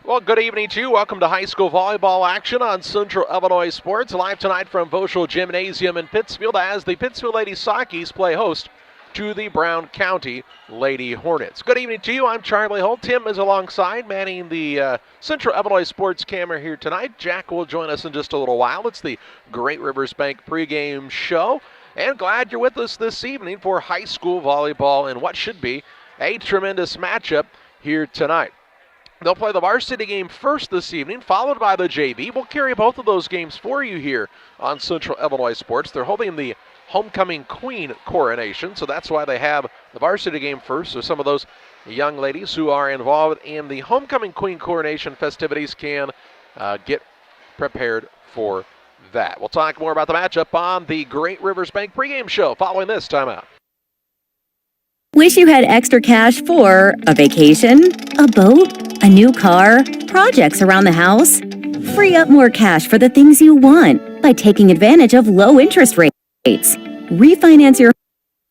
Well, good evening to you. Welcome to high school volleyball action on Central Illinois Sports. Live tonight from Voschel Gymnasium in Pittsfield as the Pittsfield Lady Sockies play host to the Brown County Lady Hornets. Good evening to you. I'm Charlie Holt. Tim is alongside, manning the Central Illinois Sports camera here tonight. Jack will join us in just a little while. It's the Great Rivers Bank pregame show. And glad you're with us this evening for high school volleyball and what should be a tremendous matchup here tonight. They'll play the varsity game first this evening, followed by the JV. We'll carry both of those games for you here on Central Illinois Sports. They're holding the Homecoming Queen coronation, so that's why they have the varsity game first. So some of those young ladies who are involved in the Homecoming Queen coronation festivities can get prepared for that. We'll talk more about the matchup on the Great Rivers Bank pregame show following this timeout. Wish you had extra cash for a vacation, a boat, a new car, projects around the house? Free up more cash for the things you want by taking advantage of low interest rates. Refinance your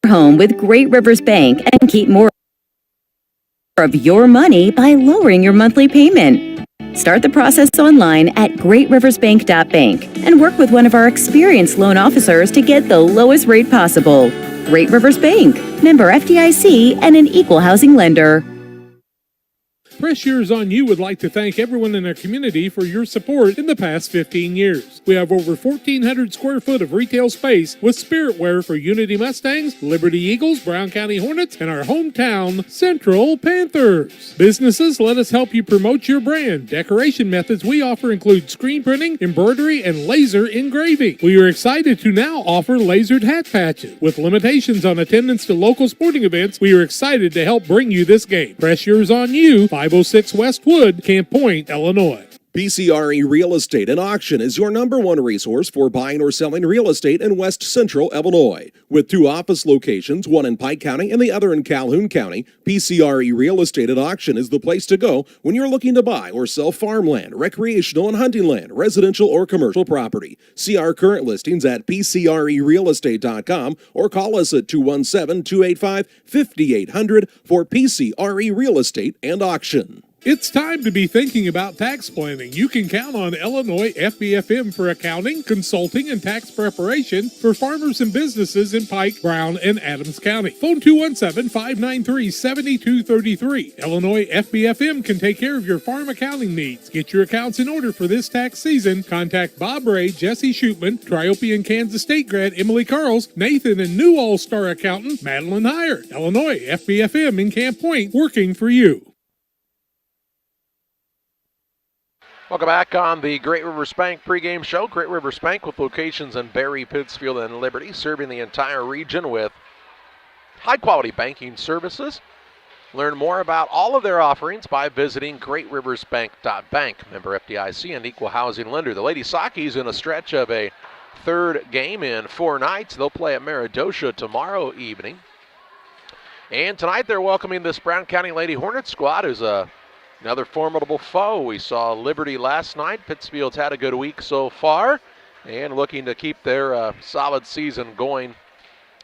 home with Great Rivers Bank and keep more of your money by lowering your monthly payment. Start the process online at greatriversbank.bank and work with one of our experienced loan officers to get the lowest rate possible. Great Rivers Bank, member FDIC, and an equal housing lender. Press Yours On You would like to thank everyone in our community for your support in the past 15 years. We have over 1,400 square foot of retail space with spirit wear for Unity Mustangs, Liberty Eagles, Brown County Hornets, and our hometown Central Panthers. Businesses, let us help you promote your brand. Decoration methods we offer include screen printing, embroidery, and laser engraving. We are excited to now offer lasered hat patches. With limitations on attendance to local sporting events, we are excited to help bring you this game. Press Yours On You, 506 Westwood, Camp Point, Illinois. PCRE Real Estate and Auction is your #1 resource for buying or selling real estate in West Central Illinois. With 2 office locations, one in Pike County and the other in Calhoun County, PCRE Real Estate and Auction is the place to go when you're looking to buy or sell farmland, recreational and hunting land, residential or commercial property. See our current listings at PCRERealestate.com or call us at 217-285-5800 for PCRE Real Estate and Auction. It's time to be thinking about tax planning. You can count on Illinois FBFM for accounting, consulting, and tax preparation for farmers and businesses in Pike, Brown, and Adams County. Phone 217-593-7233. Illinois FBFM can take care of your farm accounting needs. Get your accounts in order for this tax season. Contact Bob Ray, Jesse Shootman, Triope and Kansas State grad Emily Carls, Nathan and new All-Star accountant Madeline Heyer. Illinois FBFM in Camp Point, working for you. Welcome back on the Great Rivers Bank pregame show. Great Rivers Bank with locations in Barry, Pittsfield, and Liberty, serving the entire region with high-quality banking services. Learn more about all of their offerings by visiting greatriversbank.bank. Member FDIC and equal housing lender. The Lady Sockies in a stretch of a third game in 4 nights. They'll play at Meridosha tomorrow evening. And tonight they're welcoming this Brown County Lady Hornets squad, who's another formidable foe. We saw Liberty last night. Pittsfield's had a good week so far and looking to keep their solid season going.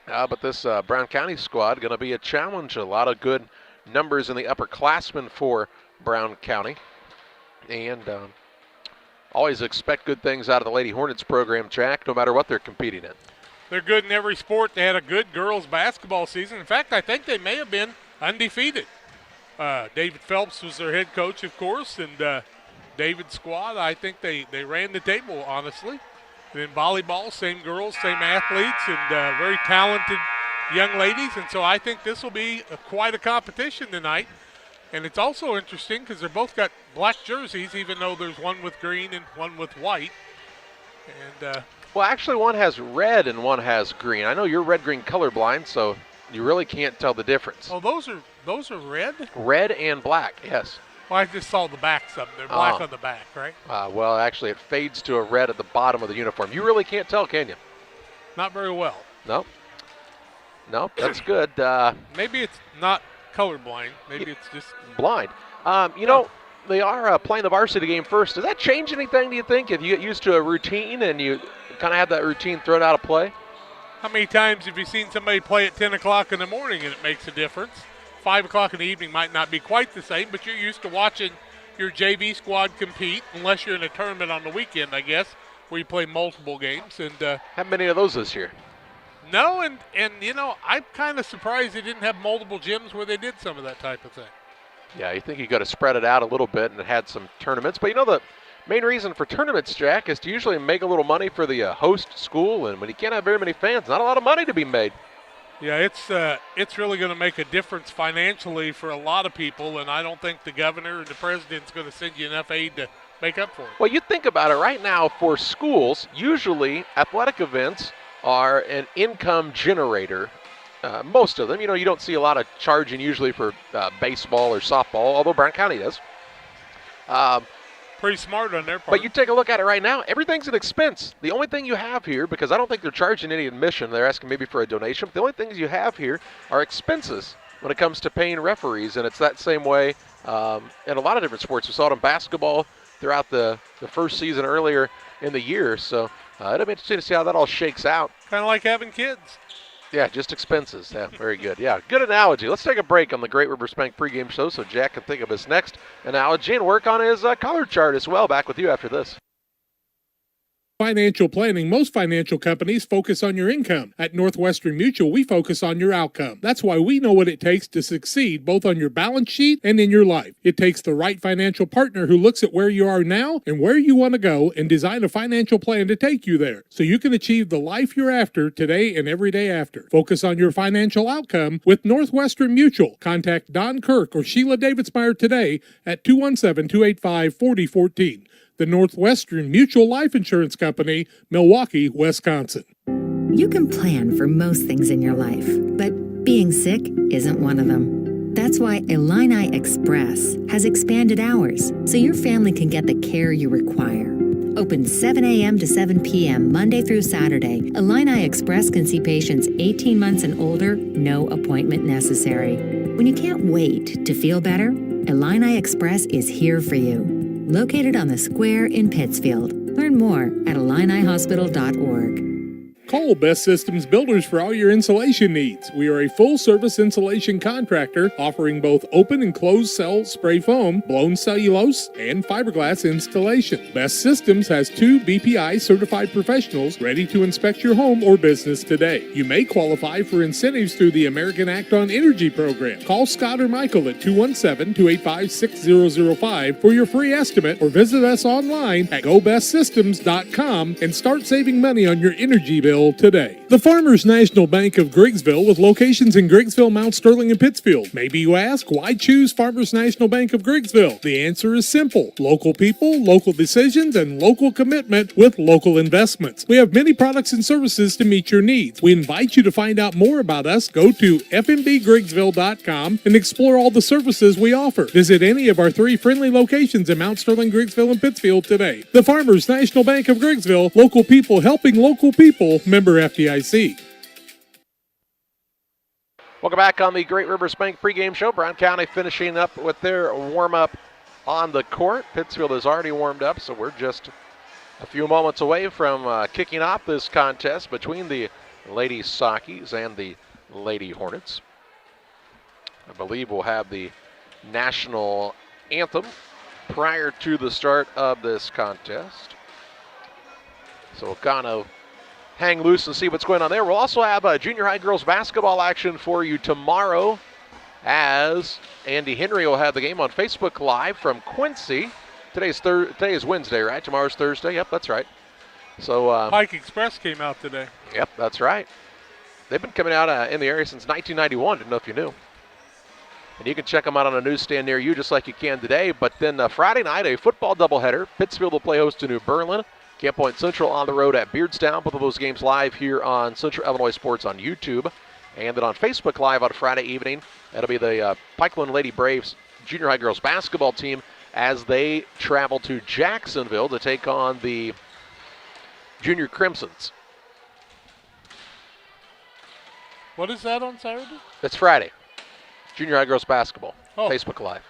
But this Brown County squad going to be a challenge. A lot of good numbers in the upperclassmen for Brown County. And always expect good things out of the Lady Hornets program, Jack, no matter what they're competing in. They're good in every sport. They had a good girls basketball season. In fact, I think they may have been undefeated. David Phelps was their head coach, of course, and David's squad, I think they ran the table, honestly. And in volleyball, same girls, same athletes, and very talented young ladies. And so I think this will be quite a competition tonight. And it's also interesting because they're both got black jerseys, even though there's one with green and one with white. And well, actually, one has red and one has green. I know you're red-green colorblind, so you really can't tell the difference. Oh, those are red? Red and black, yes. Well, I just saw the backs of them. They're black on the back, right? Well, actually, it fades to a red at the bottom of the uniform. You really can't tell, can you? Not very well. No, that's good. Maybe it's not colorblind. Maybe it's just blind. You know, they are playing the varsity game first. Does that change anything, do you think, if you get used to a routine and you kind of have that routine thrown out of play? How many times have you seen somebody play at 10 o'clock in the morning and it makes a difference? 5 o'clock in the evening might not be quite the same, but you're used to watching your JV squad compete, unless you're in a tournament on the weekend, I guess, where you play multiple games. And how many of those this year? No, and I'm kind of surprised they didn't have multiple gyms where they did some of that type of thing. Yeah, you think you got to spread it out a little bit and had some tournaments. But the main reason for tournaments, Jack, is to usually make a little money for the host school. And when you can't have very many fans, not a lot of money to be made. Yeah, it's really going to make a difference financially for a lot of people, and I don't think the governor and the president's going to send you enough aid to make up for it. Well, you think about it right now for schools, usually athletic events are an income generator. Most of them, you don't see a lot of charging usually for baseball or softball, although Brown County does. Pretty smart on their part. But you take a look at it right now, everything's an expense. The only thing you have here, because I don't think they're charging any admission, they're asking maybe for a donation, but the only things you have here are expenses when it comes to paying referees, and it's that same way in a lot of different sports. We saw it in basketball throughout the first season earlier in the year, so it'll be interesting to see how that all shakes out. Kind of like having kids. Yeah, just expenses. Yeah, very good. Yeah, good analogy. Let's take a break on the Great River Spank pregame show so Jack can think of his next analogy and work on his color chart as well. Back with you after this. Financial planning. Most financial companies focus on your income. At Northwestern Mutual, we focus on your outcome. That's why we know what it takes to succeed both on your balance sheet and in your life. It takes the right financial partner who looks at where you are now and where you want to go and design a financial plan to take you there so you can achieve the life you're after today and every day after. Focus on your financial outcome with Northwestern Mutual. Contact Don Kirk or Sheila Davidsmeyer today at 217-285-4014. The Northwestern Mutual Life Insurance Company, Milwaukee, Wisconsin. You can plan for most things in your life, but being sick isn't one of them. That's why Illini Express has expanded hours so your family can get the care you require. Open 7 a.m. to 7 p.m. Monday through Saturday, Illini Express can see patients 18 months and older, no appointment necessary. When you can't wait to feel better, Illini Express is here for you. Located on the square in Pittsfield. Learn more at IlliniHospital.org. Call Best Systems Builders for all your insulation needs. We are a full-service insulation contractor offering both open and closed cell spray foam, blown cellulose, and fiberglass installation. Best Systems has 2 BPI certified professionals ready to inspect your home or business today. You may qualify for incentives through the American Act on Energy program. Call Scott or Michael at 217-285-6005 for your free estimate or visit us online at gobestsystems.com and start saving money on your energy bill today. The Farmers National Bank of Griggsville with locations in Griggsville, Mount Sterling, and Pittsfield. Maybe you ask, why choose Farmers National Bank of Griggsville? The answer is simple. Local people, local decisions, and local commitment with local investments. We have many products and services to meet your needs. We invite you to find out more about us. Go to fmbgriggsville.com and explore all the services we offer. Visit any of our 3 friendly locations in Mount Sterling, Griggsville, and Pittsfield today. The Farmers National Bank of Griggsville, local people helping local people. Member FDIC. Welcome back on the Great River Spank pregame show. Brown County finishing up with their warm-up on the court. Pittsfield has already warmed up, so we're just a few moments away from kicking off this contest between the Lady Sockies and the Lady Hornets. I believe we'll have the national anthem prior to the start of this contest. So we'll kind of hang loose and see what's going on there. We'll also have junior high girls basketball action for you tomorrow, as Andy Henry will have the game on Facebook Live from Quincy. Today is Wednesday, right? Tomorrow's Thursday. Yep, that's right. So Pike Express came out today. Yep, that's right. They've been coming out in the area since 1991. Didn't know if you knew. And you can check them out on a newsstand near you, just like you can today. But then Friday night, a football doubleheader. Pittsfield will play host to New Berlin. Camp Point Central on the road at Beardstown. Both of those games live here on Central Illinois Sports on YouTube. And then on Facebook Live on Friday evening, that'll be the Pikeland Lady Braves junior high girls basketball team as they travel to Jacksonville to take on the Junior Crimsons. What is that on Saturday? It's Friday. Junior high girls basketball. Oh. Facebook Live.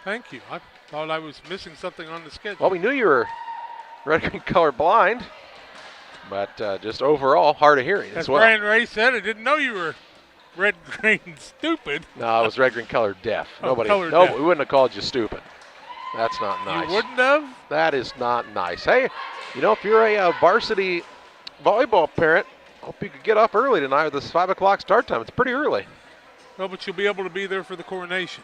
Thank you. I thought I was missing something on the schedule. Well, we knew you were red green color blind, but just overall hard of hearing as as well. Brian Ray said, I didn't know you were red green stupid. No, I was red green color deaf. Oh, Nobody, color no, deaf. we wouldn't have called you stupid. That's not nice. You wouldn't have? That is not nice. Hey, if you're a varsity volleyball parent, hope you could get up early tonight with this 5 o'clock start time. It's pretty early. Well, but you'll be able to be there for the coronation.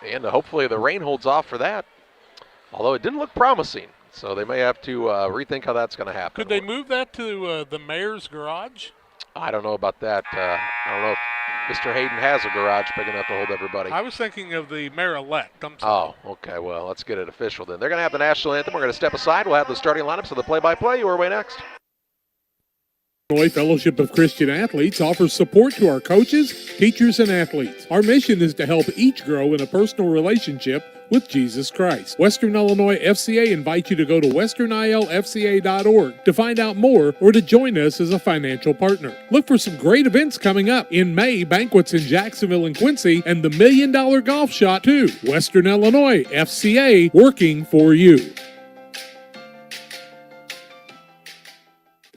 And hopefully the rain holds off for that. Although it didn't look promising, so they may have to rethink how that's going to happen. Could they move that to the mayor's garage? I don't know about that. I don't know if Mr. Hayden has a garage big enough to hold everybody. I was thinking of the mayor-elect. I'm sorry. Oh, okay. Well, let's get it official then. They're going to have the national anthem. We're going to step aside. We'll have the starting lineups of the play-by-play. Your way next. Illinois Fellowship of Christian Athletes offers support to our coaches, teachers, and athletes. Our mission is to help each grow in a personal relationship with Jesus Christ. Western Illinois FCA invites you to go to westernilfca.org to find out more or to join us as a financial partner. Look for some great events coming up. In May, banquets in Jacksonville and Quincy, and the $1 Million Golf Shot too. Western Illinois FCA, working for you.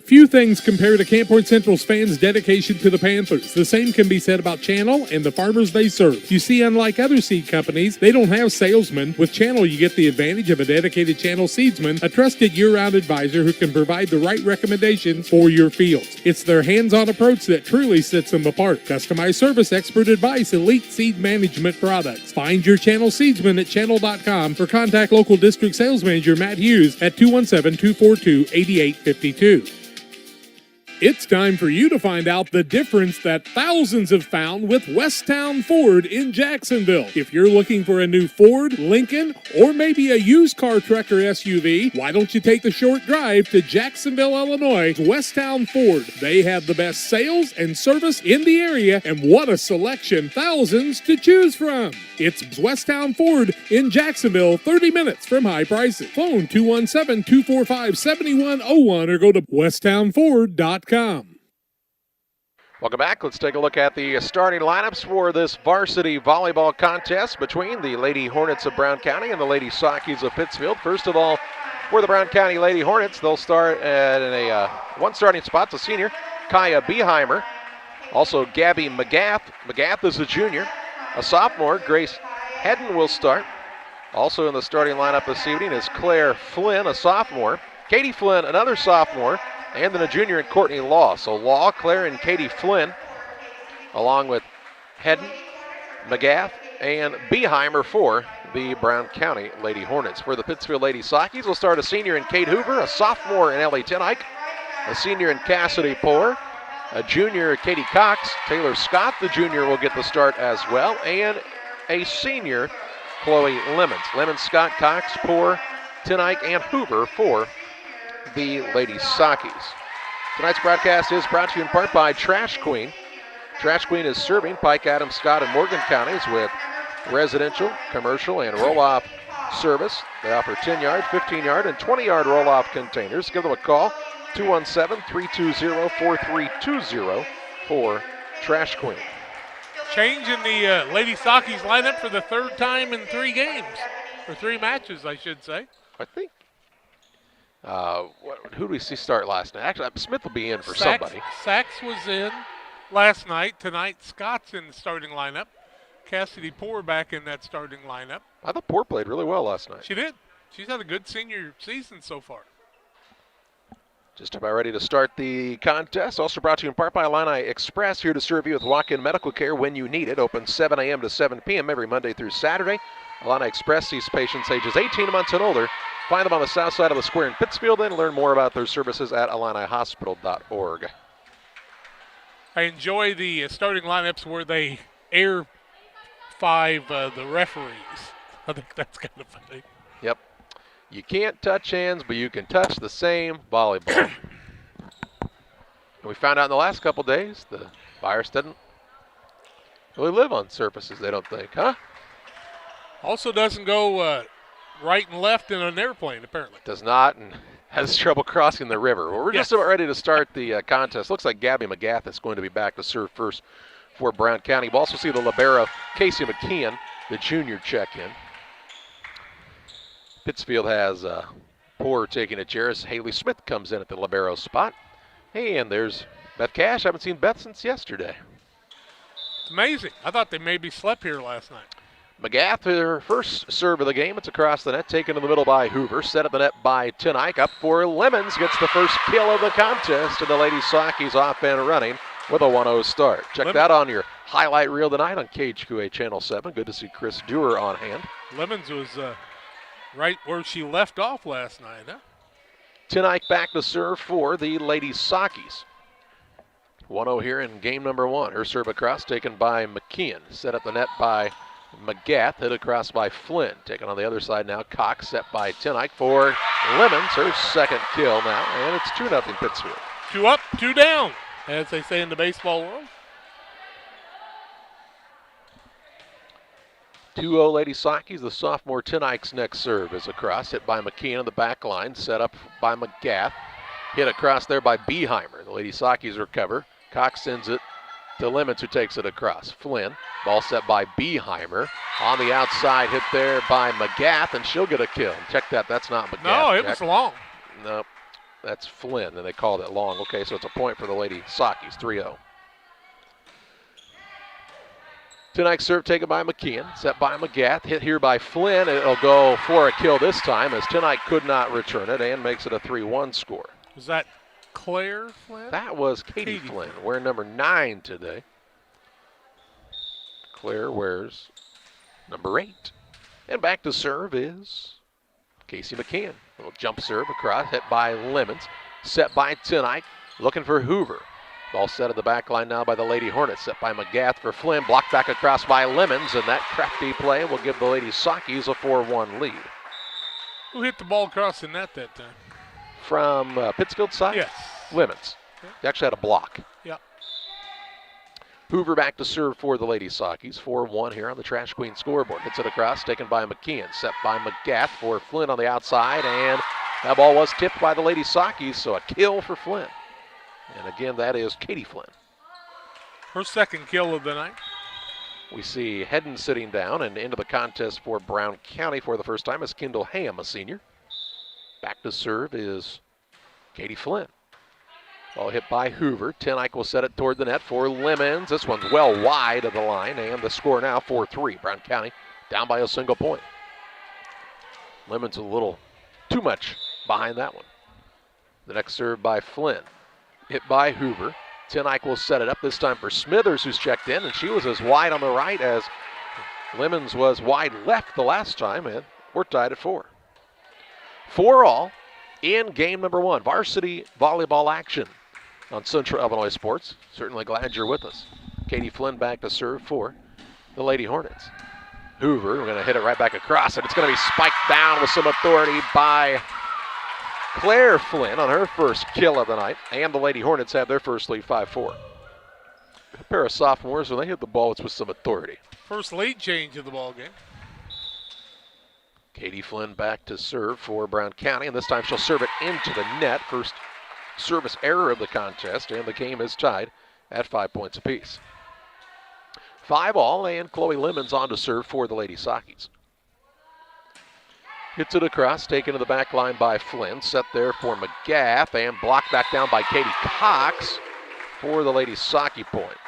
Few things compare to Camp Point Central's fans' dedication to the Panthers. The same can be said about Channel and the farmers they serve. You see, unlike other seed companies, they don't have salesmen. With Channel, you get the advantage of a dedicated Channel seedsman, a trusted year-round advisor who can provide the right recommendations for your fields. It's their hands-on approach that truly sets them apart. Customized service, expert advice, elite seed management products. Find your Channel seedsman at channel.com or contact local district sales manager Matt Hughes at 217-242-8852. It's time for you to find out the difference that thousands have found with Westtown Ford in Jacksonville. If you're looking for a new Ford, Lincoln, or maybe a used car, truck, or SUV, why don't you take the short drive to Jacksonville, Illinois, Westtown Ford. They have the best sales and service in the area, and what a selection, thousands to choose from. It's Westtown Ford in Jacksonville, 30 minutes from high prices. Phone 217-245-7101 or go to westtownford.com. Welcome back. Let's take a look at the starting lineups for this varsity volleyball contest between the Lady Hornets of Brown County and the Lady Sockies of Pittsfield. First of all, for the Brown County Lady Hornets, they'll start at one starting spot, a senior, Kaya Beheimer. Also, Gabby McGath. McGath is a junior. A sophomore, Grace Hedden, will start. Also in the starting lineup this evening is Claire Flynn, a sophomore. Katie Flynn, another sophomore. And then a junior in Courtney Law. So Law, Claire, and Katie Flynn, along with Hedden, McGath, and Beheimer for the Brown County Lady Hornets. For the Pittsfield Lady Sockies, we'll start a senior in Kate Hoover, a sophomore in Ellie Tenike, a senior in Cassidy Poor, a junior Katie Cox, Taylor Scott, the junior, will get the start as well, and a senior, Chloe Lemons. Lemons, Scott, Cox, Poor, Tenike, and Hoover for the Lady Sockies. Tonight's broadcast is brought to you in part by Trash Queen. Trash Queen is serving Pike, Adams, Scott, and Morgan counties with residential, commercial, and roll-off service. They offer 10-yard, 15-yard, and 20-yard roll-off containers. Give them a call, 217-320-4320 for Trash Queen. Change in the Lady Sockies lineup for the third time in 3 games, or 3 matches, I should say. I think. Who did we see start last night? Actually, Smith will be in for somebody. Sachs was in last night. Tonight, Scott's in the starting lineup. Cassidy Poor back in that starting lineup. I thought Poor played really well last night. She did. She's had a good senior season so far. Just about ready to start the contest. Also brought to you in part by Illini Express, here to serve you with walk-in medical care when you need it. Open 7 a.m. to 7 p.m. every Monday through Saturday. Illini Express sees patients ages 18 months and older. Find them on the south side of the square in Pittsfield and learn more about their services at IlliniHospital.org. I enjoy the starting lineups where they air 5 the referees. I think that's kind of funny. Yep. You can't touch hands, but you can touch the same volleyball. And we found out in the last couple days the virus doesn't really live on surfaces, they don't think, huh? Also doesn't go right and left in an airplane, apparently. Does not, and has trouble crossing the river. Well, we're just about ready to start the contest. Looks like Gabby McGath is going to be back to serve first for Brown County. We'll also see the libero, Casey McKeon, the junior, check in. Pittsfield has Poor taking a chair as Haley Smith comes in at the libero spot. Hey, and there's Beth Cash. I haven't seen Beth since yesterday. It's amazing. I thought they maybe slept here last night. McGath, her first serve of the game. It's across the net, taken in the middle by Hoover. Set at the net by Tenike. Up for Lemons. Gets the first kill of the contest. And the Lady Sockies off and running with a 1-0 start. Check that on your highlight reel tonight on KHQA Channel 7. Good to see Chris Dewar on hand. Lemons was right where she left off last night, huh? Tenike back to serve for the Lady Sockies. 1-0 here in game number 1. Her serve across, taken by McKeon. Set at the net by McGath, hit across by Flynn. Taken on the other side now. Cox set by Tenike for Lemons. Her second kill now, and it's 2-0 Pittsfield. 2 up, 2 down, as they say in the baseball world. 2-0 Lady Sockies. The sophomore Tenike's next serve is across, hit by McKeon on the back line. Set up by McGath. Hit across there by Beheimer. The Lady Sockies recover. Cox sends it to Lemons, who takes it across. Flynn, ball set by Beheimer. On the outside, hit there by McGath, and she'll get a kill. Check that, that's not McGath. No, it was long. No, that's Flynn, and they called it long. Okay, so it's a point for the Lady Sockies, 3-0. Tonight's serve taken by McKeon, set by McGath, hit here by Flynn. It'll go for a kill this time, as Tonight could not return it, and makes it a 3-1 score. Was that Claire Flynn? That was Katie Flynn, wearing number 9 today. Claire wears number 8. And back to serve is Casey McCann. Little jump serve across, hit by Lemons. Set by Tenike, looking for Hoover. Ball set at the back line now by the Lady Hornets. Set by McGath for Flynn. Blocked back across by Lemons, and that crafty play will give the Lady Sockies a 4-1 lead. Who hit the ball across the net that time? From Pittsfield side? Yes. Lemons. They actually had a block. Yep. Hoover back to serve for the Lady Sockies. 4-1 here on the Trash Queen scoreboard. Hits it across, taken by McKeon. Set by McGath for Flynn on the outside, and that ball was tipped by the Lady Sockies, so a kill for Flynn. And again, that is Katie Flynn. Her second kill of the night. We see Hedden sitting down, and into the contest for Brown County for the first time is Kendall Ham, a senior. Back to serve is Katie Flynn. Ball hit by Hoover. Tenike will set it toward the net for Lemons. This one's well wide of the line, and the score now 4-3. Brown County down by a single point. Lemons a little too much behind that one. The next serve by Flynn. Hit by Hoover. Tenike will set it up this time for Smithers, who's checked in, and she was as wide on the right as Lemons was wide left the last time, and we're tied at 4. 4-all in game number 1. Varsity volleyball action on Central Illinois Sports. Certainly glad you're with us. Katie Flynn back to serve for the Lady Hornets. Hoover, we're going to hit it right back across, and it's going to be spiked down with some authority by Claire Flynn on her first kill of the night, and the Lady Hornets have their first lead, 5-4. A pair of sophomores, when they hit the ball, it's with some authority. First lead change of the ball game. Katie Flynn back to serve for Brown County, and this time she'll serve it into the net. First service error of the contest, and the game is tied at 5 points apiece. 5-all, and Chloe Lemons on to serve for the Lady Sockies. Hits it across, taken to the back line by Flynn. Set there for McGath, and blocked back down by Katie Cox for the Lady Socky point.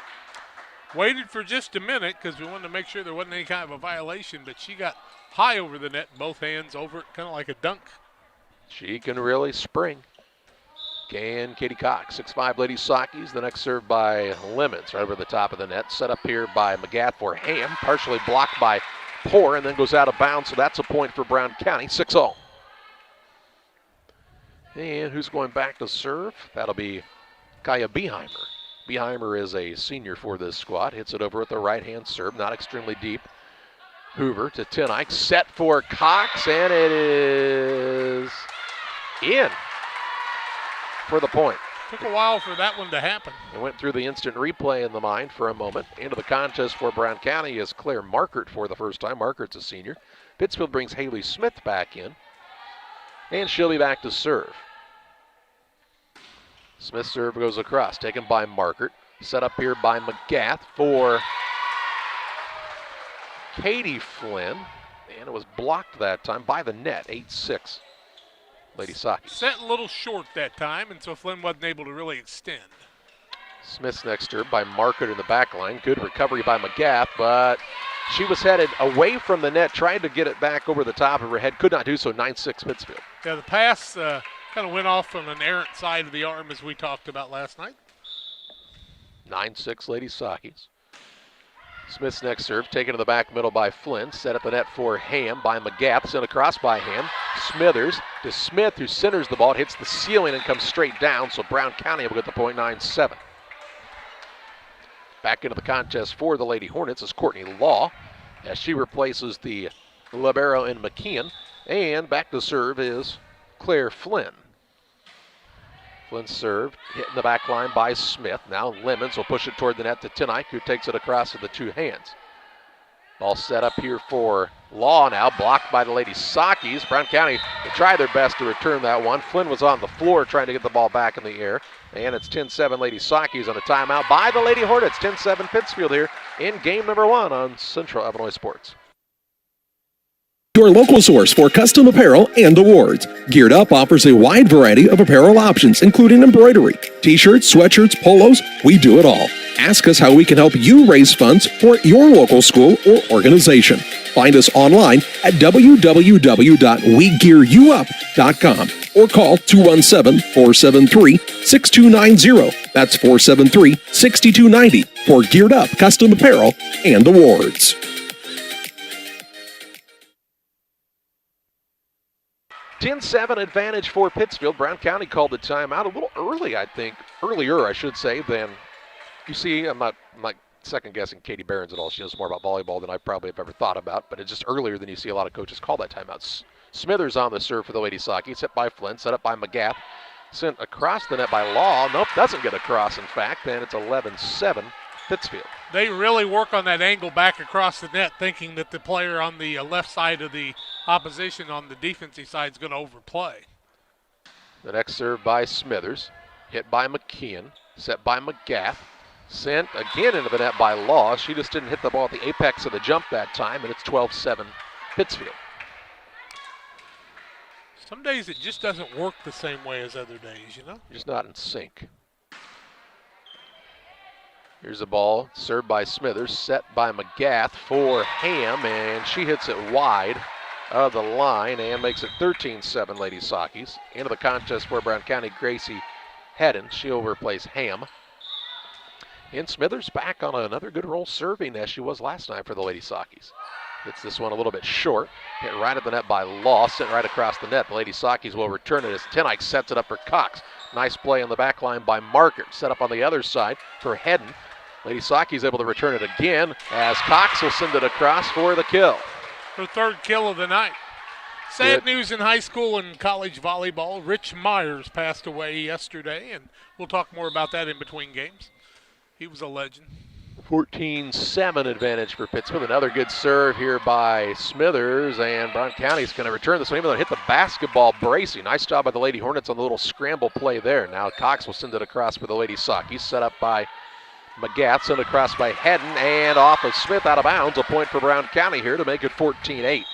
Waited for just a minute because we wanted to make sure there wasn't any kind of a violation, but she got high over the net, both hands over it, kind of like a dunk. She can really spring. Can Katie Cox, 6'5" Lady Sockies. The next serve by Lemons, right over the top of the net. Set up here by McGath for Ham, partially blocked by Poor, and then goes out of bounds, so that's a point for Brown County, 6-0. And who's going back to serve? That'll be Kaya Beheimer. Beheimer is a senior for this squad. Hits it over with the right-hand serve, not extremely deep. Hoover to Tenike, set for Cox, and it is in for the point. Took a while for that one to happen. It went through the instant replay in the mind for a moment. Into the contest for Brown County is Claire Markert for the first time. Markert's a senior. Pittsfield brings Haley Smith back in, and she'll be back to serve. Smith's serve goes across, taken by Markert. Set up here by McGath for Katie Flynn, and it was blocked that time by the net, 8-6. Lady Socky. Set a little short that time, and so Flynn wasn't able to really extend. Smith's next serve by Markert in the back line. Good recovery by McGath, but She was headed away from the net, tried to get it back over the top of her head, could not do so. 9-6 Pittsfield. Yeah, the pass kind of went off on an errant side of the arm as we talked about last night. 9-6 Lady Sockies. Smith's next serve, taken to the back middle by Flynn. Set up the net for Ham by McGath. Sent across by Ham. Smithers to Smith, who centers the ball. Hits the ceiling and comes straight down, so Brown County will get the point. 9-7. Back into the contest for the Lady Hornets is Courtney Law as she replaces the libero in McKeon. And back to serve is Claire Flynn. Flynn served, hit in the back line by Smith. Now Lemons will push it toward the net to Tinike, who takes it across with the two hands. Ball set up here for Law now, blocked by the Lady Sockies. Brown County will try their best to return that one. Flynn was on the floor trying to get the ball back in the air. And it's 10-7 Lady Sockies on a timeout by the Lady Hornets. 10-7 Pittsfield here in game number 1 on Central Illinois Sports. Your local source for custom apparel and awards. Geared Up offers a wide variety of apparel options, including embroidery, t-shirts, sweatshirts, polos. We do it all. Ask us how we can help you raise funds for your local school or organization. Find us online at www.wegearyouup.com or call 217-473-6290. That's 473-6290 for Geared Up custom apparel and awards. (10-7) advantage for Pittsfield. Brown County called the timeout a little early, I think. Earlier, I should say, than you see. I'm not second guessing Katie Behrens at all. She knows more about volleyball than I probably have ever thought about, but it's just earlier than you see a lot of coaches call that timeout. Smithers on the serve for the Lady Sockies. Hit by Flynn, set up by McGath. Sent across the net by Law. Nope, doesn't get across, in fact, and it's 11-7 Pittsfield. They really work on that angle back across the net, thinking that the player on the left side of the opposition on the defensive side is going to overplay. The next serve by Smithers. Hit by McKeon. Set by McGath. Sent again into the net by Law. She just didn't hit the ball at the apex of the jump that time, and it's 12-7 Pittsfield. Some days it just doesn't work the same way as other days, you know? Just not in sync. Here's the ball, served by Smithers, set by McGath for Ham, and she hits it wide of the line and makes it 13-7 Lady Sockies. Into the contest for Brown County, Gracie Hedden. She'll replace Ham. And Smithers back on another good roll serving as she was last night for the Lady Sockies. Hits this one a little bit short. Hit right at the net by Law, sent right across the net. The Lady Sockies will return it as Tinike sets it up for Cox. Nice play on the back line by Margaret. Set up on the other side for Hedden. Lady Sockies able to return it again as Cox will send it across for the kill. Her third kill of the night. Sad news in high school and college volleyball. Rich Myers passed away yesterday, and we'll talk more about that in between games. He was a legend. 14-7 advantage for Pittsfield. Another good serve here by Smithers, and Brown County's going to return this one, even though it hit the basketball bracing. Nice job by the Lady Hornets on the little scramble play there. Now Cox will send it across for the Lady Sockies, set up by McGath, sent across by Hedden, and off of Smith out of bounds. A point for Brown County here to make it 14-8.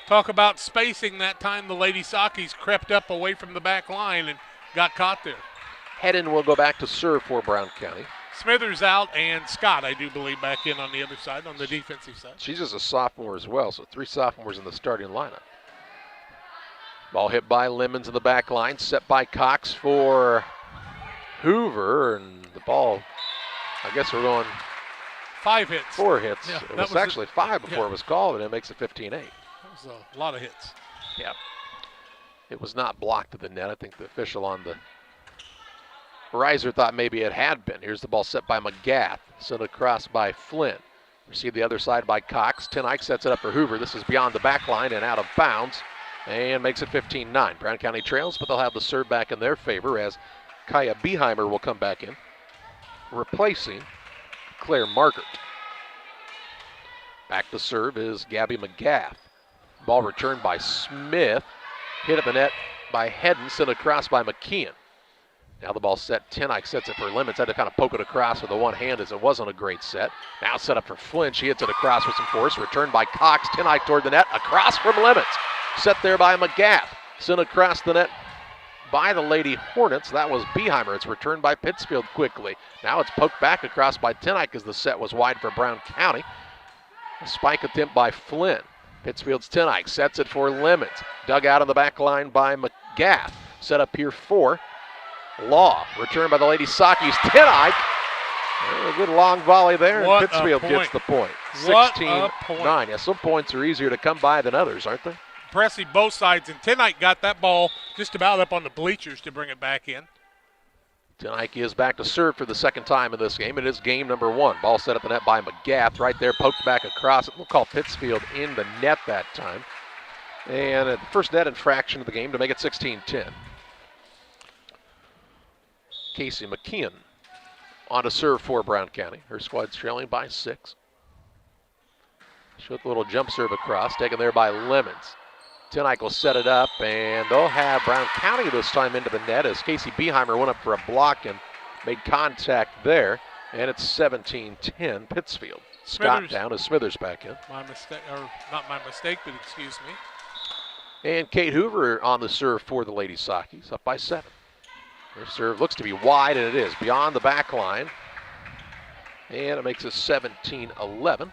Talk about spacing. That time the Lady Sockies crept up away from the back line and got caught there. Hedden will go back to serve for Brown County. Smithers out, and Scott, I do believe, back in on the other side, on the defensive side. She's just a sophomore as well, so 3 sophomores in the starting lineup. Ball hit by Lemons in the back line, set by Cox for Hoover, and the ball, I guess we're going 5 hits. 4 hits. Yeah, it was actually 5 before it was called, and it makes it 15-8. That was a lot of hits. Yeah. It was not blocked to the net. I think the official on the riser thought maybe it had been. Here's the ball set by McGath, sent across by Flynn. Received the other side by Cox. Tinike sets it up for Hoover. This is beyond the back line and out of bounds, and makes it 15-9. Brown County trails, but they'll have the serve back in their favor as Kaya Beheimer will come back in, replacing Claire Margaret. Back to serve is Gabby McGath. Ball returned by Smith. Hit at the net by Hedden, sent across by McKeon. Now the ball set. Tinike sets it for Lemons. Had to kind of poke it across with the one hand as it wasn't a great set. Now set up for Flynn. She hits it across with some force. Returned by Cox. Tinike toward the net. Across from Lemons. Set there by McGath. Sent across the net by the Lady Hornets. That was Beheimer. It's returned by Pittsfield quickly. Now it's poked back across by Tinike as the set was wide for Brown County. A spike attempt by Flynn. Pittsfield's Tenike sets it for Lemons. Dug out on the back line by McGath. Set up here for Law. Return by the Lady Sakis. Tenike. A good long volley there, and Pittsfield gets the point. 16-9. Yeah, some points are easier to come by than others, aren't they? Impressive both sides, and Tenike got that ball just about up on the bleachers to bring it back in. Tenike is back to serve for the second time in this game. It is game number 1. Ball set at the net by McGath. Right there, poked back across it. We'll call Pittsfield in the net that time. And the first net infraction of the game to make it 16-10. Casey McKeon on to serve for Brown County. Her squad's trailing by 6. She'll a little jump serve across, taken there by Lemons. Tenike will set it up, and they'll have Brown County this time into the net as Casey Beheimer went up for a block and made contact there. And it's 17-10 Pittsfield. Scott down as Smithers back in. My mistake, or not my mistake, but excuse me. And Kate Hoover on the serve for the Lady Sakis, up by 7. Her serve looks to be wide, and it is, beyond the back line. And it makes it 17-11.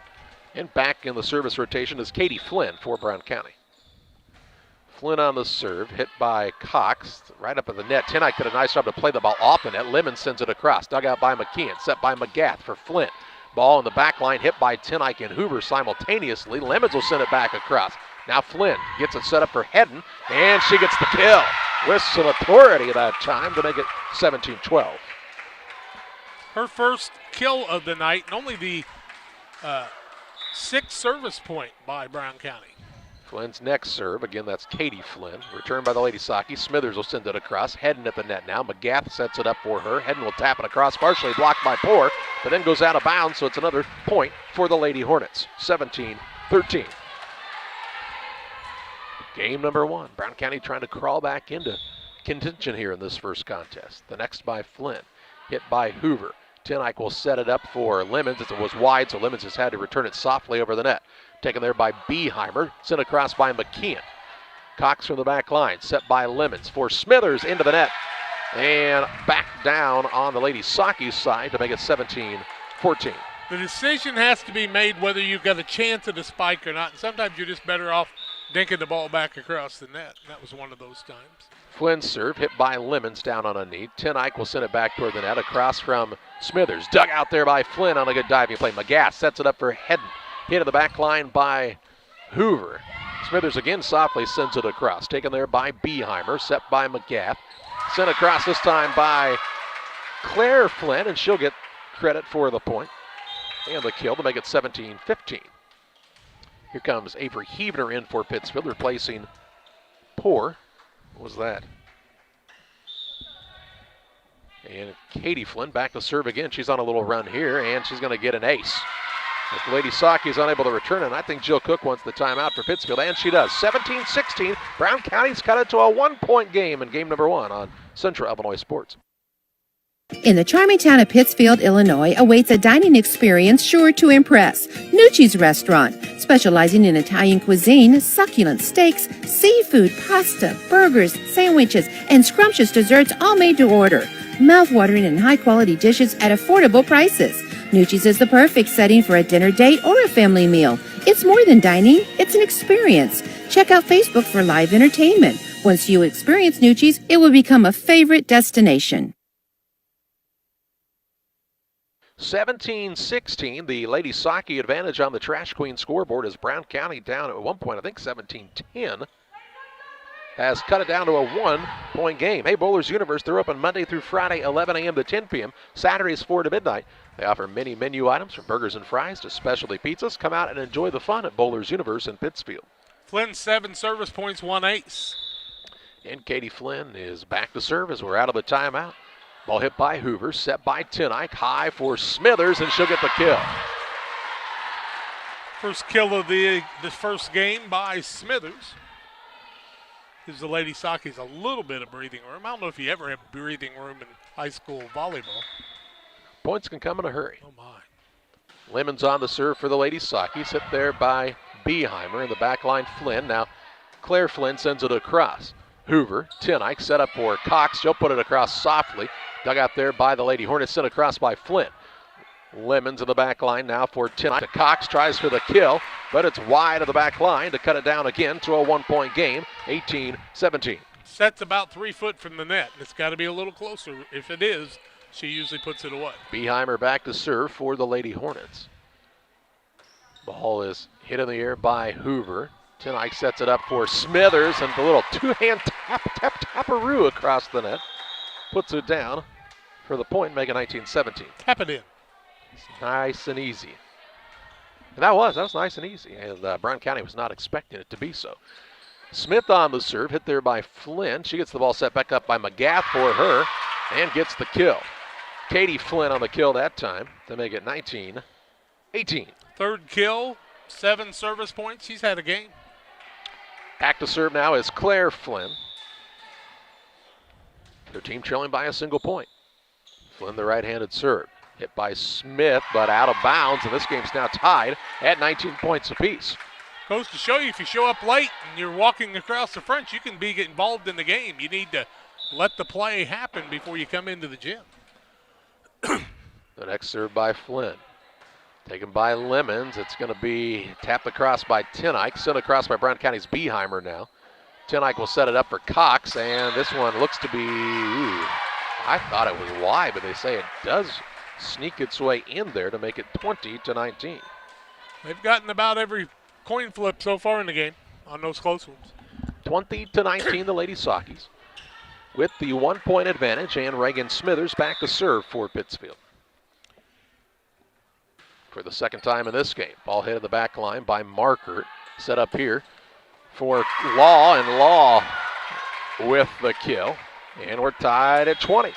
And back in the service rotation is Katie Flynn for Brown County. Flynn on the serve, hit by Cox, right up at the net. Tenike did a nice job to play the ball off the net. Lemon sends it across, dug out by McKeon, set by McGath for Flynn. Ball in the back line, hit by Tenike and Hoover simultaneously. Lemons will send it back across. Now Flynn gets it set up for Hedden, and she gets the kill with some authority that time to make it 17-12. Her first kill of the night, and only the 6th service point by Brown County. Flynn's next serve, again that's Katie Flynn. Returned by the Lady Sakis. Smithers will send it across. Hedden at the net now. McGath sets it up for her. Hedden will tap it across, partially blocked by Poor, but then goes out of bounds, so it's another point for the Lady Hornets. 17-13. Game number 1. Brown County trying to crawl back into contention here in this first contest. The next by Flynn. Hit by Hoover. Tenike will set it up for Lemons. It was wide, so Lemons has had to return it softly over the net. Taken there by Beheimer. Sent across by McKeon. Cox from the back line. Set by Lemons for Smithers into the net. And back down on the Lady Sakis side to make it 17-14. The decision has to be made whether you've got a chance at a spike or not. And sometimes you're just better off dinking the ball back across the net. And that was one of those times. Flynn's serve hit by Lemons down on a knee. Tenike will send it back toward the net across from Smithers. Dug out there by Flynn on a good diving play. McGath sets it up for Hedden. Hit of the back line by Hoover. Smithers again softly sends it across. Taken there by Beheimer. Set by McGath. Sent across this time by Claire Flynn, and she'll get credit for the point and the kill to make it 17-15. Here comes Avery Heavener in for Pittsfield, replacing Poor. What was that? And Katie Flynn back to serve again. She's on a little run here, and she's going to get an ace. If Lady Sakis is unable to return it, and I think Jill Cook wants the timeout for Pittsfield, and she does. 17-16. Brown County's cut it to a 1-point game in game number 1 on Central Illinois Sports. In the charming town of Pittsfield, Illinois, awaits a dining experience sure to impress. Nucci's Restaurant, specializing in Italian cuisine, succulent steaks, seafood, pasta, burgers, sandwiches, and scrumptious desserts, all made to order. Mouth-watering and high-quality dishes at affordable prices. Nucci's is the perfect setting for a dinner date or a family meal. It's more than dining, it's an experience. Check out Facebook for live entertainment. Once you experience Nucci's, it will become a favorite destination. 17-16, the Lady Saki advantage on the Trash Queen scoreboard as Brown County down at one point, I think 17-10, has cut it down to a 1-point game. Hey, Bowlers Universe, they're open Monday through Friday, 11 a.m. to 10 p.m., Saturdays 4 to midnight. They offer many menu items from burgers and fries to specialty pizzas. Come out and enjoy the fun at Bowlers Universe in Pittsfield. Flynn, 7 service points, 1 ace. And Katie Flynn is back to serve as we're out of the timeout. Ball hit by Hoover, set by Tenike, high for Smithers, and she'll get the kill. First kill of the first game by Smithers. Gives the Lady Sakis a little bit of breathing room. I don't know if you ever have breathing room in high school volleyball. Points can come in a hurry. Oh, my. Lemons on the serve for the Lady Sakis, hit there by Beheimer. In the back line, Flynn. Now, Claire Flynn sends it across. Hoover, Tenike, set up for Cox. She'll put it across softly. Dug out there by the Lady Hornets, sent across by Flynn. Lemons in the back line now for Tinike. Cox tries for the kill, but it's wide of the back line to cut it down again to a 1-point game, 18-17. Set's about 3 foot from the net. It's got to be a little closer. If it is, she usually puts it away. Beheimer back to serve for the Lady Hornets. Ball is hit in the air by Hoover. Tinike sets it up for Smithers, and the little two-hand taparoo across the net. Puts it down for the point, make it 19-17. Tap it in. It's nice and easy. And that was nice and easy. And Brown County was not expecting it to be so. Smith on the serve, hit there by Flynn. She gets the ball set back up by McGath for her and gets the kill. Katie Flynn on the kill that time to make it 19-18. Third kill, 7 service points. She's had a game. Back to serve now is Claire Flynn. Their team trailing by a single point. Flynn the right-handed serve. Hit by Smith, but out of bounds, and this game's now tied at 19 points apiece. Goes to show you, if you show up late and you're walking across the front, you can get involved in the game. You need to let the play happen before you come into the gym. The next serve by Flynn. Taken by Lemons. It's going to be tapped across by Tinike. Sent across by Brown County's Beheimer now. Tinike will set it up for Cox, and this one looks to be, I thought it was wide, but they say it does sneak its way in there to make it 20-19. They've gotten about every coin flip so far in the game on those close ones. 20-19, the Lady Sockies with the 1-point advantage, and Reagan Smithers back to serve for Pittsfield. For the second time in this game, ball hit in the back line by Markert. Set up here for Law, and Law with the kill. And we're tied at 20.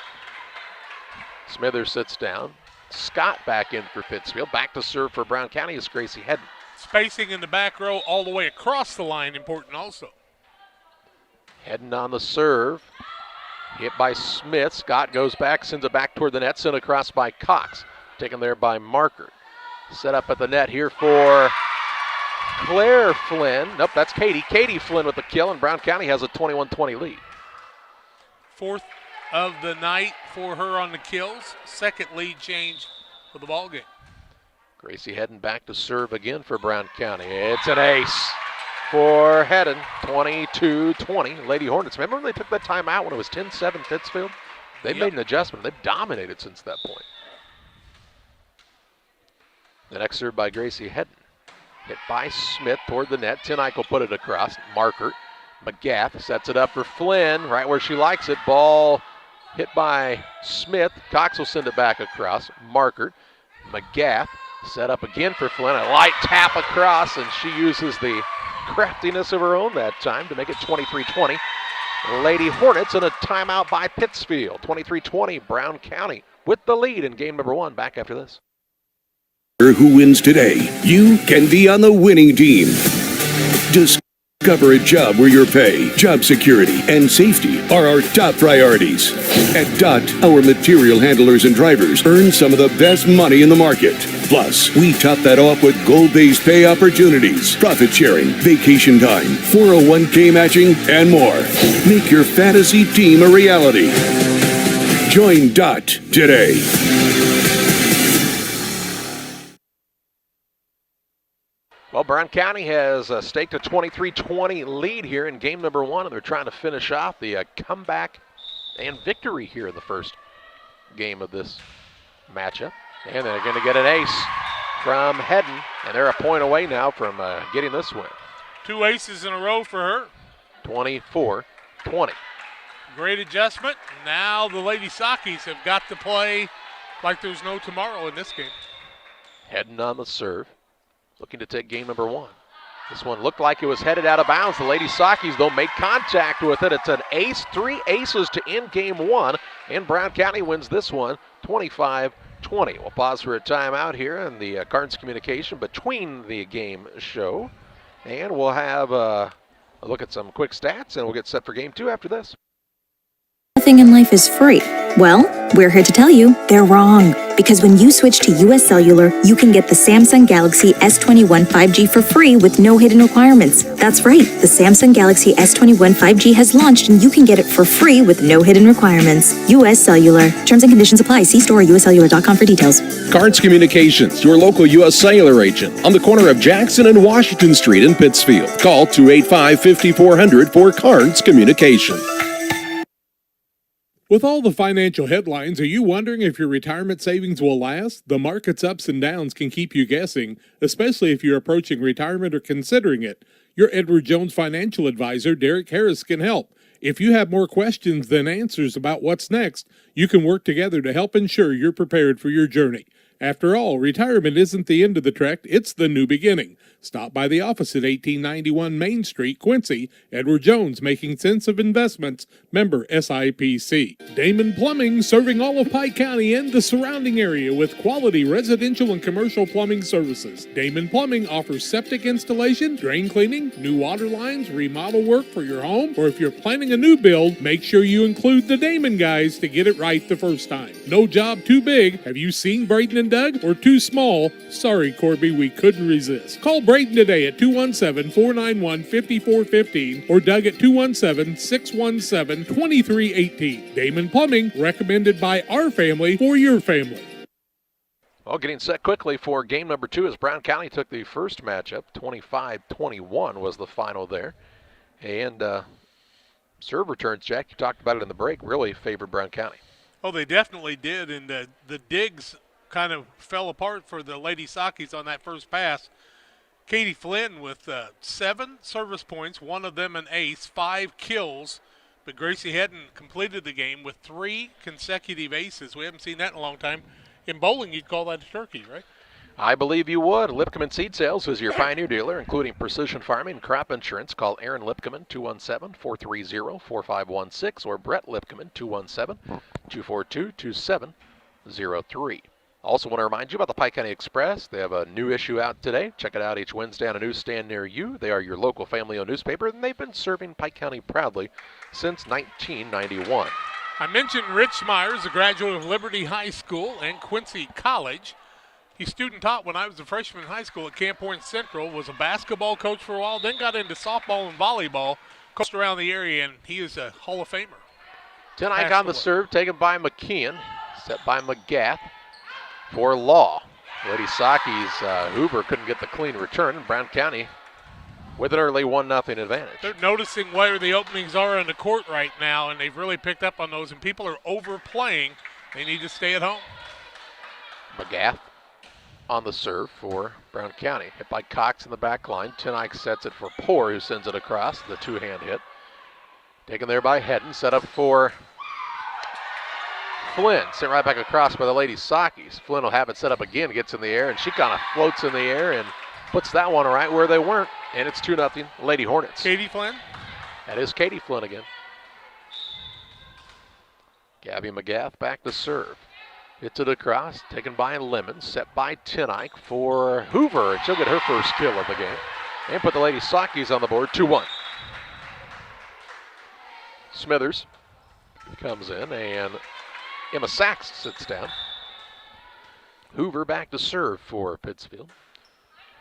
Smithers sits down. Scott back in for Pittsfield. Back to serve for Brown County is Gracie Hedden. Spacing in the back row all the way across the line, important also. Hedden on the serve. Hit by Smith. Scott goes back, sends it back toward the net, sent across by Cox. Taken there by Markert. Set up at the net here for Claire Flynn. Nope, that's Katie. Katie Flynn with the kill, and Brown County has a 21-20 lead. Fourth of the night for her on the kills. Second lead change for the ball game. Gracie Hedden back to serve again for Brown County. It's an ace for Hedden, 22-20. Lady Hornets, remember when they took that timeout when it was 10-7 Pittsfield? They've made an adjustment. They've dominated since that point. The next serve by Gracie Hedden. Hit by Smith toward the net. Tinike will put it across. Markert. McGath sets it up for Flynn, right where she likes it. Ball hit by Smith. Cox will send it back across. Markert. McGath set up again for Flynn. A light tap across, and she uses the craftiness of her own that time to make it 23-20. Lady Hornets in a timeout by Pittsfield. 23-20, Brown County with the lead in game number 1. Back after this. Who wins today? You can be on the winning team. Discover a job where your pay, job security, and safety are our top priorities. At DOT, our material handlers and drivers earn some of the best money in the market. Plus, we top that off with goal-based pay opportunities, profit sharing, vacation time, 401k matching, and more. Make your fantasy team a reality. Join DOT today. Well, Brown County has staked a 23-20 lead here in game number 1, and they're trying to finish off the comeback and victory here in the first game of this matchup. And they're going to get an ace from Hedden, and they're a point away now from getting this win. 2 aces in a row for her. 24-20. Great adjustment. Now the Lady Sockies have got to play like there's no tomorrow in this game. Hedden on the serve. Looking to take game number 1. This one looked like it was headed out of bounds. The Lady Sockies, though, made contact with it. It's an ace, 3 aces to end game 1, and Brown County wins this one 25-20. We'll pause for a timeout here in the Carnes communication between the game show, and we'll have a look at some quick stats, and we'll get set for game 2 after this. Nothing in life is free. Well, we're here to tell you they're wrong. Because when you switch to US Cellular, you can get the Samsung Galaxy S21 5G for free with no hidden requirements. That's right, the Samsung Galaxy S21 5G has launched and you can get it for free with no hidden requirements. US Cellular. Terms and conditions apply. See store or uscellular.com for details. Cards Communications, your local U.S. Cellular agent, on the corner of Jackson and Washington Street in Pittsfield. Call 285-5400 for Cards Communications. With all the financial headlines, are you wondering if your retirement savings will last? The market's ups and downs can keep you guessing, especially if you're approaching retirement or considering it. Your Edward Jones financial advisor, Derek Harris, can help. If you have more questions than answers about what's next, you can work together to help ensure you're prepared for your journey. After all, retirement isn't the end of the trek, it's the new beginning. Stop by the office at 1891 Main Street, Quincy. Edward Jones, making sense of investments. Member SIPC. Damon Plumbing, serving all of Pike County and the surrounding area with quality residential and commercial plumbing services. Damon Plumbing offers septic installation, drain cleaning, new water lines, remodel work for your home, or if you're planning a new build, make sure you include the Damon guys to get it right the first time. No job too big. Have you seen Braden and Doug? Or too small? Sorry, Corby, we couldn't resist. Call Braden today at 217-491-5415 or Doug at 217-617-2318. Damon Plumbing, recommended by our family for your family. Well, getting set quickly for game number 2 as Brown County took the first matchup. 25-21 was the final there. And serve returns, Jack, you talked about it in the break, really favored Brown County. Oh, they definitely did, and the digs kind of fell apart for the Lady Sakis on that first pass. Katie Flynn with 7 service points, one of them an ace, 5 kills. But Gracie Hedden completed the game with 3 consecutive aces. We haven't seen that in a long time. In bowling, you'd call that a turkey, right? I believe you would. Lipkeman Seed Sales is your Pioneer dealer, including precision farming and crop insurance. Call Aaron Lipkeman, 217-430-4516, or Brett Lipkeman, 217-242-2703. Also want to remind you about the Pike County Express. They have a new issue out today. Check it out each Wednesday on a newsstand near you. They are your local family-owned newspaper, and they've been serving Pike County proudly since 1991. I mentioned Rich Myers, a graduate of Liberty High School and Quincy College. He student taught when I was a freshman in high school at Camp Point Central, was a basketball coach for a while, then got into softball and volleyball, coached around the area, and he is a Hall of Famer. Tonight on the serve, taken by McKeon, set by McGath. For Law. Lady Saki's Hoover couldn't get the clean return, and Brown County with an early 1-0 advantage. They're noticing where the openings are on the court right now, and they've really picked up on those, and people are overplaying. They need to stay at home. McGath on the serve for Brown County. Hit by Cox in the back line. Tenike sets it for Poor, who sends it across. The two-hand hit. Taken there by Hedden. Set up for Flynn, sent right back across by the Lady Sakis. Flynn will have it set up again, gets in the air, and she kind of floats in the air and puts that one right where they weren't, and it's 2-0 Lady Hornets. Katie Flynn? That is Katie Flynn again. Gabby McGath back to serve. Hits it across, taken by Lemon, set by Tenike for Hoover, and she'll get her first kill of the game. And put the Lady Sakis on the board, 2-1. Smithers comes in, and Emma Sachs sits down. Hoover back to serve for Pittsfield.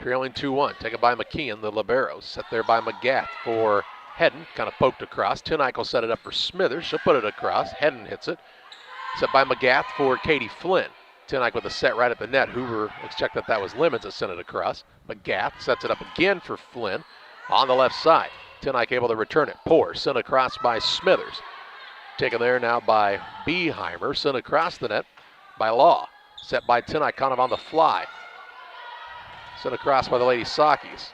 Trailing 2-1, taken by McKeon, the libero. Set there by McGath for Hedden, kind of poked across. Tenike will set it up for Smithers. She'll put it across. Hedden hits it. Set by McGath for Katie Flynn. Tenike with a set right at the net. Hoover checked that was Lemons that sent it across. McGath sets it up again for Flynn on the left side. Tenike able to return it. Poor, sent across by Smithers. Taken there now by Beheimer, sent across the net by Law. Set by Tenike, kind of on the fly. Sent across by the Lady Sakis.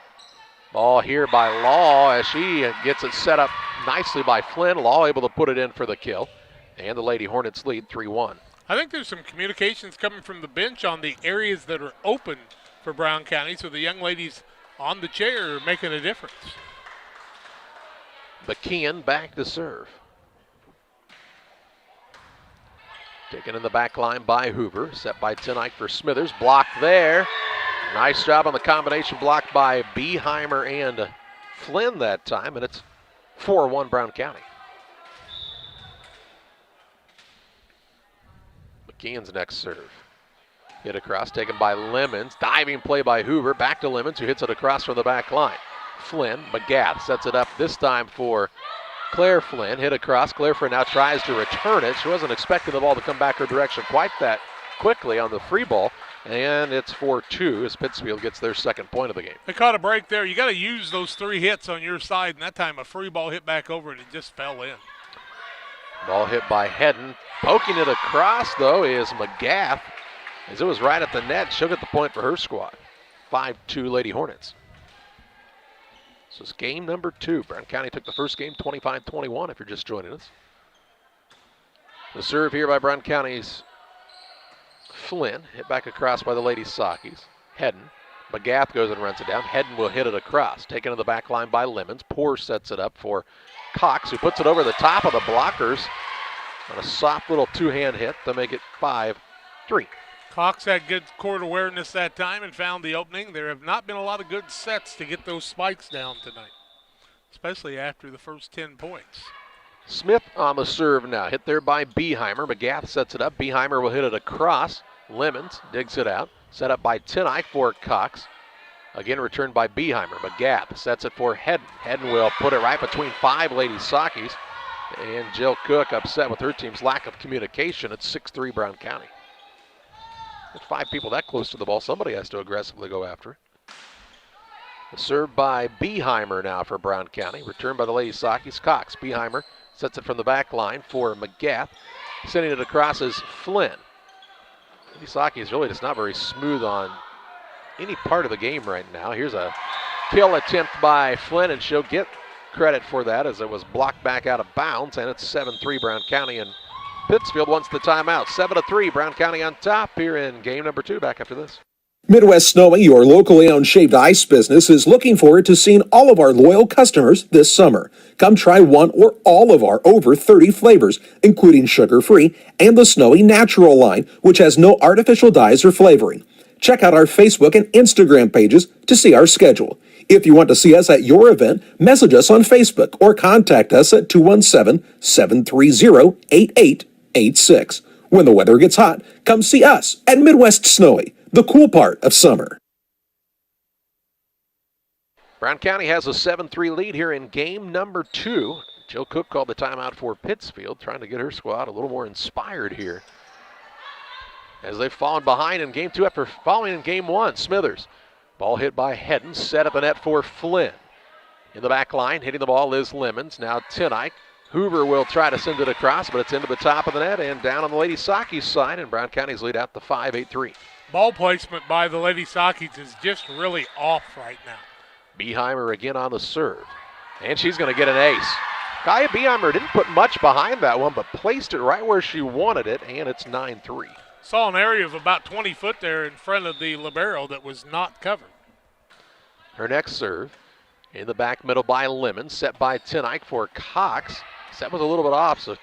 Ball here by Law as she gets it set up nicely by Flynn. Law able to put it in for the kill. And the Lady Hornets lead 3-1. I think there's some communications coming from the bench on the areas that are open for Brown County, so the young ladies on the chair are making a difference. McKeon back to serve. Taken in the back line by Hoover. Set by Tenike for Smithers. Blocked there. Nice job on the combination block by Beheimer and Flynn that time, and it's 4-1 Brown County. McKeon's next serve. Hit across, taken by Lemons. Diving play by Hoover. Back to Lemons, who hits it across from the back line. Flynn, McGath sets it up this time for Claire Flynn. Hit across. Claire Flynn now tries to return it. She wasn't expecting the ball to come back her direction quite that quickly on the free ball. And it's 4-2 as Pittsfield gets their second point of the game. They caught a break there. You got to use those 3 hits on your side, and that time a free ball hit back over and it just fell in. Ball hit by Hedden. Poking it across, though, is McGath. As it was right at the net, she'll get the point for her squad. 5-2 Lady Hornets. This is game number 2. Brown County took the first game 25-21 if you're just joining us. The serve here by Brown County's Flynn. Hit back across by the Lady Sakis. Hedden. McGath goes and runs it down. Hedden will hit it across. Taken to the back line by Lemons. Poor sets it up for Cox, who puts it over the top of the blockers on a soft little two-hand hit to make it 5-3. Cox had good court awareness that time and found the opening. There have not been a lot of good sets to get those spikes down tonight, especially after the first 10 points. Smith on the serve now. Hit there by Beheimer. McGath sets it up. Beheimer will hit it across. Lemons digs it out. Set up by Tenike for Cox. Again returned by Beheimer. McGath sets it for Hedden. Hedden will put it right between 5 Lady Sakis. And Jill Cook upset with her team's lack of communication. It's 6-3 Brown County. With 5 people that close to the ball, somebody has to aggressively go after it. The serve by Beheimer now for Brown County. Returned by the Lady Sakis. Cox. Beheimer sets it from the back line for McGath. Sending it across is Flynn. Lady Sakis really just not very smooth on any part of the game right now. Here's a kill attempt by Flynn, and she'll get credit for that as it was blocked back out of bounds, and it's 7-3 Brown County, and Pittsfield wants the timeout. 7-3 Brown County on top here in game number 2. Back after this. Midwest Snowy, your locally owned shaved ice business, is looking forward to seeing all of our loyal customers this summer. Come try one or all of our over 30 flavors, including sugar-free and the Snowy Natural line, which has no artificial dyes or flavoring. Check out our Facebook and Instagram pages to see our schedule. If you want to see us at your event, message us on Facebook or contact us at 217-730-8886. When the weather gets hot, come see us at Midwest Snowy, the cool part of summer. Brown County has a 7-3 lead here in game number 2. Jill Cook called the timeout for Pittsfield, trying to get her squad a little more inspired here, as they've fallen behind in game 2 after falling in game 1. Smithers. Ball hit by Hedden, set up the net for Flynn. In the back line, hitting the ball is Lemons. Now Tenike. Hoover will try to send it across, but it's into the top of the net and down on the Lady Sakis side, and Brown County's lead out to 5-8-3. Ball placement by the Lady Sakis is just really off right now. Beheimer again on the serve, and she's going to get an ace. Kaya Beheimer didn't put much behind that one, but placed it right where she wanted it, and it's 9-3. Saw an area of about 20 foot there in front of the libero that was not covered. Her next serve in the back middle by Lemons, set by Tenike for Cox. Set was a little bit off, so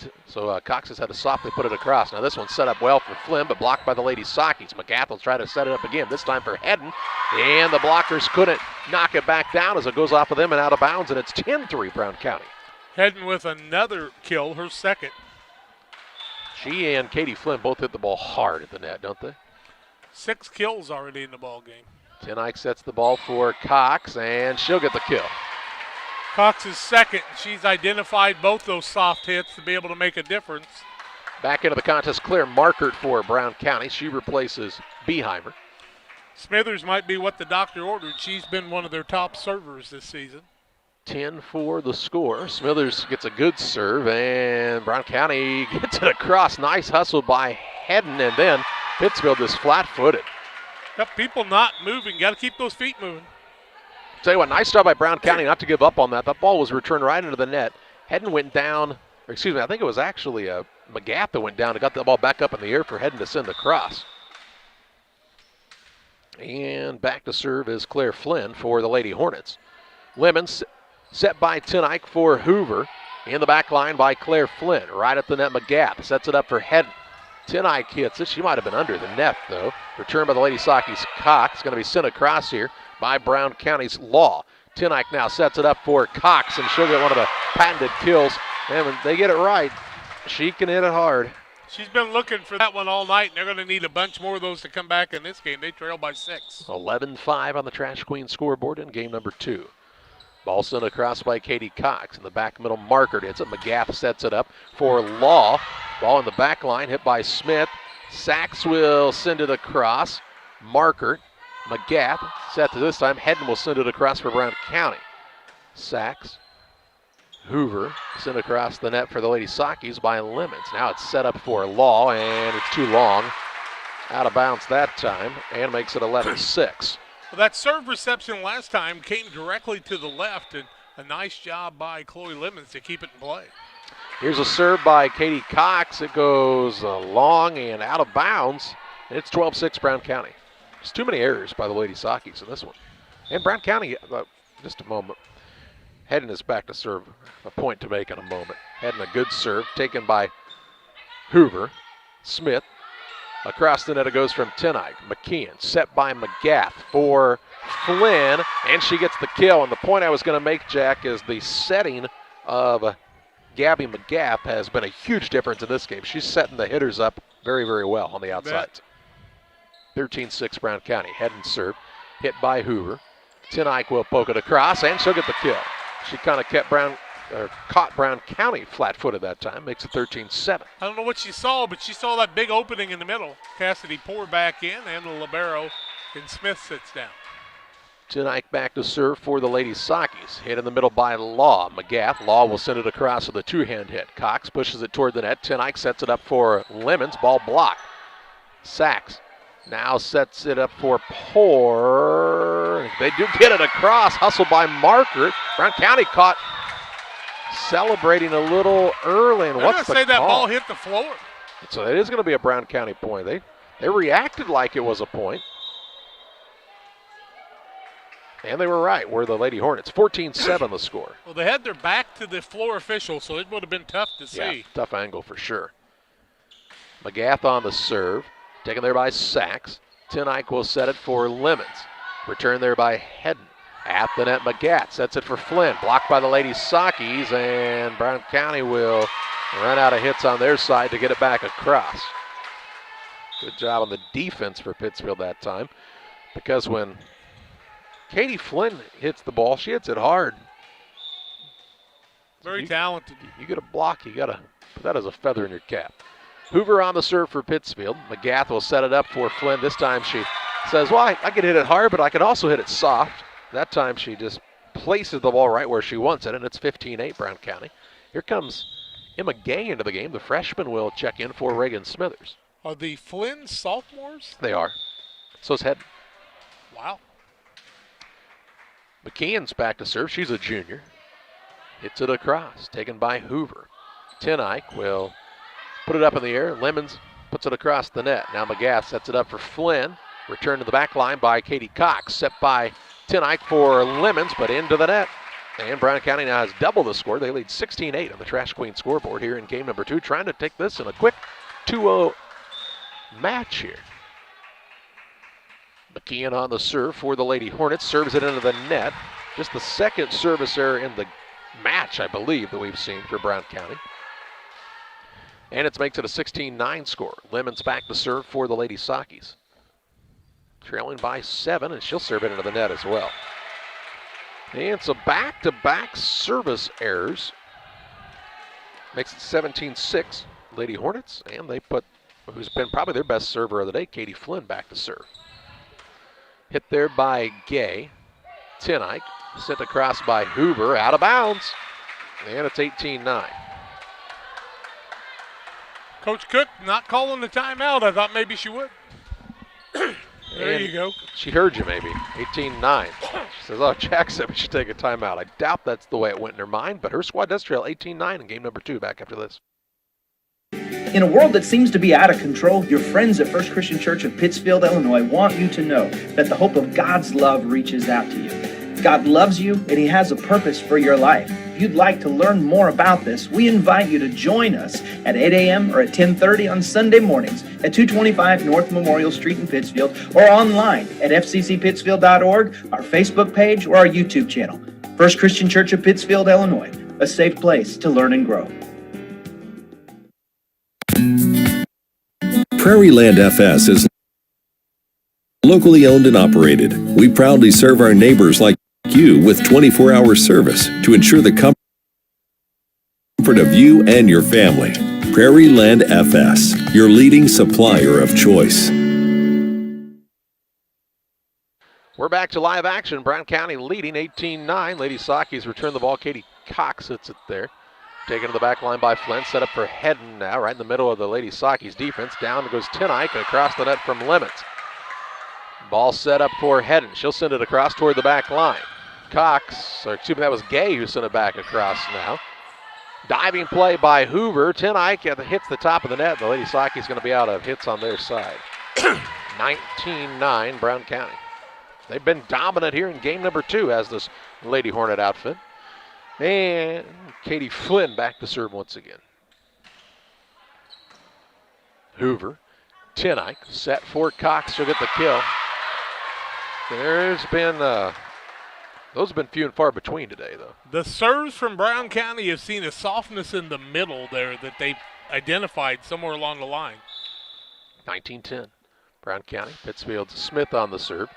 Cox has had to softly put it across. Now this one's set up well for Flynn, but blocked by the Lady Sakis. McGath will try to set it up again, this time for Hedden. And the blockers couldn't knock it back down as it goes off of them and out of bounds, and it's 10-3 Brown County. Hedden with another kill, her second. She and Katie Flynn both hit the ball hard at the net, don't they? 6 kills already in the ball game. Tenike sets the ball for Cox, and she'll get the kill. Cox is second. She's identified both those soft hits to be able to make a difference. Back into the contest, Claire Markert for Brown County. She replaces Beheimer. Smithers might be what the doctor ordered. She's been one of their top servers this season. 10 for the score. Smithers gets a good serve, and Brown County gets it across. Nice hustle by Hedden, and then Pittsfield is flat-footed. Got people not moving. Got to keep those feet moving. Tell you what, nice job by Brown County not to give up on that. That ball was returned right into the net. Hedden went down, or excuse me, I think it was actually McGath that went down and got the ball back up in the air for Hedden to send across. And back to serve is Claire Flynn for the Lady Hornets. Lemons set by Tenike for Hoover. In the back line by Claire Flynn. Right at the net, McGath sets it up for Hedden. Tenike hits it. She might have been under the net, though. Returned by the Lady Sakis. Cox going to be sent across here by Brown County's Law. Tenike now sets it up for Cox, and she'll get one of the patented kills. And when they get it right, she can hit it hard. She's been looking for that one all night, and they're going to need a bunch more of those to come back in this game. They trail by 6. 11-5 on the Trash Queen scoreboard in game number 2. Ball sent across by Katie Cox. In the back middle, Markert hits it. McGath sets it up for Law. Ball in the back line, hit by Smith. Sachs will send it across. Markert. McGath set to this time. Hedden will send it across for Brown County. Sachs. Hoover sent across the net for the Lady Sockies by Lemons. Now it's set up for Law, and it's too long. Out of bounds that time, and makes it 11-6. Well, that serve reception last time came directly to the left, and a nice job by Chloe Lemons to keep it in play. Here's a serve by Katie Cox. It goes long and out of bounds. It's 12-6 Brown County. There's too many errors by the Lady Sockies in this one. And Brown County, just a moment. Hedden is back to serve. A point to make in a moment. Hedden a good serve taken by Hoover. Smith. Across the net it goes from Tenike. McKeon set by McGath for Flynn, and she gets the kill. And the point I was going to make, Jack, is the setting of Gabby McGath has been a huge difference in this game. She's setting the hitters up very, very well on the outside. 13-6 Brown County. Hedden serve. Hit by Hoover. Tenike will poke it across, and she'll get the kill. She kind of caught Brown County flat-footed that time. Makes it 13-7. I don't know what she saw, but she saw that big opening in the middle. Cassidy poured back in, and the libero, and Smith sits down. Tenike back to serve for the Lady Sockies. Hit in the middle by Law. McGath. Law will send it across with a two-hand hit. Cox pushes it toward the net. Tenike sets it up for Lemons. Ball blocked. Sachs now sets it up for Poor. They do get it across. Hustled by Markert. Brown County caught celebrating a little early. And what's the say that call? ball hit the floor. So it is going to be a Brown County point. They reacted like it was a point. And they were right. We're the Lady Hornets. 14-7 the score. Well, they had their back to the floor official, so it would have been tough to see. Yeah, tough angle for sure. McGath on the serve. Taken there by Sachs. Tenike will set it for Lemons. Return there by Hedden. At the net, McGath sets it for Flynn. Blocked by the Lady Sockies, and Brown County will run out of hits on their side to get it back across. Good job on the defense for Pittsfield that time, because when Katie Flynn hits the ball, she hits it hard. Very talented. You get a block, you got to put that as a feather in your cap. Hoover on the serve for Pittsfield. McGath will set it up for Flynn. This time she says, well, I could hit it hard, but I could also hit it soft. That time she just places the ball right where she wants it, and it's 15-8 Brown County. Here comes Emma Gay into the game. The freshman will check in for Reagan Smithers. Are the Flynn sophomores? They are. So's Hedden. Wow. McKeon's back to serve. She's a junior. Hits it across. Taken by Hoover. Tenike will put it up in the air. Lemons puts it across the net. Now McGath sets it up for Flynn. Return to the back line by Katie Cox. Set by Tenike for Lemons, but into the net. And Brown County now has double the score. They lead 16-8 on the Trash Queen scoreboard here in game number 2. Trying to take this in a quick 2-0 match here. McKeon on the serve for the Lady Hornets. Serves it into the net. Just the second service error in the match, I believe, that we've seen for Brown County. And it makes it a 16-9 score. Lemons back to serve for the Lady Sockies. Trailing by 7, and she'll serve it into the net as well. And so back-to-back service errors. Makes it 17-6 Lady Hornets, and they put who's been probably their best server of the day, Katie Flynn, back to serve. Hit there by Gay. Tenike sent across by Hoover, out of bounds. And it's 18-9. Coach Cook not calling the timeout. I thought maybe she would. There you go. She heard you maybe. 18-9. She says, oh, Jack said we should take a timeout. I doubt that's the way it went in her mind, but her squad does trail 18-9 in game number 2 back after this. In a world that seems to be out of control, your friends at First Christian Church of Pittsfield, Illinois want you to know that the hope of God's love reaches out to you. God loves you, and He has a purpose for your life. If you'd like to learn more about this, we invite you to join us at 8 a.m. or at 10:30 on Sunday mornings at 225 North Memorial Street in Pittsfield, or online at fccpittsfield.org, our Facebook page, or our YouTube channel. First Christian Church of Pittsfield, Illinois, a safe place to learn and grow. Prairie Land FS is locally owned and operated. We proudly serve our neighbors like you with 24-hour service to ensure the comfort of you and your family. Prairie Land FS, your leading supplier of choice. We're back to live action. Brown County leading 18-9. Lady Sakis return the ball. Katie Cox hits it there. Taken to the back line by Flynn. Set up for Hedden now, right in the middle of the Lady Sakis defense. Down goes Tinike and across the net from Lemons. Ball set up for Hedden. She'll send it across toward the back line. Cox, or excuse me, that was Gay who sent it back across now. Diving play by Hoover. Tinike hits the top of the net. The Lady Sakis going to be out of hits on their side. 19-9 Brown County. They've been dominant here in game number 2 as this Lady Hornet outfit. And Katie Flynn back to serve once again. Hoover, Tinike, set for Cox. She'll get the kill. There's been, those have been few and far between today, though. The serves from Brown County have seen a softness in the middle there that they've identified somewhere along the line. 19-10. Brown County, Pittsfield Smith on the serve.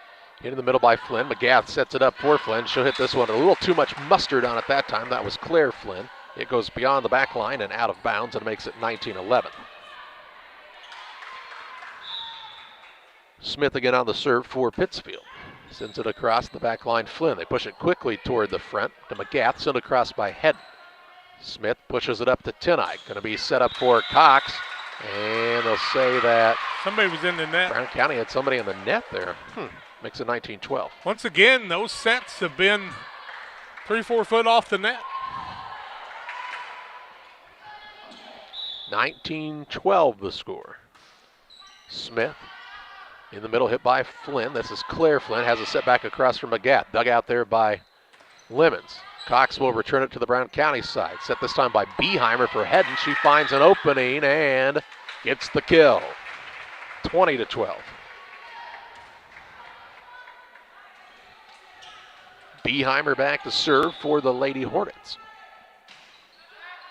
In the middle by Flynn. McGath sets it up for Flynn. She'll hit this one. A little too much mustard on it that time. That was Claire Flynn. It goes beyond the back line and out of bounds and makes it 19-11. Smith again on the serve for Pittsfield. Sends it across the back line. Flynn. They push it quickly toward the front to McGath. Sent across by Hedden. Smith pushes it up to Tinike. Going to be set up for Cox. And they'll say that somebody was in the net. Brown County had somebody in the net there. Makes it 19-12. Once again, those sets have been 3-4 foot off the net. 19-12 the score. Smith in the middle, hit by Flynn. This is Claire Flynn. Has a setback across from McGath. Dug out there by Lemons. Cox will return it to the Brown County side. Set this time by Beheimer for Hedden. She finds an opening and gets the kill. 20-12. Beheimer back to serve for the Lady Hornets.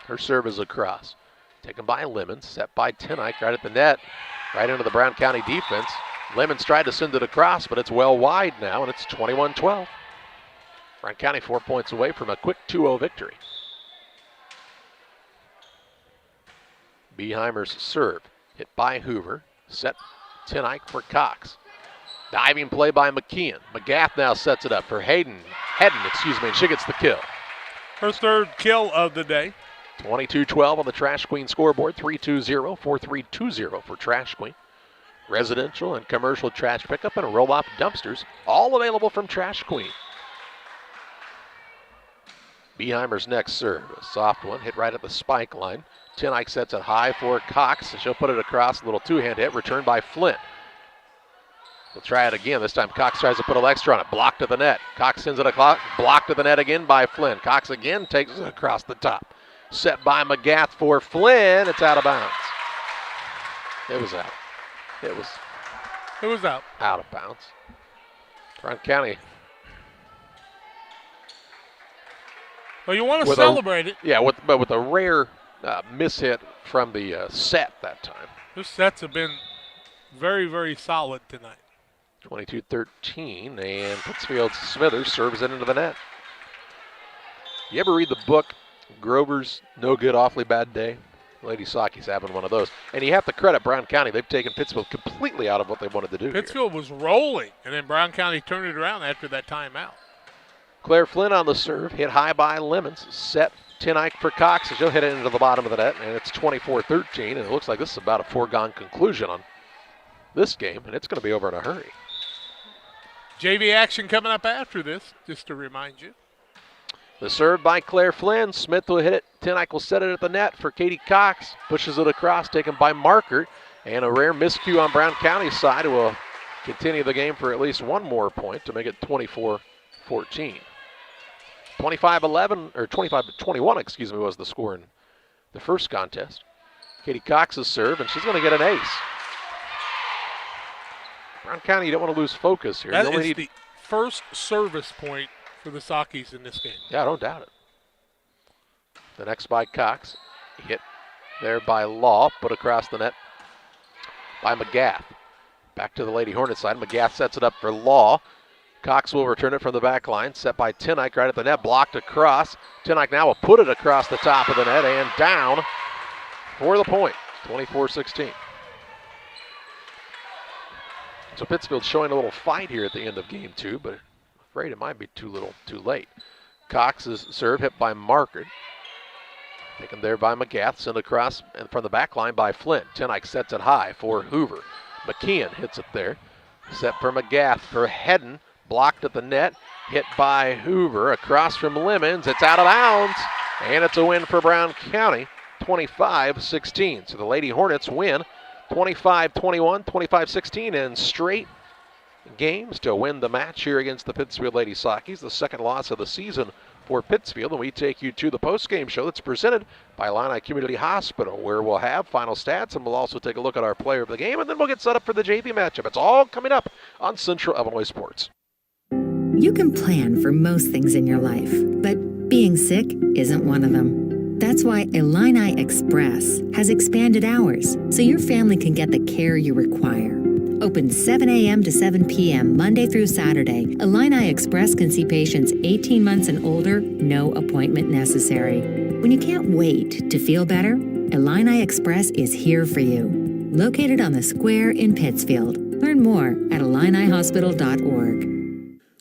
Her serve is across. Taken by Lemons, set by Tinike right at the net, right into the Brown County defense. Lemons tried to send it across, but it's well wide now, and it's 21-12. Brown County 4 points away from a quick 2-0 victory. Beheimer's serve, hit by Hoover, set Tinike for Cox. Diving play by McKeon. McGath now sets it up for Hedden, and she gets the kill. Her third kill of the day. 22-12 on the Trash Queen scoreboard. 320-4320 for Trash Queen. Residential and commercial trash pickup and roll-off dumpsters, all available from Trash Queen. Beheimer's next serve, a soft one, hit right at the spike line. Tinike sets it high for Cox. She'll put it across, a little two-hand hit, returned by Flynn. We'll try it again. This time Cox tries to put a little extra on it. Blocked to the net. Cox sends it across. Blocked to the net again by Flynn. Cox again takes it across the top. Set by McGath for Flynn. It's out of bounds. It was out. It was out. Out of bounds. Brown County. Well, you want to celebrate it. Yeah, but with a rare mishit from the set that time. Those sets have been very, very solid tonight. 22-13, and Pittsfield Smithers serves it into the net. You ever read the book, Grover's No Good, Awfully Bad Day? Lady Saki's having one of those. And you have to credit Brown County. They've taken Pittsfield completely out of what they wanted to do. Pittsfield was rolling, and then Brown County turned it around after that timeout. Claire Flynn on the serve, hit high by Lemons, set Tinike for Cox, and she'll hit it into the bottom of the net, and it's 24-13, and it looks like this is about a foregone conclusion on this game, and it's going to be over in a hurry. JV action coming up after this, just to remind you. The serve by Claire Flynn. Smith will hit it. Tinike will set it at the net for Katie Cox. Pushes it across, taken by Markert. And a rare miscue on Brown County's side who will continue the game for at least one more point to make it 24-14. 25-11, or 25-21, excuse me, was the score in the first contest. Katie Cox's serve, and she's going to get an ace. Brown County, you don't want to lose focus here. That is the first service point for the Sakis in this game. Yeah, I don't doubt it. The next by Cox. Hit there by Law, put across the net by McGath. Back to the Lady Hornets side. McGath sets it up for Law. Cox will return it from the back line. Set by Tenike right at the net. Blocked across. Tenike now will put it across the top of the net and down for the point. 24-16. So Pittsfield showing a little fight here at the end of game 2, but afraid it might be too late. Cox's serve hit by Marker. Taken there by McGath. Sent across and from the back line by Flynn. Tenike sets it high for Hoover. McKeon hits it there. Set for McGath for Hedden. Blocked at the net. Hit by Hoover. Across from Lemons. It's out of bounds. And it's a win for Brown County. 25-16. So the Lady Hornets win 25-21, 25-16 in straight games to win the match here against the Pittsfield Lady Sockies. The second loss of the season for Pittsfield. And we take you to the post-game show that's presented by Illini Community Hospital, where we'll have final stats and we'll also take a look at our player of the game, and then we'll get set up for the JV matchup. It's all coming up on Central Illinois Sports. You can plan for most things in your life, but being sick isn't one of them. That's why Illini Express has expanded hours so your family can get the care you require. Open 7 a.m. to 7 p.m. Monday through Saturday, Illini Express can see patients 18 months and older, no appointment necessary. When you can't wait to feel better, Illini Express is here for you. Located on the square in Pittsfield. Learn more at IlliniHospital.org.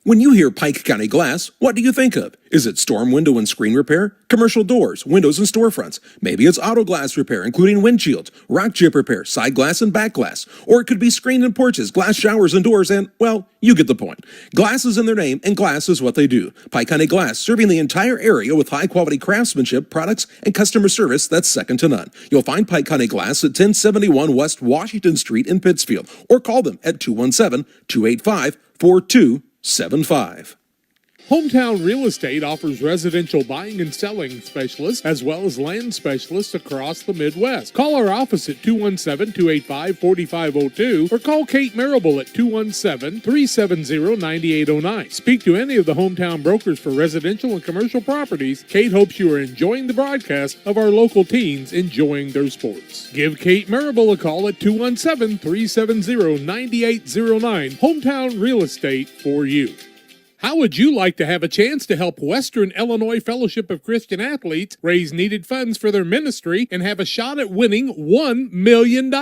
When you hear Pike County Glass, what do you think of? Is it storm window and screen repair? Commercial doors, windows, and storefronts? Maybe it's auto glass repair, including windshields, rock chip repair, side glass, and back glass. Or it could be screen and porches, glass showers and doors, and, well, you get the point. Glass is in their name, and glass is what they do. Pike County Glass, serving the entire area with high-quality craftsmanship, products, and customer service that's second to none. You'll find Pike County Glass at 1071 West Washington Street in Pittsfield, or call them at 217-285-4275. Hometown Real Estate offers residential buying and selling specialists as well as land specialists across the Midwest. Call our office at 217-285-4502 or call Kate Marable at 217-370-9809. Speak to any of the hometown brokers for residential and commercial properties. Kate hopes you are enjoying the broadcast of our local teens enjoying their sports. Give Kate Marable a call at 217-370-9809. Hometown Real Estate for you. How would you like to have a chance to help Western Illinois Fellowship of Christian Athletes raise needed funds for their ministry and have a shot at winning $1 million?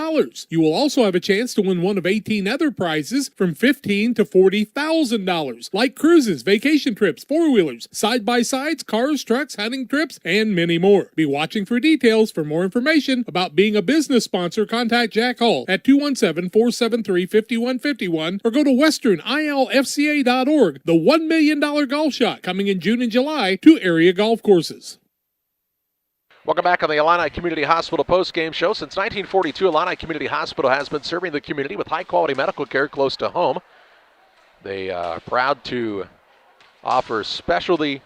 You will also have a chance to win one of 18 other prizes from $15,000 to $40,000, like cruises, vacation trips, four-wheelers, side-by-sides, cars, trucks, hunting trips, and many more. Be watching for details. For more information about being a business sponsor, contact Jack Hall at 217-473-5151 or go to westernilfca.org. The $1 million golf shot coming in June and July to area golf courses. Welcome back on the Illini Community Hospital post-game show. Since 1942, Illini Community Hospital has been serving the community with high-quality medical care close to home. They are proud to offer specialty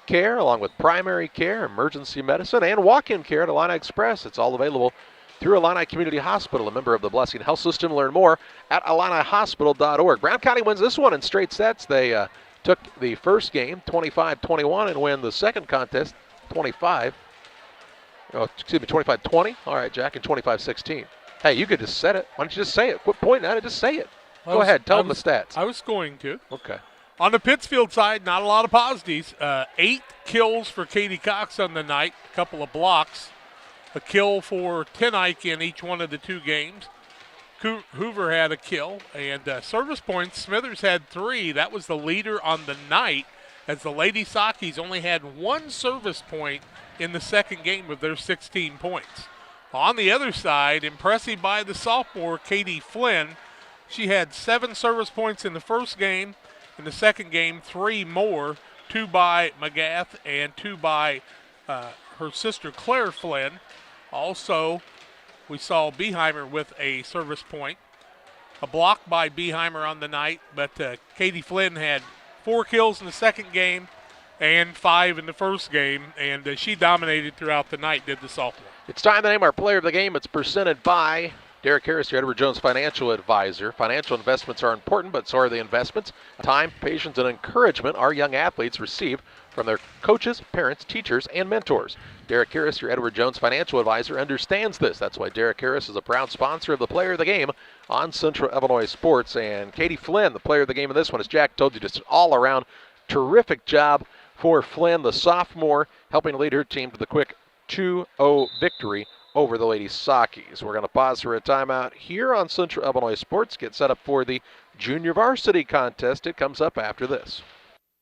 care along with primary care, emergency medicine, and walk-in care at Illini Express. It's all available through Illini Community Hospital, a member of the Blessing Health System. Learn more at IlliniHospital.org. Brown County wins this one in straight sets. They took the first game 25-21 and win the second contest 25-20. All right, Jack, and 25-16. Hey, you could just set it. Why don't you just say it? Quit pointing at it. Just say it. Go ahead. Tell them the stats. I was going to. Okay. On the Pittsfield side, not a lot of positives. 8 kills for Katie Cox on the night, a couple of blocks. A kill for Tenike in each one of the 2 games. Hoover had a kill. And service points, Smithers had 3. That was the leader on the night, as the Lady Sockies only had 1 service point in the second game of their 16 points. On the other side, impressive by the sophomore, Katie Flynn. She had 7 service points in the first game. In the second game, 3 more, 2 by McGath and 2 by her sister Claire Flynn. Also, we saw Beheimer with a service point. A block by Beheimer on the night, but Katie Flynn had 4 kills in the second game and 5 in the first game, and she dominated throughout the night, did the sophomore. It's time to name our player of the game. It's presented by Derek Harris, your Edward Jones financial advisor. Financial investments are important, but so are the investments. Time, patience, and encouragement our young athletes receive from from their coaches, parents, teachers, and mentors. Derek Harris, your Edward Jones financial advisor, understands this. That's why Derek Harris is a proud sponsor of the Player of the Game on Central Illinois Sports. And Katie Flynn, the Player of the Game in this one, as Jack told you, just an all-around terrific job for Flynn, the sophomore, helping lead her team to the quick 2-0 victory over the Lady Sockies. We're going to pause for a timeout here on Central Illinois Sports, get set up for the junior varsity contest. It comes up after this.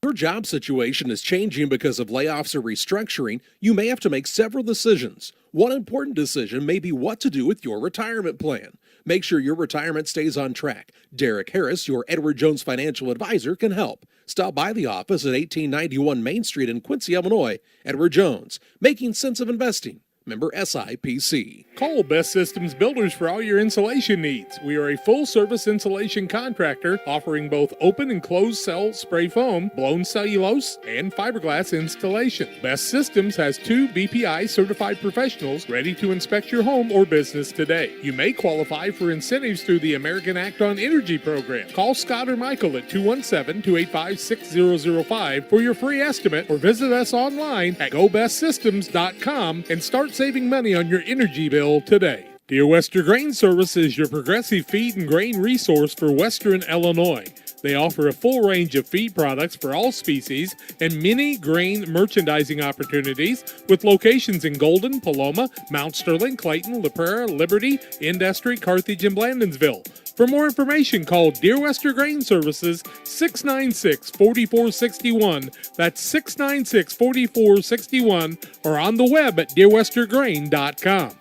Your job situation is changing because of layoffs or restructuring. You may have to make several decisions. One important decision may be what to do with your retirement plan. Make sure your retirement stays on track. Derek Harris, your Edward Jones financial advisor, can help. Stop by the office at 1891 Main Street in Quincy, Illinois. Edward Jones, making sense of investing. Member SIPC. Call Best Systems Builders for all your insulation needs. We are a full-service insulation contractor offering both open and closed cell spray foam, blown cellulose, and fiberglass installation. Best Systems has 2 BPI certified professionals ready to inspect your home or business today. You may qualify for incentives through the American Act on Energy program. Call Scott or Michael at 217-285-6005 for your free estimate, or visit us online at gobestsystems.com and start saving money on your energy bill today. Dear Western Grain Service is your progressive feed and grain resource for Western Illinois. They offer a full range of feed products for all species and many grain merchandising opportunities with locations in Golden, Paloma, Mount Sterling, Clayton, La Prairie, Liberty, Industry, Carthage, and Blandonsville. For more information, call Dear Western Grain Services 696-4461. That's 696-4461, or on the web at dearwestergrain.com.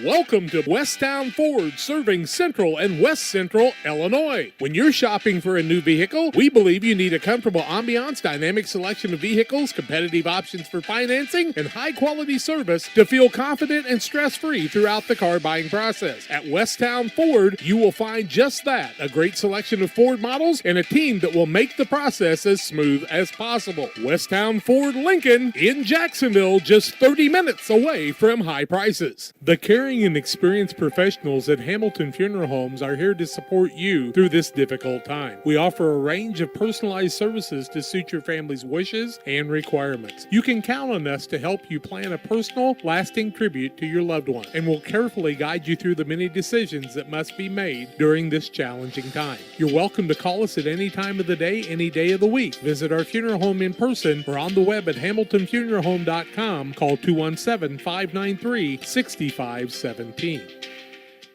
Welcome to Westtown Ford, serving Central and West Central Illinois. When you're shopping for a new vehicle, we believe you need a comfortable ambiance, dynamic selection of vehicles, competitive options for financing, and high-quality service to feel confident and stress-free throughout the car buying process. At Westtown Ford, you will find just that, a great selection of Ford models and a team that will make the process as smooth as possible. Westtown Ford Lincoln in Jacksonville, just 30 minutes away from high prices. The caring and experienced professionals at Hamilton Funeral Homes are here to support you through this difficult time. We offer a range of personalized services to suit your family's wishes and requirements. You can count on us to help you plan a personal, lasting tribute to your loved one, and we'll carefully guide you through the many decisions that must be made during this challenging time. You're welcome to call us at any time of the day, any day of the week. Visit our funeral home in person or on the web at hamiltonfuneralhome.com. Call 217-593-6517.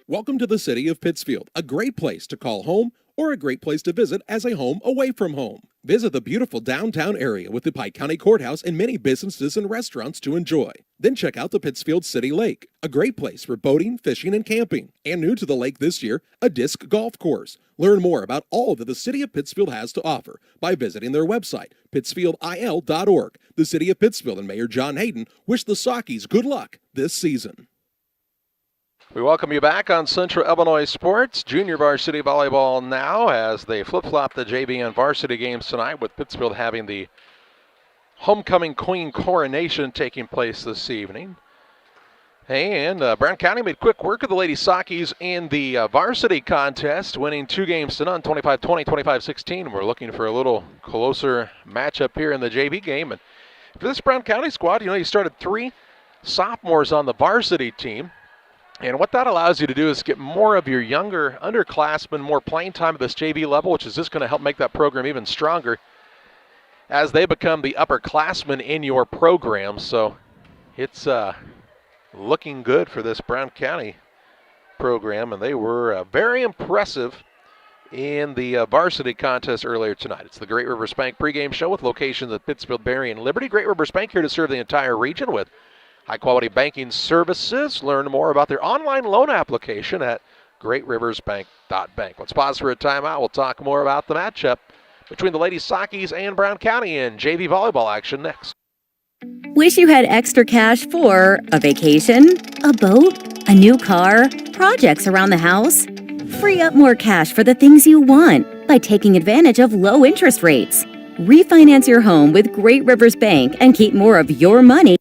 Welcome to the city of Pittsfield, a great place to call home or a great place to visit as a home away from home. Visit the beautiful downtown area with the Pike County Courthouse and many businesses and restaurants to enjoy. Then check out the Pittsfield City Lake, a great place for boating, fishing, and camping. And new to the lake this year, a disc golf course. Learn more about all that the city of Pittsfield has to offer by visiting their website, pittsfieldil.org. The city of Pittsfield and Mayor John Hayden wish the Sockies good luck this season. We welcome you back on Central Illinois Sports. Junior varsity volleyball now as they flip-flop the JV and varsity games tonight, with Pittsfield having the homecoming queen coronation taking place this evening. And Brown County made quick work of the Lady Sockies in the varsity contest, winning 2 games to none, 25-20, 25-16. We're looking for a little closer matchup here in the JV game. And for this Brown County squad, you started 3 sophomores on the varsity team. And what that allows you to do is get more of your younger underclassmen more playing time at this JV level, which is just going to help make that program even stronger as they become the upperclassmen in your program. So it's looking good for this Brown County program, and they were very impressive in the varsity contest earlier tonight. It's the Great Rivers Bank pregame show with locations at Pittsfield, Berry, and Liberty. Great Rivers Bank here to serve the entire region with high-quality banking services. Learn more about their online loan application at greatriversbank.bank. Let's pause for a timeout. We'll talk more about the matchup between the Lady Sockies and Brown County in JV volleyball action next. Wish you had extra cash for a vacation, a boat, a new car, projects around the house? Free up more cash for the things you want by taking advantage of low interest rates. Refinance your home with Great Rivers Bank and keep more of your money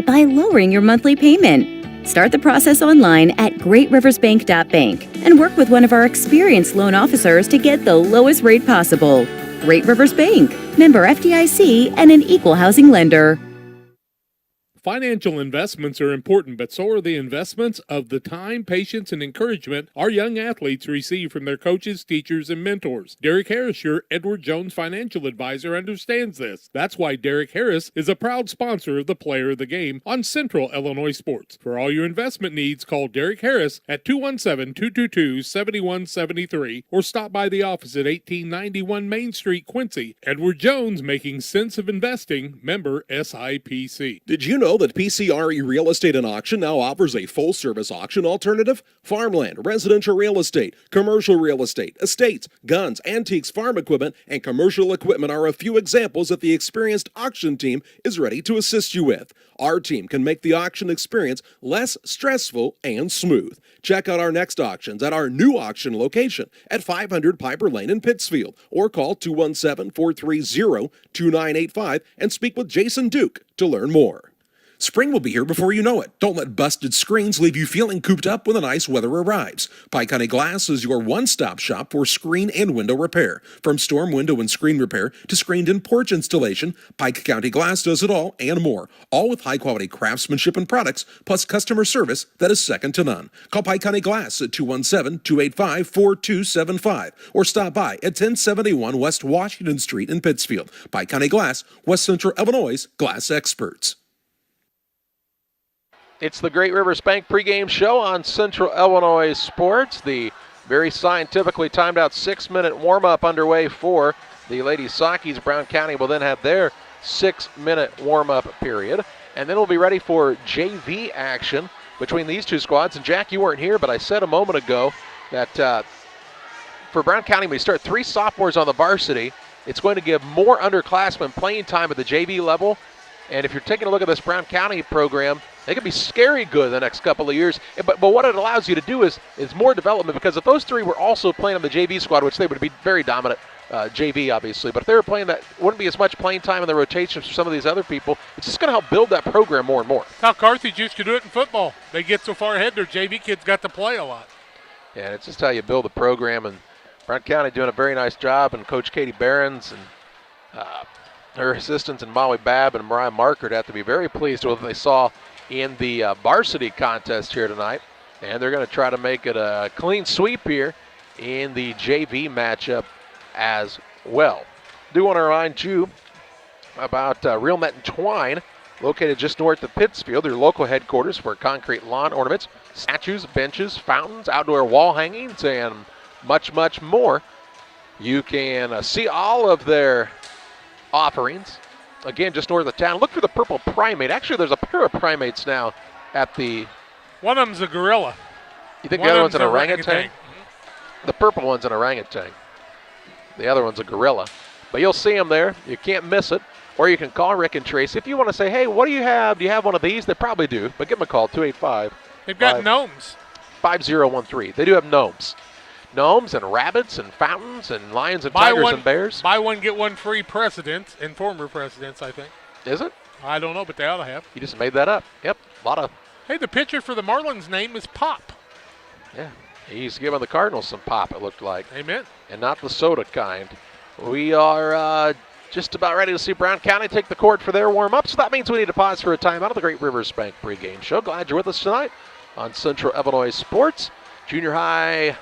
by lowering your monthly payment. Start the process online at greatriversbank.bank and work with one of our experienced loan officers to get the lowest rate possible. Great Rivers Bank, member FDIC, and an equal housing lender. Financial investments are important, but so are the investments of the time, patience, and encouragement our young athletes receive from their coaches, teachers, and mentors. Derek Harris, your Edward Jones financial advisor, understands this. That's why Derek Harris is a proud sponsor of the Player of the Game on Central Illinois Sports. For all your investment needs, call Derek Harris at 217-222-7173 or stop by the office at 1891 Main Street, Quincy. Edward Jones, making sense of investing, member SIPC. Did you know that PCRE Real Estate and Auction now offers a full-service auction alternative? Farmland, residential real estate, commercial real estate, estates, guns, antiques, farm equipment, and commercial equipment are a few examples that the experienced auction team is ready to assist you with. Our team can make the auction experience less stressful and smooth. Check out our next auctions at our new auction location at 500 Piper Lane in Pittsfield, or call 217-430-2985 and speak with Jason Duke to learn more. Spring will be here before you know it. Don't let busted screens leave you feeling cooped up when the nice weather arrives. Pike County Glass is your one-stop shop for screen and window repair. From storm window and screen repair to screened-in porch installation, Pike County Glass does it all and more. All with high-quality craftsmanship and products, plus customer service that is second to none. Call Pike County Glass at 217-285-4275 or stop by at 1071 West Washington Street in Pittsfield. Pike County Glass, West Central Illinois' glass experts. It's the Great Rivers Bank pregame show on Central Illinois Sports. The very scientifically timed out 6-minute warm-up underway for the Lady Sockies. Brown County will then have their 6-minute warm-up period. And then we'll be ready for JV action between these two squads. And Jack, you weren't here, but I said a moment ago that for Brown County, when we start 3 sophomores on the varsity, it's going to give more underclassmen playing time at the JV level. And if you're taking a look at this Brown County program, they could be scary good the next couple of years. But what it allows you to do is more development, because if those 3 were also playing on the JV squad, which they would be very dominant, JV obviously, but if they were playing that, wouldn't be as much playing time in the rotations for some of these other people. It's just going to help build that program more and more. How Carthage used to do it in football. They get so far ahead, their JV kids got to play a lot. Yeah, and it's just how you build the program. And Brown County doing a very nice job, and Coach Katie Behrens and her assistants and Molly Babb and Mariah Markert have to be very pleased with what they saw in the varsity contest here tonight. And they're going to try to make it a clean sweep here in the JV matchup as well. Do want to remind you about Real Net and Twine, located just north of Pittsfield, their local headquarters for concrete lawn ornaments, statues, benches, fountains, outdoor wall hangings, and much, much more. You can see all of their offerings. Again, just north of town. Look for the purple primate. Actually, there's a pair of primates now at the... One of them's a gorilla. You think the other one's an orangutan? The purple one's an orangutan. The other one's a gorilla. But you'll see them there. You can't miss it. Or you can call Rick and Tracy. If you want to say, hey, what do you have? Do you have one of these? They probably do. But give them a call, 285. They've got gnomes. 5013. They do have gnomes. Gnomes and rabbits and fountains and lions and tigers and bears. Buy one, get one free president and former presidents, I think. Is it? I don't know, but they ought to have. You just made that up. Yep, a lot of. Hey, the pitcher for the Marlins' name is Pop. Yeah, he's giving the Cardinals some pop, it looked like. Amen. And not the soda kind. We are just about ready to see Brown County take the court for their warm-up, so that means we need to pause for a timeout of the Great Rivers Bank pregame show. Glad you're with us tonight on Central Illinois Sports. Junior high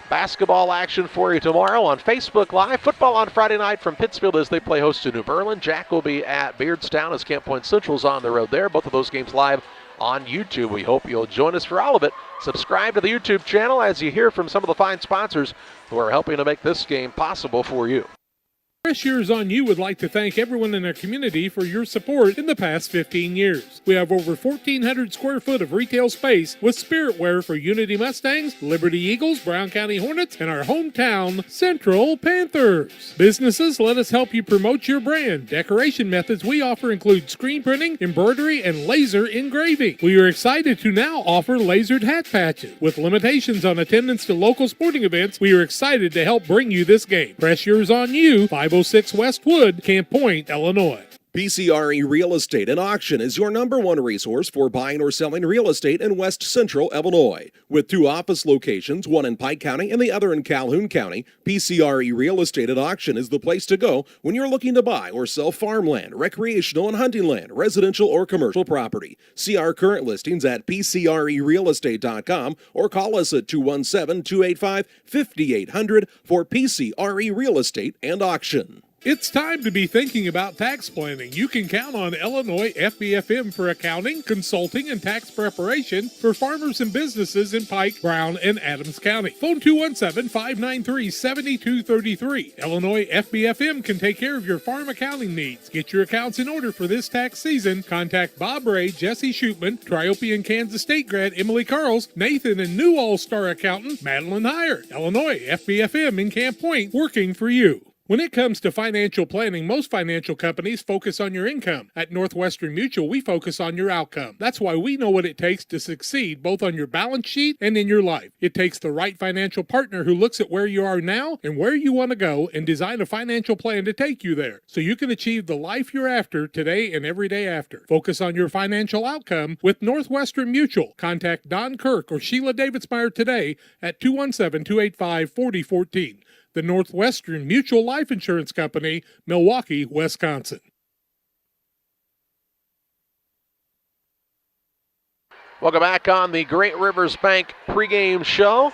basketball action for you tomorrow on Facebook Live. Football on Friday night from Pittsfield as they play host to New Berlin. Jack will be at Beardstown as Camp Point Central's on the road there. Both of those games live on YouTube. We hope you'll join us for all of it. Subscribe to the YouTube channel as you hear from some of the fine sponsors who are helping to make this game possible for you. Fresh Years on You would like to thank everyone in our community for your support in the past 15 years. We have over 1,400 square foot of retail space with spirit wear for Unity Mustangs, Liberty Eagles, Brown County Hornets, and our hometown Central Panthers. Businesses, let us help you promote your brand. Decoration methods we offer include screen printing, embroidery, and laser engraving. We are excited to now offer lasered hat patches. With limitations on attendance to local sporting events, we are excited to help bring you this game. Fresh Years on You, 506 West Wood, Camp Point, Illinois. PCRE Real Estate and Auction is your number one resource for buying or selling real estate in West Central Illinois. With 2 office locations, one in Pike County and the other in Calhoun County, PCRE Real Estate and Auction is the place to go when you're looking to buy or sell farmland, recreational and hunting land, residential or commercial property. See our current listings at PCRERealestate.com or call us at 217-285-5800 for PCRE Real Estate and Auction. It's time to be thinking about tax planning. You can count on Illinois FBFM for accounting, consulting, and tax preparation for farmers and businesses in Pike, Brown, and Adams County. Phone 217-593-7233. Illinois FBFM can take care of your farm accounting needs. Get your accounts in order for this tax season. Contact Bob Ray, Jesse Shootman, Triope and Kansas State grad Emily Carls, Nathan and new All-Star accountant Madeline Heyer. Illinois FBFM in Camp Point, working for you. When it comes to financial planning, most financial companies focus on your income. At Northwestern Mutual, we focus on your outcome. That's why we know what it takes to succeed both on your balance sheet and in your life. It takes the right financial partner who looks at where you are now and where you want to go and design a financial plan to take you there so you can achieve the life you're after today and every day after. Focus on your financial outcome with Northwestern Mutual. Contact Don Kirk or Sheila Davidsmeyer today at 217-285-4014. The Northwestern Mutual Life Insurance Company, Milwaukee, Wisconsin. Welcome back on the Great Rivers Bank pregame show.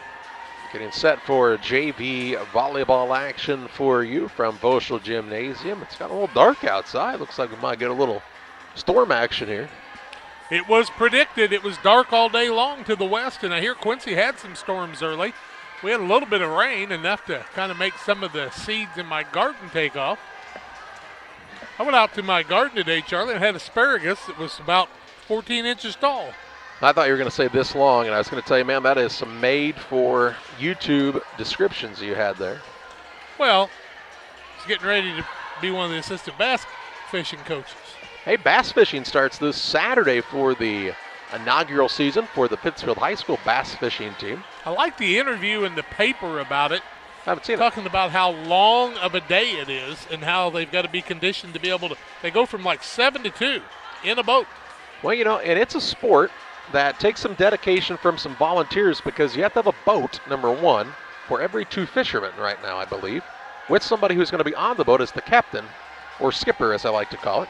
Getting set for JV volleyball action for you from Voschel Gymnasium. It's got a little dark outside. Looks like we might get a little storm action here. It was predicted. It was dark all day long to the west, and I hear Quincy had some storms early. We had a little bit of rain, enough to kind of make some of the seeds in my garden take off. I went out to my garden today, Charlie, and had asparagus that was about 14 inches tall. I thought you were going to say this long, and I was going to tell you, man, that is some made-for YouTube descriptions you had there. Well, he's getting ready to be one of the assistant bass fishing coaches. Hey, bass fishing starts this Saturday for the inaugural season for the Pittsfield High School bass fishing team. I like the interview in the paper about it. I haven't seen it. Talking about how long of a day it is and how they've got to be conditioned to be able to. They go from like 7 to 2 in a boat. Well, you know, and it's a sport that takes some dedication from some volunteers because you have to have a boat, number one, for every 2 fishermen right now, I believe, with somebody who's going to be on the boat as the captain, or skipper, as I like to call it.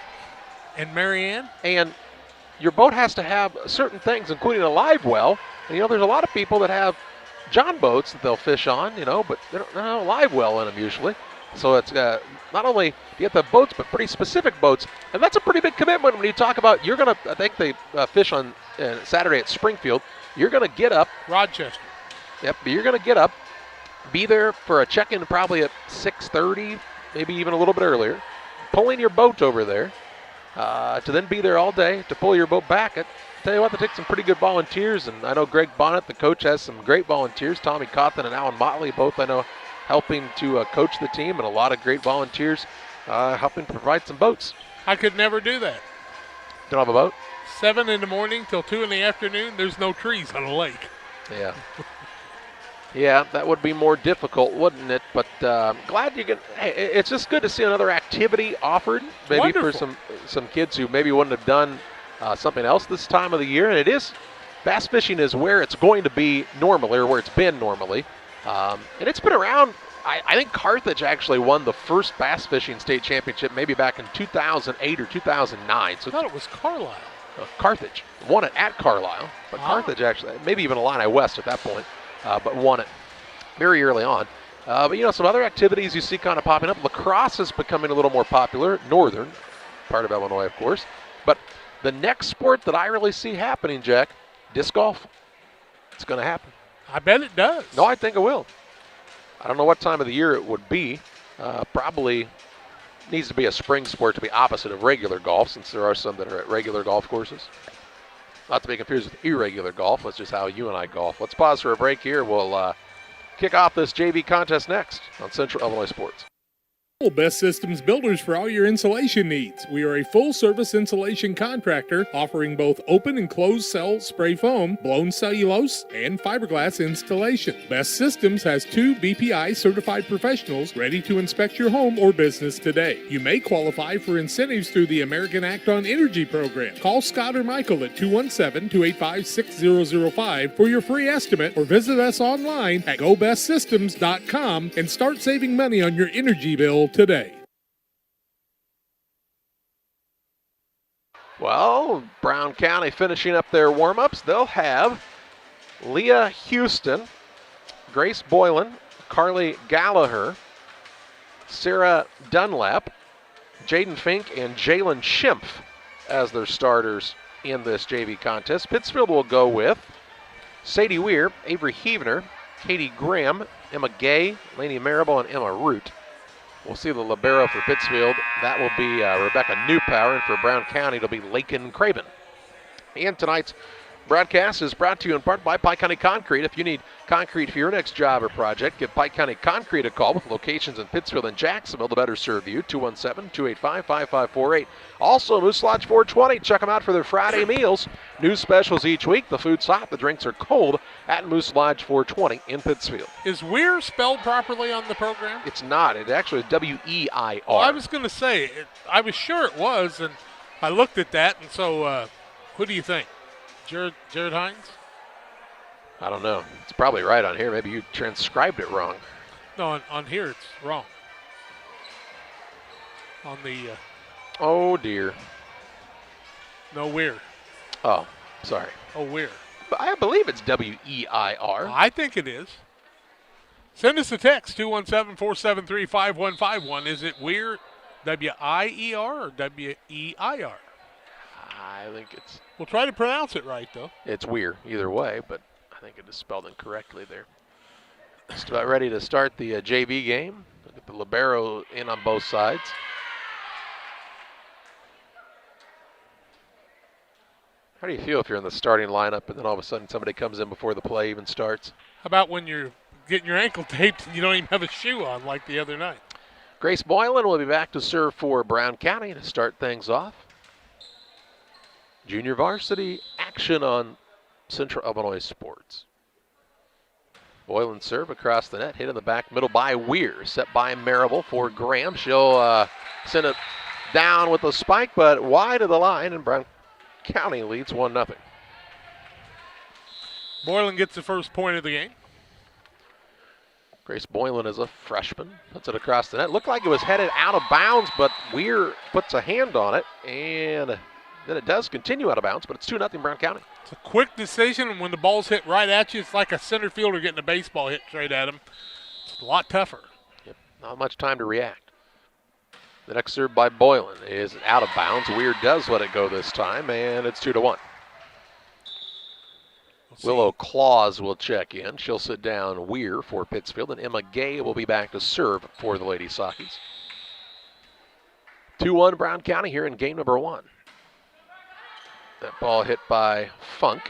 And Marianne? And your boat has to have certain things, including a live well. And, you know, there's a lot of people that have John boats that they'll fish on, you know, but they don't have a live well in them usually. So it's not only you have to have boats, but pretty specific boats. And that's a pretty big commitment when you talk about you're going to, I think they fish on Saturday at Springfield. You're going to get up. Rochester. Yep, you're going to get up, be there for a check-in probably at 6:30, maybe even a little bit earlier, pulling your boat over there. To then be there all day to pull your boat back. I tell you what, they take some pretty good volunteers, and I know Greg Bonnet, the coach, has some great volunteers. Tommy Cawthon and Alan Motley, both I know, helping to coach the team, and a lot of great volunteers helping provide some boats. I could never do that. Don't have a boat? 7 in the morning till 2 in the afternoon, there's no trees on a lake. Yeah. Yeah, that would be more difficult, wouldn't it? But glad you can. Hey, it's just good to see another activity offered, maybe Wonderful. for some kids who maybe wouldn't have done something else this time of the year. And it is, bass fishing is where it's going to be normally, or where it's been normally. And it's been around. I think Carthage actually won the first bass fishing state championship maybe back in 2008 or 2009. So I thought it was Carlisle. Carthage won it at Carlisle, but Carthage actually, maybe even Illini West at that point. But won it very early on. But, you know, some other activities you see kind of popping up. Lacrosse is becoming a little more popular. Northern, part of Illinois, of course. But the next sport that I really see happening, Jack, disc golf. It's going to happen. I bet it does. No, I think it will. I don't know what time of the year it would be. Probably needs to be a spring sport to be opposite of regular golf, since there are some that are at regular golf courses. Not to be confused with irregular golf. That's just how you and I golf. Let's pause for a break here. We'll kick off this JV contest next on Central Illinois Sports. Best Systems Builders for all your insulation needs. We are a full-service insulation contractor offering both open and closed cell spray foam, blown cellulose, and fiberglass installation. Best Systems has 2 BPI certified professionals ready to inspect your home or business today. You may qualify for incentives through the American Act on Energy program. Call Scott or Michael at 217-285-6005 for your free estimate or visit us online at gobestsystems.com and start saving money on your energy bill today. Well, Brown County finishing up their warm-ups. They'll have Leah Houston, Grace Boylan, Carly Gallagher, Sarah Dunlap, Jaden Fink, and Jalen Schimpf as their starters in this JV contest. Pittsfield will go with Sadie Weir, Avery Heavener, Katie Graham, Emma Gay, Lainey Marable, and Emma Root. We'll see the libero for Pittsfield. That will be Rebecca Newpower, and for Brown County, it'll be Lakin Craven. And tonight's broadcast is brought to you in part by Pike County Concrete. If you need concrete for your next job or project, give Pike County Concrete a call with locations in Pittsfield and Jacksonville to better serve you. 217-285-5548. Also, Moose Lodge 420. Check them out for their Friday meals. New specials each week. The food's hot, the drinks are cold at Moose Lodge 420 in Pittsfield. Is Weir spelled properly on the program? It's not. It actually is W-E-I-R. Well, I was going to say, I was sure it was, and I looked at that, and so who do you think? Jared Hines? I don't know. It's probably right on here. Maybe you transcribed it wrong. No, on here it's wrong. On the... oh, dear. No, Weir. Oh, sorry. Oh, Weir. But I believe it's W-E-I-R. I think it is. Send us a text, 217-473-5151. Is it Weir, W-I-E-R or W-E-I-R? I think it's... We'll try to pronounce it right, though. It's Weir either way, but I think it is spelled incorrectly there. Just about ready to start the JV game. Look at the libero in on both sides. How do you feel if you're in the starting lineup and then all of a sudden somebody comes in before the play even starts? How about when you're getting your ankle taped and you don't even have a shoe on like the other night? Grace Boylan will be back to serve for Brown County to start things off. Junior varsity action on Central Illinois Sports. Boylan serve across the net, hit in the back middle by Weir, set by Marable for Graham. She'll send it down with a spike, but wide of the line, and Brown County leads 1-0. Boylan gets the first point of the game. Grace Boylan is a freshman, puts it across the net. Looked like it was headed out of bounds, but Weir puts a hand on it, and then it does continue out of bounds, but it's 2-0 Brown County. It's a quick decision, and when the ball's hit right at you, it's like a center fielder getting a baseball hit straight at him. It's a lot tougher. Yep, not much time to react. The next serve by Boylan is out of bounds. Weir does let it go this time, and it's 2-1. Willow Claus will check in. She'll sit down Weir for Pittsfield, and Emma Gay will be back to serve for the Lady Sockies. 2-1 Brown County here in game number 1. That ball hit by Funk.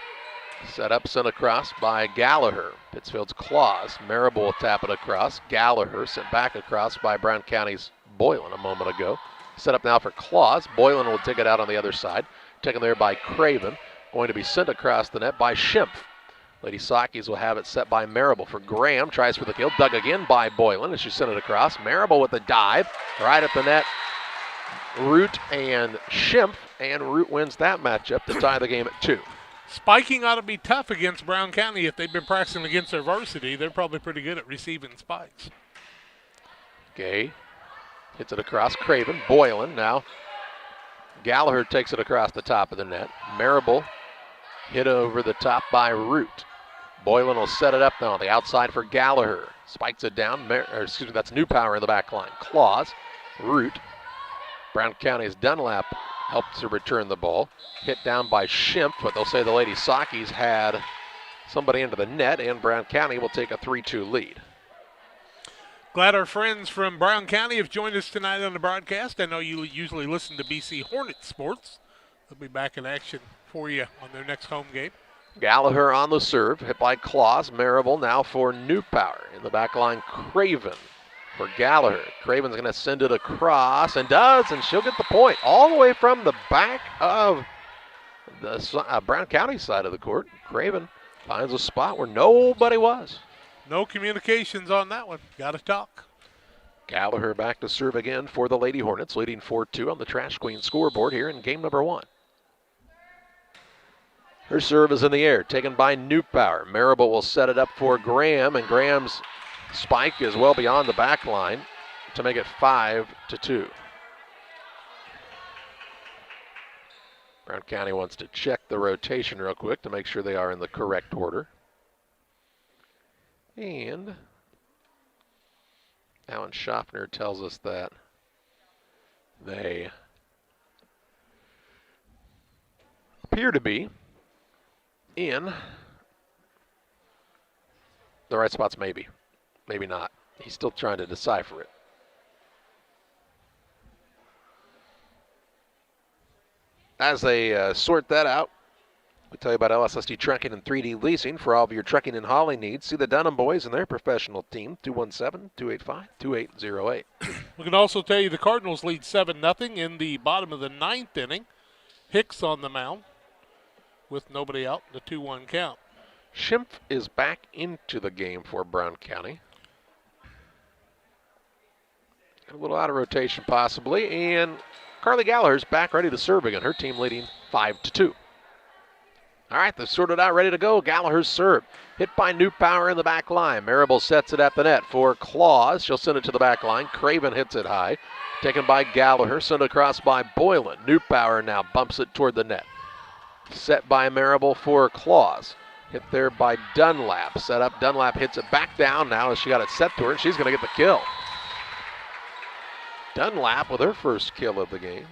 Set up, sent across by Gallagher. Pittsfield's Claus. Marable will tap it across. Gallagher sent back across by Brown County's Boylan a moment ago. Set up now for Claus. Boylan will take it out on the other side. Taken there by Craven. Going to be sent across the net by Schimpf. Lady Sockies will have it set by Marable for Graham. Tries for the kill. Dug again by Boylan as she sent it across. Marable with the dive. Right at the net. Root and Schimpf. And Root wins that matchup to tie the game at 2. Spiking ought to be tough against Brown County. If they've been practicing against their varsity, they're probably pretty good at receiving spikes. Gay hits it across Craven. Boylan now. Gallagher takes it across the top of the net. Marable hit over the top by Root. Boylan will set it up now on the outside for Gallagher. Spikes it down. That's Newpower in the back line. Claus. Root. Brown County's Dunlap helps to return the ball. Hit down by Schimpf, but they'll say the Lady Sockies had somebody into the net, and Brown County will take a 3-2 lead. Glad our friends from Brown County have joined us tonight on the broadcast. I know you usually listen to BC Hornet Sports. They'll be back in action for you on their next home game. Gallagher on the serve, hit by Claus. Marable now for Newpower. In the back line, Craven for Gallagher. Craven's going to send it across, and does, and she'll get the point all the way from the back of the Brown County side of the court. Craven finds a spot where nobody was. No communications on that one. Got to talk. Gallagher back to serve again for the Lady Hornets, leading 4-2 on the Trash Queen scoreboard here in game number 1. Her serve is in the air, taken by Newpower. Marable will set it up for Graham, and Graham's spike is well beyond the back line to make it 5-2. Brown County wants to check the rotation real quick to make sure they are in the correct order. And Alan Schaffner tells us that they appear to be in the right spots, maybe not. He's still trying to decipher it. As they sort that out, we tell you about LSSD Trucking and 3D Leasing for all of your trucking and hauling needs. See the Dunham boys and their professional team, 217-285-2808. We can also tell you the Cardinals lead 7-0 in the bottom of the 9th inning. Hicks on the mound with nobody out, the 2-1 count. Schimpf is back into the game for Brown County. A little out of rotation possibly, and Carly Gallagher's back ready to serve again. Her team leading 5-2. All right, they've sorted out, ready to go. Gallagher's serve. Hit by Newpower in the back line. Marable sets it at the net for Claus. She'll send it to the back line. Craven hits it high. Taken by Gallagher. Sent across by Boylan. Newpower now bumps it toward the net. Set by Marable for Claus. Hit there by Dunlap. Set up. Dunlap hits it back down now as she got it set to her, and she's going to get the kill. Dunlap with her first kill of the game.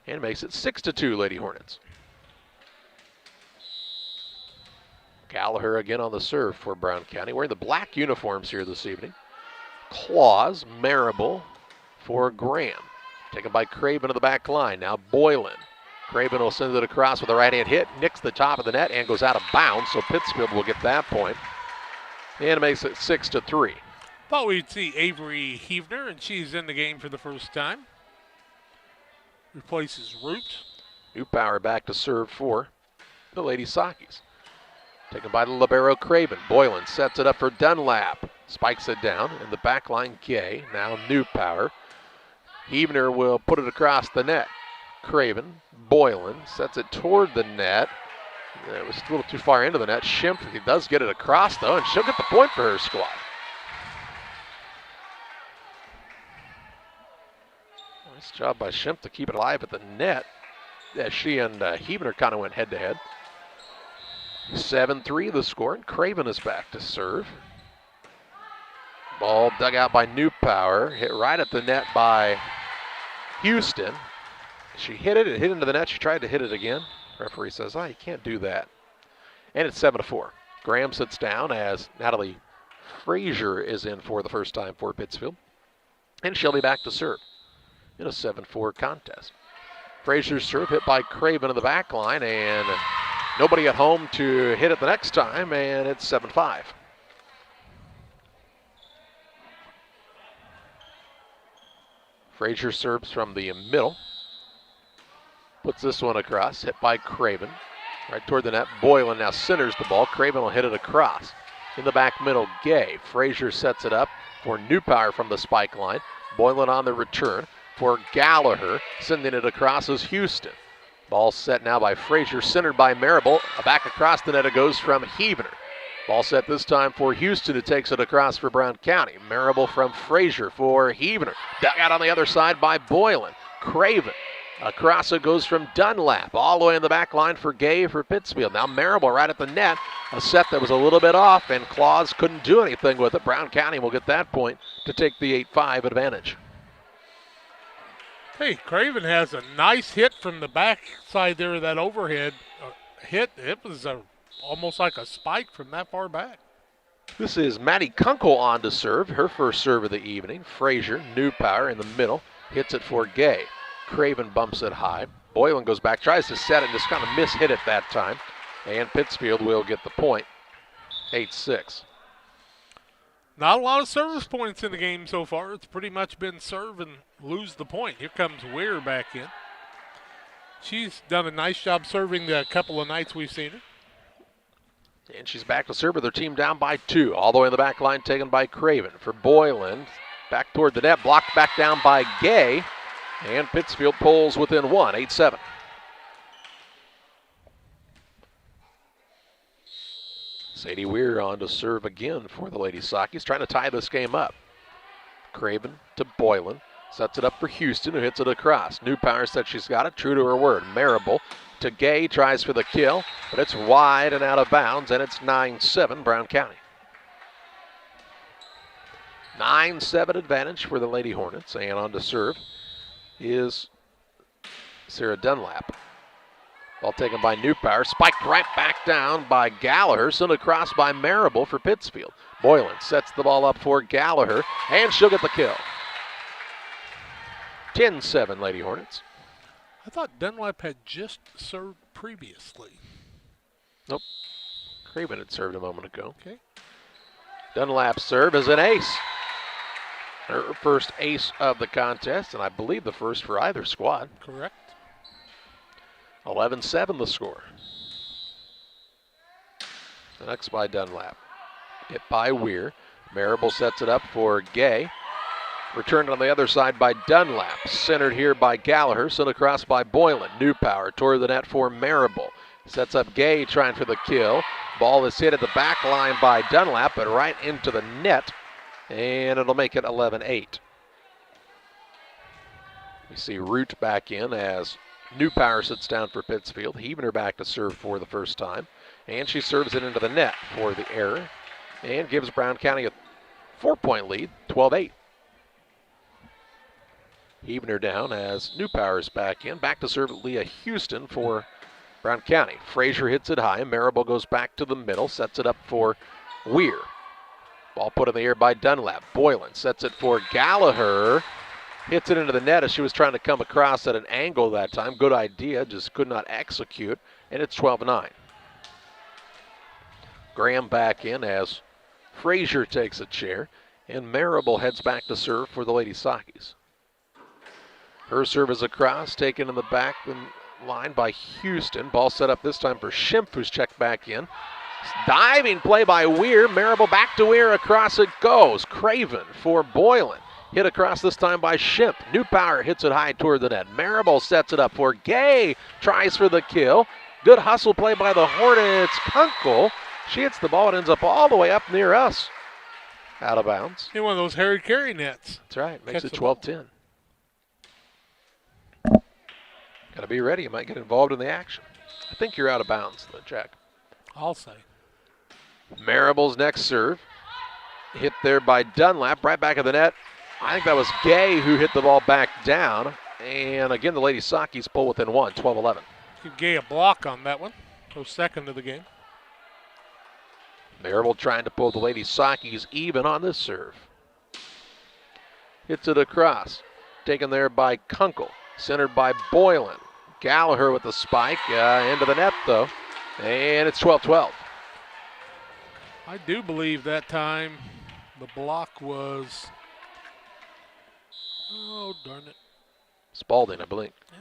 And makes it 6-2, Lady Hornets. Gallagher again on the serve for Brown County, wearing the black uniforms here this evening. Claus, Marable for Graham. Taken by Craven to the back line. Now Boylan. Craven will send it across with a right-hand hit, nicks the top of the net, and goes out of bounds, so Pittsfield will get that point. And it makes it 6-3. Thought we'd see Avery Heavner, and she's in the game for the first time. Replaces Root. Newpower back to serve for the Lady Sockies. Taken by the libero Craven. Boylan sets it up for Dunlap. Spikes it down in the back line. Gay. Now Newpower. Heavner will put it across the net. Craven. Boylan sets it toward the net. It was a little too far into the net. Schimpf does get it across though, and she'll get the point for her squad. Nice job by Schimpf to keep it alive at the net as she and Heavner kind of went head to head. 7-3 the score, and Craven is back to serve. Ball dug out by Newpower, hit right at the net by Houston. She hit it into the net. She tried to hit it again. Referee says, you can't do that. And it's 7-4. Graham sits down as Natalie Frazier is in for the first time for Pittsfield. And she'll be back to serve in a 7-4 contest. Frazier's serve hit by Craven in the back line, and nobody at home to hit it the next time, and it's 7-5. Frazier serves from the middle. Puts this one across, hit by Craven. Right toward the net. Boylan now centers the ball. Craven will hit it across. In the back middle, Gay. Frazier sets it up for Newpower from the spike line. Boylan on the return for Gallagher. Sending it across is Houston. Ball set now by Frazier, centered by Marable. Back across the net it goes from Heavner. Ball set this time for Houston, who takes it across for Brown County. Marable from Frazier for Heavner. Dug out on the other side by Boylan. Craven. Across it goes from Dunlap. All the way in the back line for Gay for Pittsfield. Now Marable right at the net. A set that was a little bit off, and Claus couldn't do anything with it. Brown County will get that point to take the 8-5 advantage. Hey, Craven has a nice hit from the back side there, that overhead hit. It was almost like a spike from that far back. This is Maddie Kunkel on to serve, her first serve of the evening. Frazier, Newpower in the middle, hits it for Gay. Craven bumps it high. Boylan goes back, tries to set it, and just kind of mishit it that time. And Pittsfield will get the point, 8-6. Not a lot of service points in the game so far. It's pretty much been serve and lose the point. Here comes Weir back in. She's done a nice job serving the couple of nights we've seen her. And she's back to serve with her team down by 2. All the way in the back line taken by Craven. For Boylan, back toward the net, blocked back down by Gay. And Pittsfield pulls within 1, 8-7. Sadie Weir on to serve again for the Lady Sockies, trying to tie this game up. Craven to Boylan, sets it up for Houston, who hits it across. Newpower said she's got it, true to her word. Marable to Gay, tries for the kill, but it's wide and out of bounds, and it's 9-7 Brown County. 9-7 advantage for the Lady Hornets, and on to serve is Sarah Dunlap. Ball taken by Newpower, spiked right back down by Gallagher, sent across by Marable for Pittsfield. Boylan sets the ball up for Gallagher, and she'll get the kill. 10-7 Lady Hornets. I thought Dunlap had just served previously. Nope. Craven had served a moment ago. Okay. Dunlap's serve is an ace. Her first ace of the contest, and I believe the first for either squad. Correct. 11-7 the score. The next by Dunlap. Hit by Weir. Marable sets it up for Gay. Returned on the other side by Dunlap. Centered here by Gallagher. Sent across by Boylan. Newpower toward the net for Marable. Sets up Gay trying for the kill. Ball is hit at the back line by Dunlap, but right into the net. And it'll make it 11-8. We see Root back in as Newpower sits down for Pittsfield, heaving her back to serve for the first time. And she serves it into the net for the error and gives Brown County a 4-point lead, 12-8. Heaving her down as Newpower's back in. Back to serve Leah Houston for Brown County. Frazier hits it high. Marable goes back to the middle, sets it up for Weir. Ball put in the air by Dunlap. Boylan sets it for Gallagher. Hits it into the net as she was trying to come across at an angle that time. Good idea, just could not execute. And it's 12-9. Graham back in as Frazier takes a chair. And Marable heads back to serve for the Lady Sockies. Her serve is across, taken in the back line by Houston. Ball set up this time for Schimpf, who's checked back in. Diving play by Weir. Marable back to Weir. Across it goes. Craven for Boylan. Hit across this time by Schimpf. Newpower hits it high toward the net. Marable sets it up for Gay. Tries for the kill. Good hustle play by the Hornets. Kunkel. She hits the ball and ends up all the way up near us. Out of bounds. In one of those Harry Carey nets. That's right. Makes Catch it 12-10. Got to be ready. You might get involved in the action. I think you're out of bounds, though, Jack. I'll say. Marable's next serve. Hit there by Dunlap. Right back of the net. I think that was Gay who hit the ball back down. And again, the Lady Sockies pull within 1, 12-11. Give Gay a block on that one. Go second of the game. Marable trying to pull the Lady Sockies even on this serve. Hits it across. Taken there by Kunkel. Centered by Boylan. Gallagher with the spike. Into the net, though. And it's 12-12. I do believe that time the block was... Oh, darn it. Spalding, I believe. Yeah.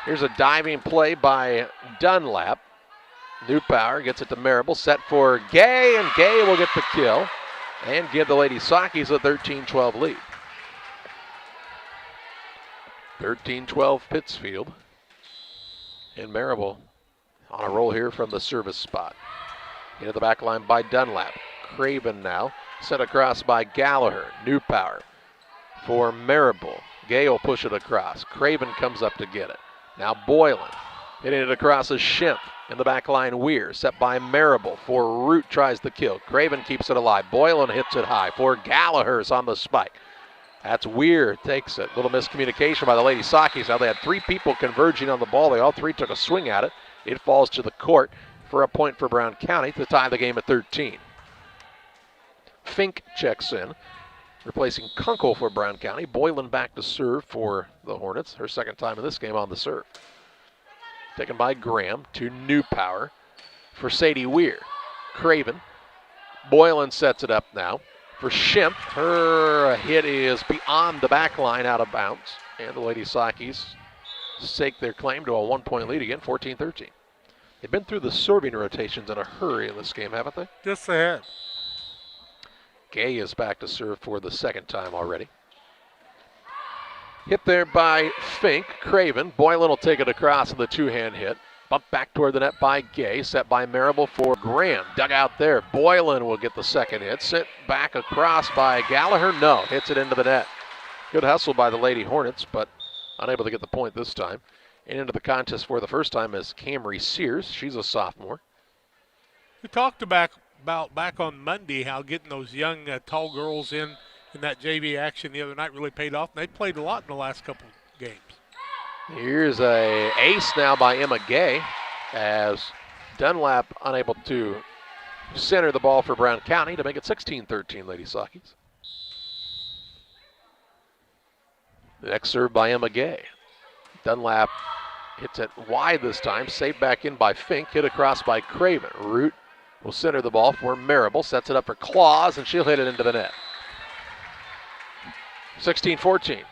Here's a diving play by Dunlap. Newpower gets it to Marable. Set for Gay, and Gay will get the kill and give the Lady Sockies a 13-12 lead. 13-12 Pittsfield. And Marable on a roll here from the service spot. Into the back line by Dunlap. Craven now. Sent across by Gallagher. Newpower for Marable. Gay will push it across. Craven comes up to get it. Now Boylan hitting it across as Schimpf. In the back line, Weir set by Marable for Root tries the kill. Craven keeps it alive. Boylan hits it high for Gallagher's on the spike. That's Weir takes it. Little miscommunication by the Lady Sockies. Now they had 3 people converging on the ball. They all 3 took a swing at it. It falls to the court for a point for Brown County to tie the game at 13. Fink checks in, replacing Kunkel for Brown County. Boylan back to serve for the Hornets. Her second time in this game on the serve. Taken by Graham to Newpower for Sadie Weir. Craven Boylan sets it up now for Schimpf. Her hit is beyond the back line, out of bounds. And the Lady Sakis stake their claim to a 1-point lead again, 14-13. They've been through the serving rotations in a hurry in this game, haven't they? Just ahead. Gay is back to serve for the second time already. Hit there by Fink. Craven. Boylan will take it across with a two-hand hit. Bump back toward the net by Gay. Set by Marable for Graham. Dug out there. Boylan will get the second hit. Sent back across by Gallagher. No. Hits it into the net. Good hustle by the Lady Hornets, but unable to get the point this time. And into the contest for the first time is Camry Sears. She's a sophomore. We talked about back on Monday how getting those young tall girls in that JV action the other night really paid off. And they played a lot in the last couple of games. Here's a ace now by Emma Gay as Dunlap unable to center the ball for Brown County to make it 16-13 Lady Sakis. The next serve by Emma Gay. Dunlap hits it wide this time. Saved back in by Fink. Hit across by Craven. Root will center the ball for Marable. Sets it up for Claus, and she'll hit it into the net. 16-14.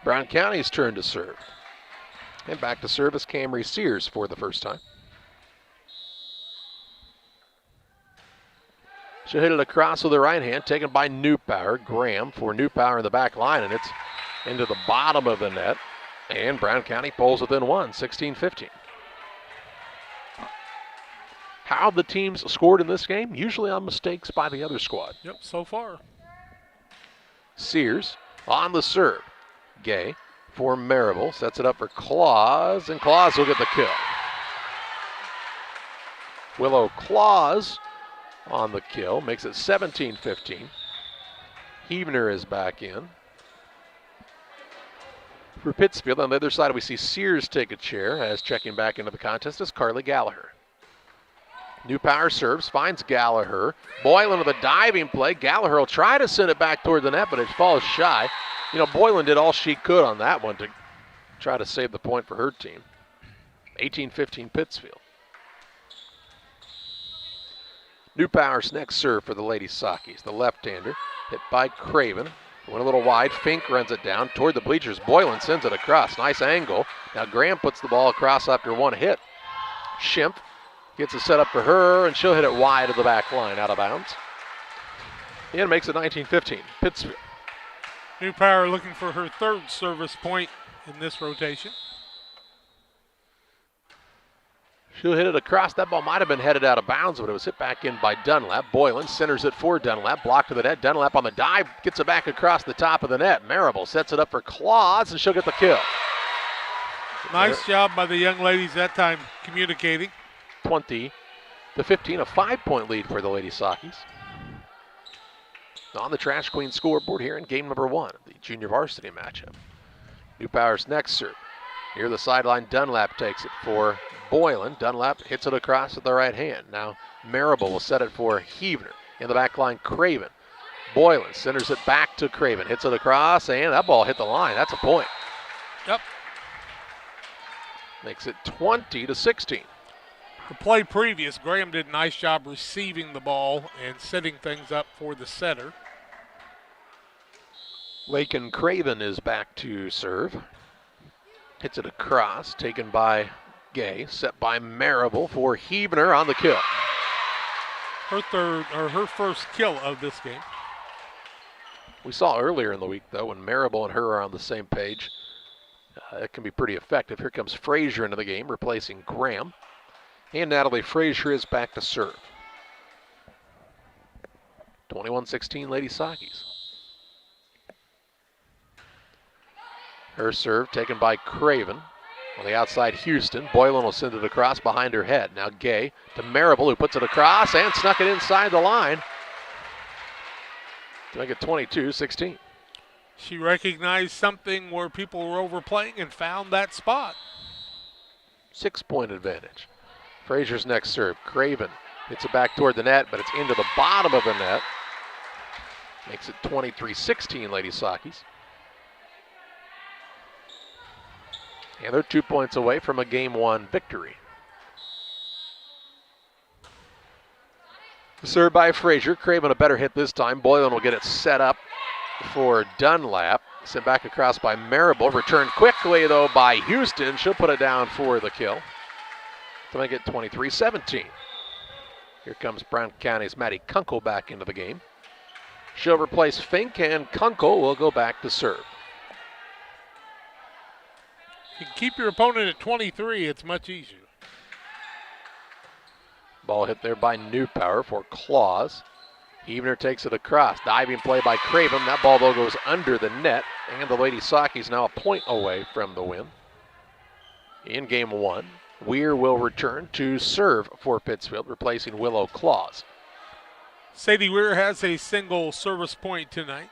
Brown County's turn to serve. And back to serve is Camry Sears for the first time. She'll hit it across with the right hand, taken by Newpower. Graham for Newpower in the back line, and it's into the bottom of the net. And Brown County pulls within one, 16-15. How the teams scored in this game? Usually on mistakes by the other squad. Yep, so far. Sears on the serve. Gay for Marable. Sets it up for Claus, and Claus will get the kill. Willow Claus on the kill. Makes it 17-15. Heavner is back in. For Pittsfield, on the other side, we see Sears take a chair as checking back into the contest is Carly Gallagher. Newpower serves, finds Gallagher. Boylan with a diving play. Gallagher will try to send it back toward the net, but it falls shy. You know, Boylan did all she could on that one to try to save the point for her team. 18-15 Pittsfield. Newpower's next serve for the Lady Sakis. The left-hander hit by Craven. Went a little wide. Fink runs it down toward the bleachers. Boylan sends it across. Nice angle. Now Graham puts the ball across after one hit. Schimpf gets it set up for her, and she'll hit it wide of the back line, out of bounds. And makes it 19-15. Pittsfield. Newpower looking for her third service point in this rotation. She'll hit it across. That ball might have been headed out of bounds, but it was hit back in by Dunlap. Boylan centers it for Dunlap. Blocked to the net. Dunlap on the dive. Gets it back across the top of the net. Marable sets it up for Claus, and she'll get the kill. Nice job by the young ladies that time communicating. 20-15, a 5-point lead for the Lady Sakis. On the Trash Queen scoreboard here in game number one, the junior varsity matchup. Newpower's next serve. Near the sideline, Dunlap takes it for Boylan. Dunlap hits it across with the right hand. Now Marable will set it for Heavner. In the back line, Craven. Boylan centers it back to Craven. Hits it across, and that ball hit the line. That's a point. Yep. Makes it 20-16. The play previous, Graham did a nice job receiving the ball and setting things up for the setter. Lakin Craven is back to serve. Hits it across, taken by Gay, set by Marable for Heavner on the kill. Her first kill of this game. We saw earlier in the week, though, when Marable and her are on the same page, it can be pretty effective. Here comes Frazier into the game, replacing Graham. And Natalie Frazier is back to serve. 21-16 Lady Sakis. Her serve taken by Craven. On the outside, Houston. Boylan will send it across behind her head. Now Gay to Marable, who puts it across and snuck it inside the line to make it 22-16. She recognized something where people were overplaying and found that spot. 6-point advantage. Frazier's next serve. Craven hits it back toward the net, but it's into the bottom of the net. Makes it 23-16 Lady Sakis. And they're 2 points away from a game one victory. Served by Frazier. Craven a better hit this time. Boylan will get it set up for Dunlap. Sent back across by Marable. Returned quickly, though, by Houston. She'll put it down for the kill to make it 23-17. Here comes Brown County's Maddie Kunkel back into the game. She'll replace Fink, and Kunkel will go back to serve. You can keep your opponent at 23. It's much easier. Ball hit there by Newpower for Claus. Evener takes it across. Diving play by Craven. That ball, though, goes under the net. And the Lady Sockies now a point away from the win. In game one, Weir will return to serve for Pittsfield, replacing Willow Claus. Sadie Weir has a single service point tonight.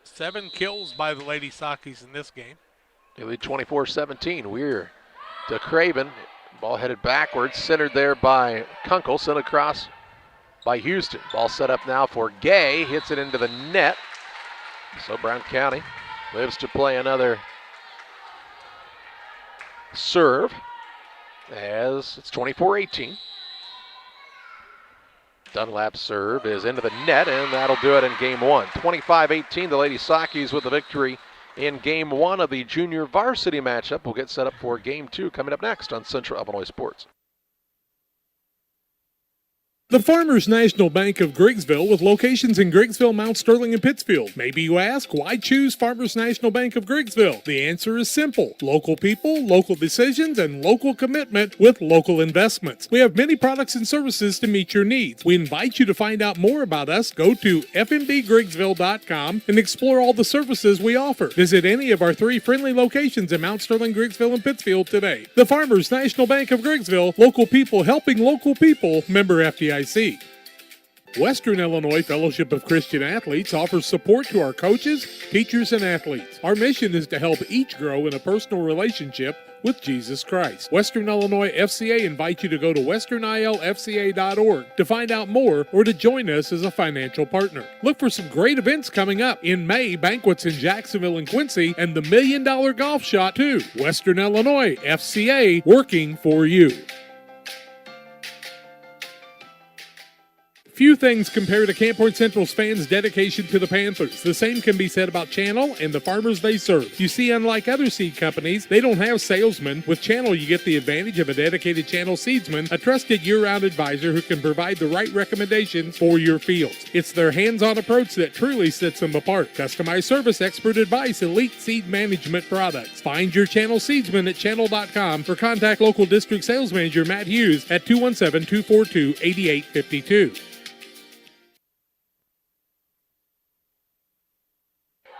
7 kills by the Lady Sockies in this game. They lead 24-17. Weir to Craven. Ball headed backwards, centered there by Kunkel, sent across by Houston. Ball set up now for Gay, hits it into the net. So Brown County lives to play another serve as it's 24-18. Dunlap's serve is into the net, and that'll do it in game one. 25-18, the Lady Sockies with the victory in game one of the junior varsity matchup. We'll get set up for game two coming up next on Central Illinois Sports. The Farmers National Bank of Griggsville with locations in Griggsville, Mount Sterling, and Pittsfield. Maybe you ask, why choose Farmers National Bank of Griggsville? The answer is simple. Local people, local decisions, and local commitment with local investments. We have many products and services to meet your needs. We invite you to find out more about us. Go to fnbgriggsville.com and explore all the services we offer. Visit any of our 3 friendly locations in Mount Sterling, Griggsville, and Pittsfield today. The Farmers National Bank of Griggsville, local people helping local people, member FDIC. Western Illinois Fellowship of Christian Athletes offers support to our coaches, teachers, and athletes. Our mission is to help each grow in a personal relationship with Jesus Christ. Western Illinois FCA invites you to go to westernilfca.org to find out more or to join us as a financial partner. Look for some great events coming up. In May, banquets in Jacksonville and Quincy, and the $1 Million Golf Shot too. Western Illinois FCA, working for you. Few things compare to Camp Point Central's fans' dedication to the Panthers. The same can be said about Channel and the farmers they serve. You see, unlike other seed companies, they don't have salesmen. With Channel, you get the advantage of a dedicated Channel seedsman, a trusted year-round advisor who can provide the right recommendations for your fields. It's their hands-on approach that truly sets them apart. Customized service, expert advice, elite seed management products. Find your Channel seedsman at channel.com or contact local district sales manager Matt Hughes at 217-242-8852.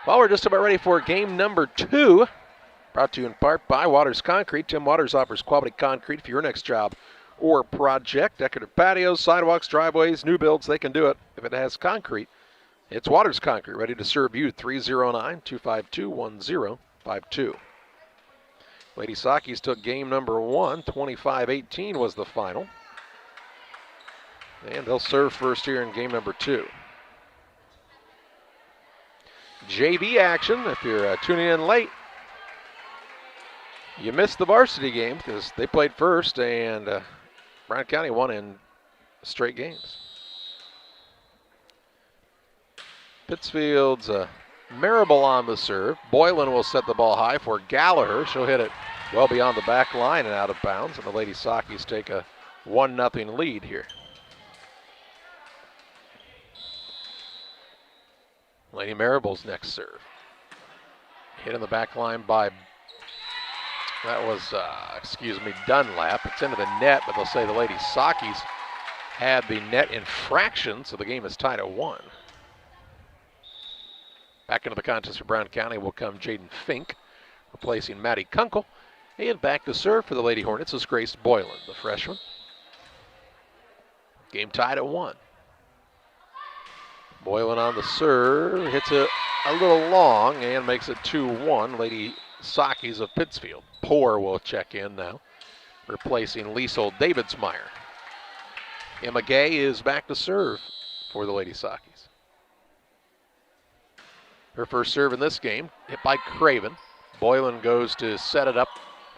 Well, we're just about ready for game number 2. Brought to you in part by Waters Concrete. Tim Waters offers quality concrete for your next job or project. Decorative patios, sidewalks, driveways, new builds, they can do it. If it has concrete, it's Waters Concrete, ready to serve you. 309-252-1052. Lady Sockies took game number 1. 25-18 was the final. And they'll serve first here in game number 2. JV action. If you're tuning in late, you missed the varsity game because they played first, and Brown County won in straight games. Pittsfield's Marable on the serve. Boylan will set the ball high for Gallagher. She'll hit it well beyond the back line and out of bounds, and the Lady Sockies take a 1-0 lead here. Lady Marable's next serve. Hit in the back line by, that was, Dunlap. It's into the net, but they'll say the Lady Sockies had the net infraction, so the game is tied at 1. Back into the contest for Brown County will come Jaden Fink, replacing Maddie Kunkel. And back to serve for the Lady Hornets is Grace Boylan, the freshman. Game tied at 1. Boylan on the serve, hits it a little long and makes it 2-1. Lady Sockies of Pittsfield. Poor will check in now, replacing Liesel Davidsmeyer. Emma Gay is back to serve for the Lady Sockies. Her first serve in this game, hit by Craven. Boylan goes to set it up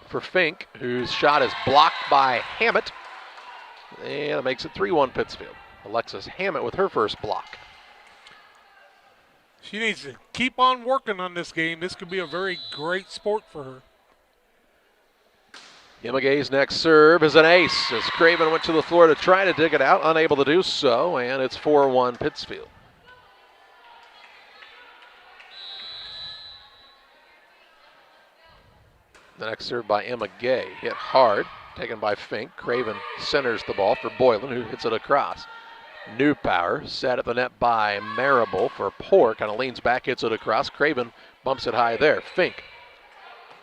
for Fink, whose shot is blocked by Hammett. And it makes it 3-1 Pittsfield. Alexis Hammett with her first block. She needs to keep on working on this game. This could be a very great sport for her. Emma Gay's next serve is an ace as Craven went to the floor to try to dig it out, unable to do so, and it's 4-1 Pittsfield. The next serve by Emma Gay, hit hard, taken by Fink. Craven centers the ball for Boylan, who hits it across. Newpower set at the net by Marable for Poor, kind of leans back, hits it across. Craven bumps it high there. Fink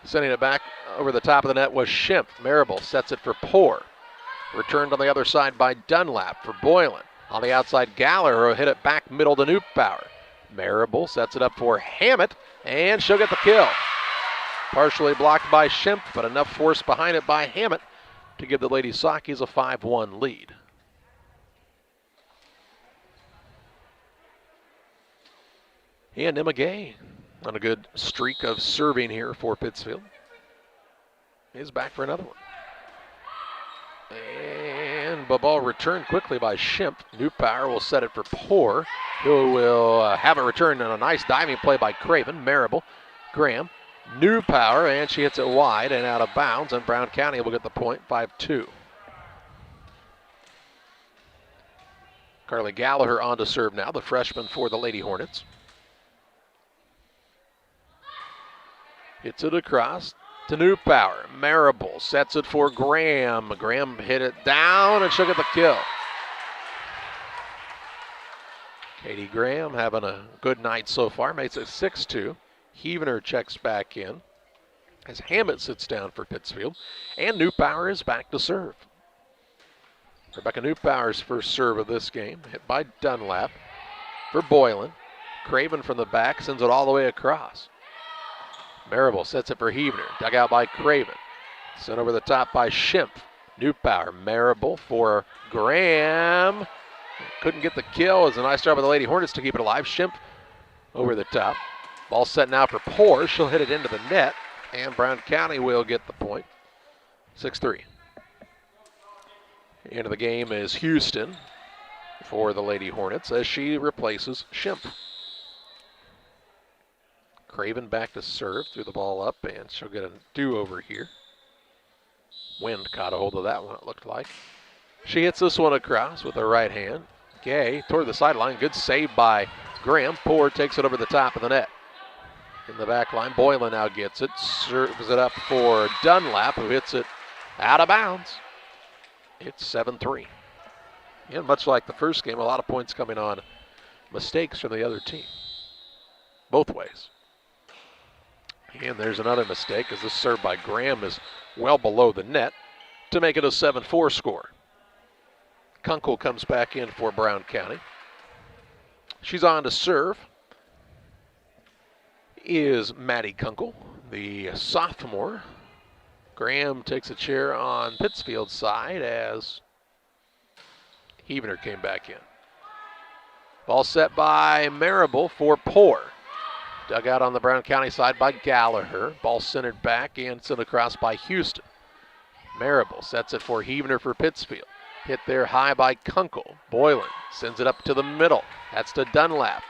sending it back over the top of the net was Schimpf. Marable sets it for Poor. Returned on the other side by Dunlap for Boylan. On the outside, Gallagher will hit it back middle to Newpower. Marable sets it up for Hammett, and she'll get the kill. Partially blocked by Schimpf, but enough force behind it by Hammett to give the Lady Sockies a 5-1 lead. And Emma Gay on a good streak of serving here for Pittsfield. Is back for another one. And the ball returned quickly by Schimpf. Newpower will set it for Poor, who will have it returned in a nice diving play by Craven. Marable, Graham, Newpower, and she hits it wide and out of bounds, and Brown County will get the point, 5-2. Carly Gallagher on to serve now, the freshman for the Lady Hornets. Hits it across to Newpower. Marable sets it for Graham. Graham hit it down, and she'll get the kill. Katie Graham having a good night so far, makes it 6-2. Heavener checks back in as Hammett sits down for Pittsfield, and Newpower is back to serve. Rebecca Newpower's first serve of this game, hit by Dunlap for Boylan. Craven from the back sends it all the way across. Marable sets it for Heavener, dug out by Craven. Sent over the top by Schimpf. Newpower, Marable for Graham. Couldn't get the kill. It was a nice job by the Lady Hornets to keep it alive. Schimpf over the top. Ball set now for Poor. She'll hit it into the net, and Brown County will get the point. 6-3. End of the game is Houston for the Lady Hornets as she replaces Schimpf. Craven back to serve, threw the ball up, and she'll get a do-over here. Wind caught a hold of that one, it looked like. She hits this one across with her right hand. Gay toward the sideline, good save by Graham. Poor takes it over the top of the net. In the back line, Boylan now gets it, serves it up for Dunlap, who hits it out of bounds. It's 7-3. And much like the first game, a lot of points coming on mistakes from the other team. Both ways. And there's another mistake as this serve by Graham is well below the net to make it a 7-4 score. Kunkel comes back in for Brown County. She's on to serve is Maddie Kunkel, the sophomore. Graham takes a chair on Pittsfield's side as Heavener came back in. Ball set by Marable for Poor. Dug out on the Brown County side by Gallagher. Ball centered back and sent across by Houston. Marable sets it for Heavener for Pittsfield. Hit there high by Kunkel. Boylan sends it up to the middle. That's to Dunlap.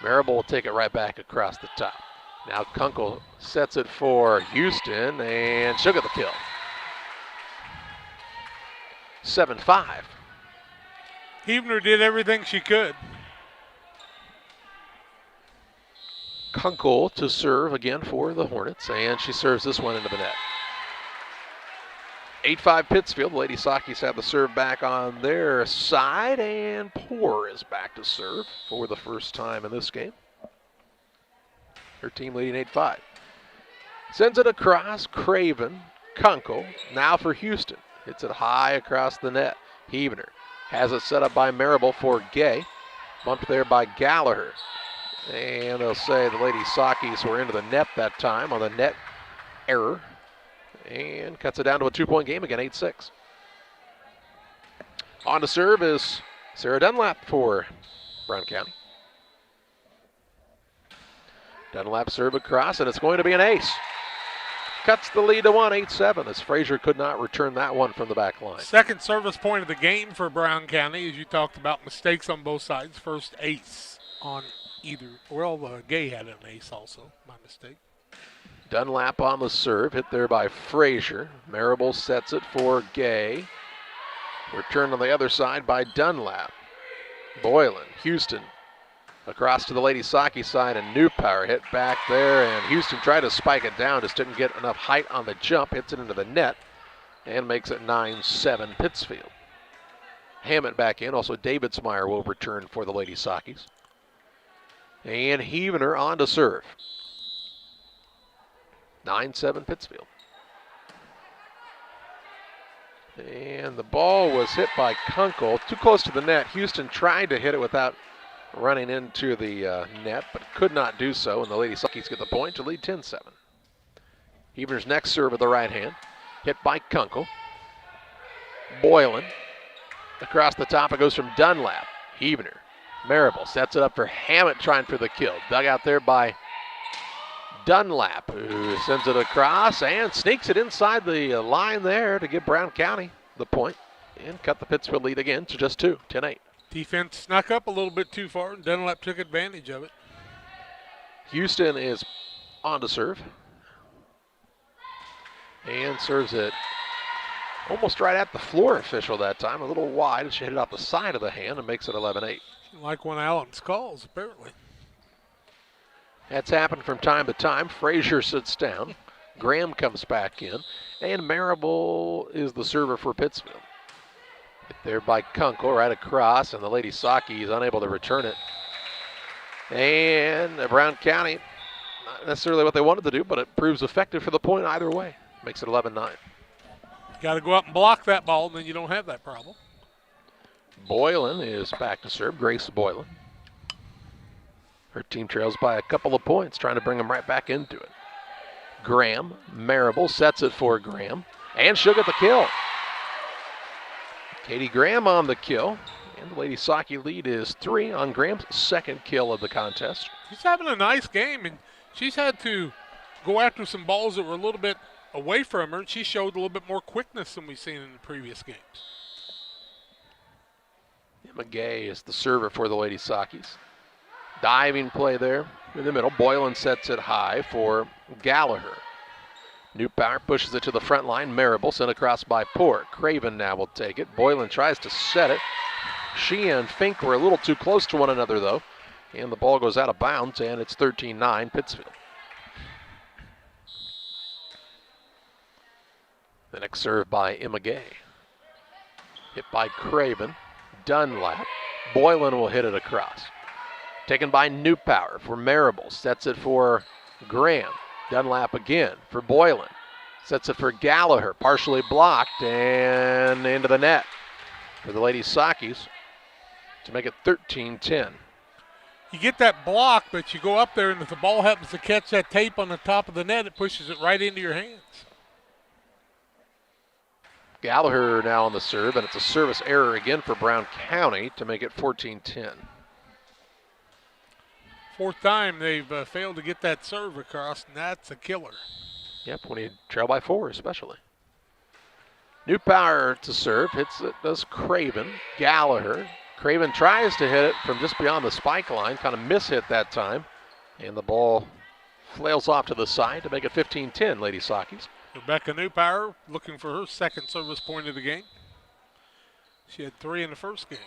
Marable will take it right back across the top. Now Kunkel sets it for Houston, and she'll get the kill. 7-5. Heavener did everything she could. Kunkel to serve again for the Hornets, and she serves this one into the net. 8-5 Pittsfield. The Lady Sockies have the serve back on their side, and Poor is back to serve for the first time in this game. Her team leading 8-5. Sends it across, Craven, Kunkel, now for Houston. Hits it high across the net. Heavener has it set up by Marable for Gay. Bumped there by Gallagher. And they'll say the Lady Sockies were into the net that time on the net error. And cuts it down to a 2-point game again, 8-6. On to serve is Sarah Dunlap for Brown County. Dunlap serve across, and it's going to be an ace. cuts the lead to 1, 8-7, as Frazier could not return that one from the back line. Second service point of the game for Brown County, as you talked about, mistakes on both sides. First ace on either. Well, Gay had an ace also, my mistake. Dunlap on the serve, hit there by Frazier. Marable sets it for Gay. Returned on the other side by Dunlap. Boylan, Houston, across to the Lady Saki side, and Newpower hit back there, and Houston tried to spike it down, just didn't get enough height on the jump, hits it into the net, and makes it 9-7 Pittsfield. Hammett back in, also Davidsmeyer will return for the Lady Sakis. And Heavener on to serve. 9-7 Pittsfield. And the ball was hit by Kunkel, too close to the net. Houston tried to hit it without running into the net, but could not do so, and the Lady Sakis get the point to lead 10-7. Heavener's next serve with the right hand, hit by Kunkel. Boylan, across the top, it goes from Dunlap. Heavener, Marable sets it up for Hammett trying for the kill. Dug out there by Dunlap, who sends it across and sneaks it inside the line there to give Brown County the point and cut the Pittsfield lead again to just 2, 10-8. Defense snuck up a little bit too far, and Dunlap took advantage of it. Houston is on to serve. And serves it almost right at the floor official that time, a little wide. She hit it off the side of the hand and makes it 11-8. Like one of Allen's calls, apparently. That's happened from time to time. Frazier sits down. Graham comes back in. And Marable is the server for Pittsfield. Hit there by Kunkel right across, and the Lady Saki is unable to return it. And Brown County, not necessarily what they wanted to do, but it proves effective for the point either way. Makes it 11-9. Got to go up and block that ball, and then you don't have that problem. Boylan is back to serve. Grace Boylan. Her team trails by a couple of points, trying to bring them right back into it. Graham, Marable sets it for Graham, and she'll get the kill. Katie Graham on the kill, and the Lady Saki lead is 3 on Graham's second kill of the contest. She's having a nice game, and she's had to go after some balls that were a little bit away from her, and she showed a little bit more quickness than we've seen in the previous games. Emma Gay is the server for the Lady Sakis. Diving play there in the middle. Boylan sets it high for Gallagher. Newpower pushes it to the front line. Marable sent across by Poor. Craven now will take it. Boylan tries to set it. She and Fink were a little too close to one another, though. And the ball goes out of bounds, and it's 13-9 Pittsfield. The next serve by Emma Gay. Hit by Craven. Dunlap. Boylan will hit it across. Taken by Newpower for Marable. Sets it for Graham. Dunlap again for Boylan. Sets it for Gallagher. Partially blocked and into the net for the Lady Sakis to make it 13-10. You get that block, but you go up there, and if the ball happens to catch that tape on the top of the net, it pushes it right into your hands. Gallagher now on the serve, and it's a service error again for Brown County to make it 14-10. Fourth time they've failed to get that serve across, and that's a killer. Yep, when you trail by 4 especially. Newpower to serve, hits it, does Craven. Gallagher. Craven tries to hit it from just beyond the spike line, kind of mishit that time, and the ball flails off to the side to make it 15-10, Lady Sakis. Rebecca Newpower looking for her second service point of the game. She had 3 in the first game.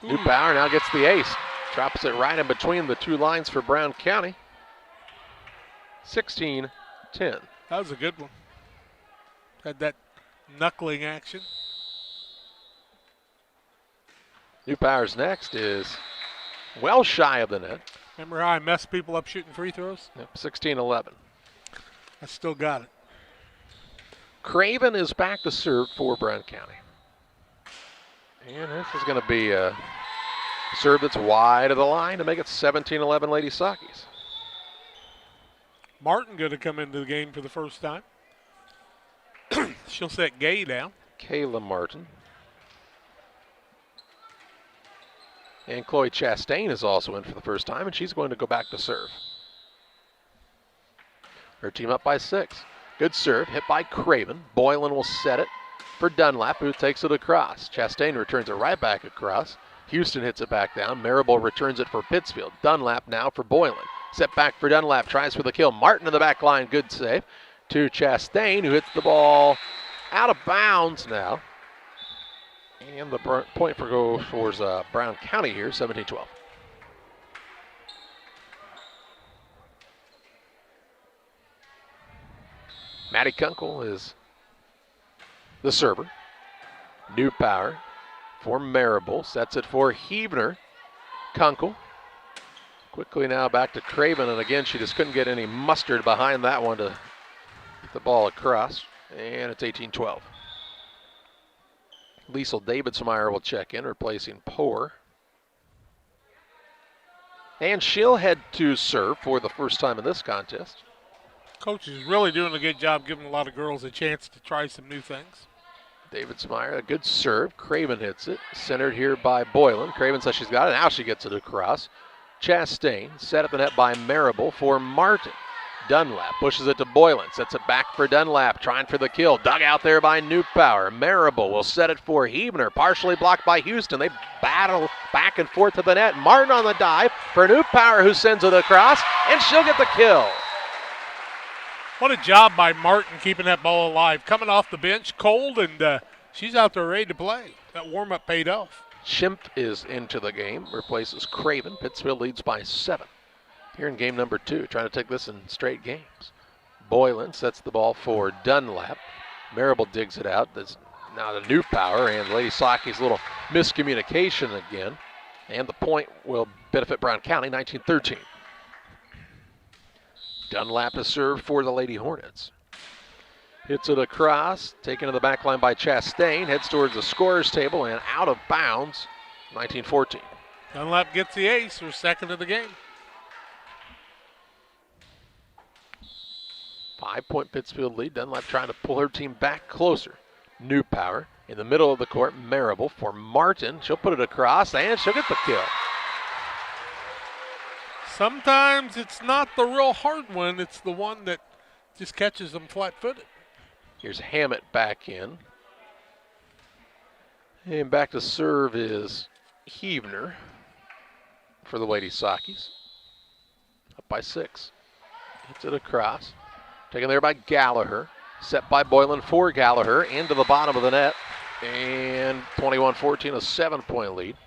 Ooh. Newpower now gets the ace. Drops it right in between the two lines for Brown County. 16-10. That was a good one. Had that knuckling action. Newpower's next is well shy of the net. Remember how I messed people up shooting free throws? Yep, 16-11. I still got it. Craven is back to serve for Brown County. And this is going to be a serve that's wide of the line to make it 17-11 Lady Sakis. Martin going to come into the game for the first time. She'll set Gay down. Kayla Martin. And Chloe Chastain is also in for the first time, and she's going to go back to serve. Her team up by 6. Good serve, hit by Craven. Boylan will set it for Dunlap, who takes it across. Chastain returns it right back across. Houston hits it back down. Marable returns it for Pittsfield. Dunlap now for Boylan. Set back for Dunlap, tries for the kill. Martin in the back line, good save. To Chastain, who hits the ball out of bounds now. And the point goes towards Brown County here, 17-12. Maddie Kunkel is the server. New power for Marable. Sets it for Huebner. Kunkel. Quickly now back to Craven, and again she just couldn't get any mustard behind that one to get the ball across. And it's 18-12. Liesel Davidsmeyer will check in, replacing Poor. And she'll head to serve for the first time in this contest. Coach is really doing a good job giving a lot of girls a chance to try some new things. Davidsmeyer, a good serve. Craven hits it. Centered here by Boylan. Craven says she's got it. Now she gets it across. Chastain set at the net by Marable for Martin. Dunlap pushes it to Boylan. Sets it back for Dunlap. Trying for the kill. Dug out there by Newpower. Marable will set it for Huebner. Partially blocked by Houston. They battle back and forth to the net. Martin on the dive for Newpower, who sends it across. And she'll get the kill. What a job by Martin keeping that ball alive. Coming off the bench cold, and she's out there ready to play. That warm-up paid off. Schimpf is into the game, replaces Craven. Pittsfield leads by 7 here in game number 2, trying to take this in straight games. Boylan sets the ball for Dunlap. Marable digs it out. There's now the new power, and Lady Saki's little miscommunication again. And the point will benefit Brown County, 19-13. Dunlap is served for the Lady Hornets. Hits it across, taken to the back line by Chastain, heads towards the scorer's table and out of bounds, 19-14. Dunlap gets the ace, her second of the game. 5-point Pittsfield lead. Dunlap trying to pull her team back closer. New power in the middle of the court. Marable for Martin. She'll put it across and she'll get the kill. Sometimes it's not the real hard one, it's the one that just catches them flat-footed. Here's Hammett back in. And back to serve is Huebner for the Lady Sakis. Up by 6. Hits it across. Taken there by Gallagher. Set by Boylan for Gallagher. Into the bottom of the net. And 21-14, a 7-point lead.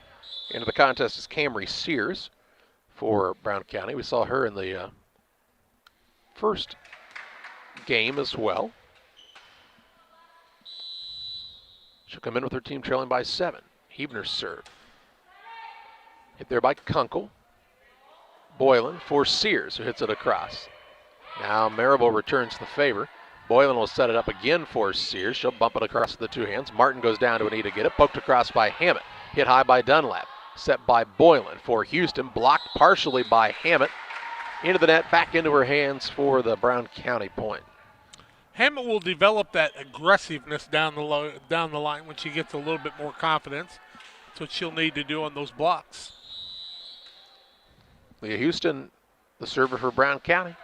Into the contest is Camry Sears for Brown County. We saw her in the first game as well. She'll come in with her team trailing by 7. Huebner's serve. Hit there by Kunkel. Boylan for Sears, who hits it across. Now Marable returns the favor. Boylan will set it up again for Sears. She'll bump it across with the 2 hands. Martin goes down to a knee to get it. Poked across by Hammett. Hit high by Dunlap. Set by Boylan for Houston. Blocked partially by Hammett. Into the net, back into her hands for the Brown County point. Hammett will develop that aggressiveness down the line when she gets a little bit more confidence. That's what she'll need to do on those blocks. Leah Houston, the server for Brown County.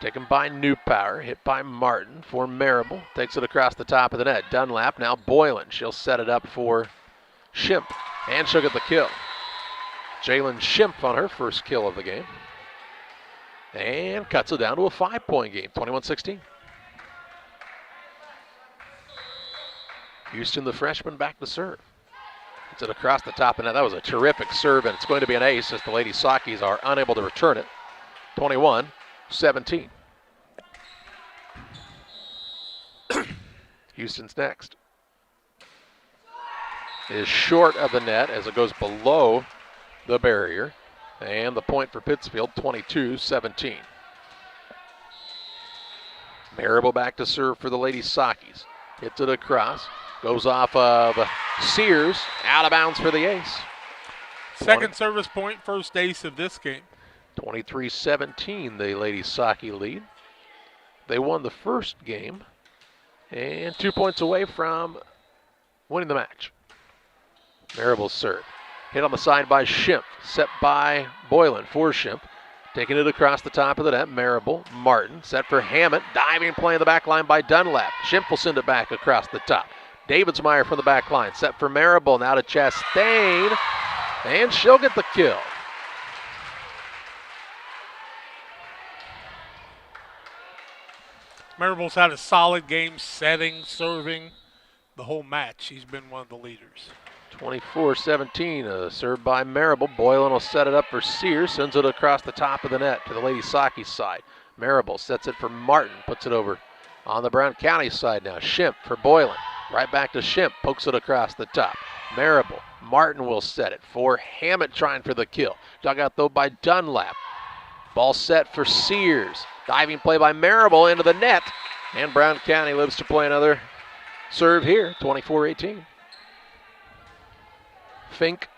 Taken by Newpower, hit by Martin for Marable. Takes it across the top of the net. Dunlap, now Boylan. She'll set it up for Schimpf, and she'll get the kill. Jalen Schimpf on her first kill of the game. And cuts it down to a 5-point game, 21-16. Houston, the freshman, back to serve. Hits it across the top of the net. That was a terrific serve, and it's going to be an ace as the Lady Sakis are unable to return it. 21-17. Houston's next. Is short of the net as it goes below the barrier. And the point for Pittsfield, 22-17. Marable back to serve for the Lady Sakis. Hits it across. Goes off of Sears. Out of bounds for the ace. Second service point, first ace of this game. 23-17, the Lady Saki lead. They won the first game. And 2 points away from winning the match. Marable's serve. Hit on the side by Schimpf. Set by Boylan for Schimpf. Taking it across the top of the net, Marable, Martin, set for Hammett, diving play in the back line by Dunlap. Schimpf will send it back across the top. Davidsmeyer from the back line, set for Marable, now to Chastain, and she'll get the kill. Marable's had a solid game setting, serving, the whole match. He's been one of the leaders. 24-17, served by Marable. Boylan will set it up for Sears, sends it across the top of the net to the Lady Saki's side. Marable sets it for Martin, puts it over on the Brown County side now. Schimpf for Boylan, right back to Schimpf, pokes it across the top. Marable, Martin will set it for Hammett trying for the kill. Dug out though by Dunlap. Ball set for Sears. Diving play by Marable into the net, and Brown County lives to play another serve here, 24-18. Fink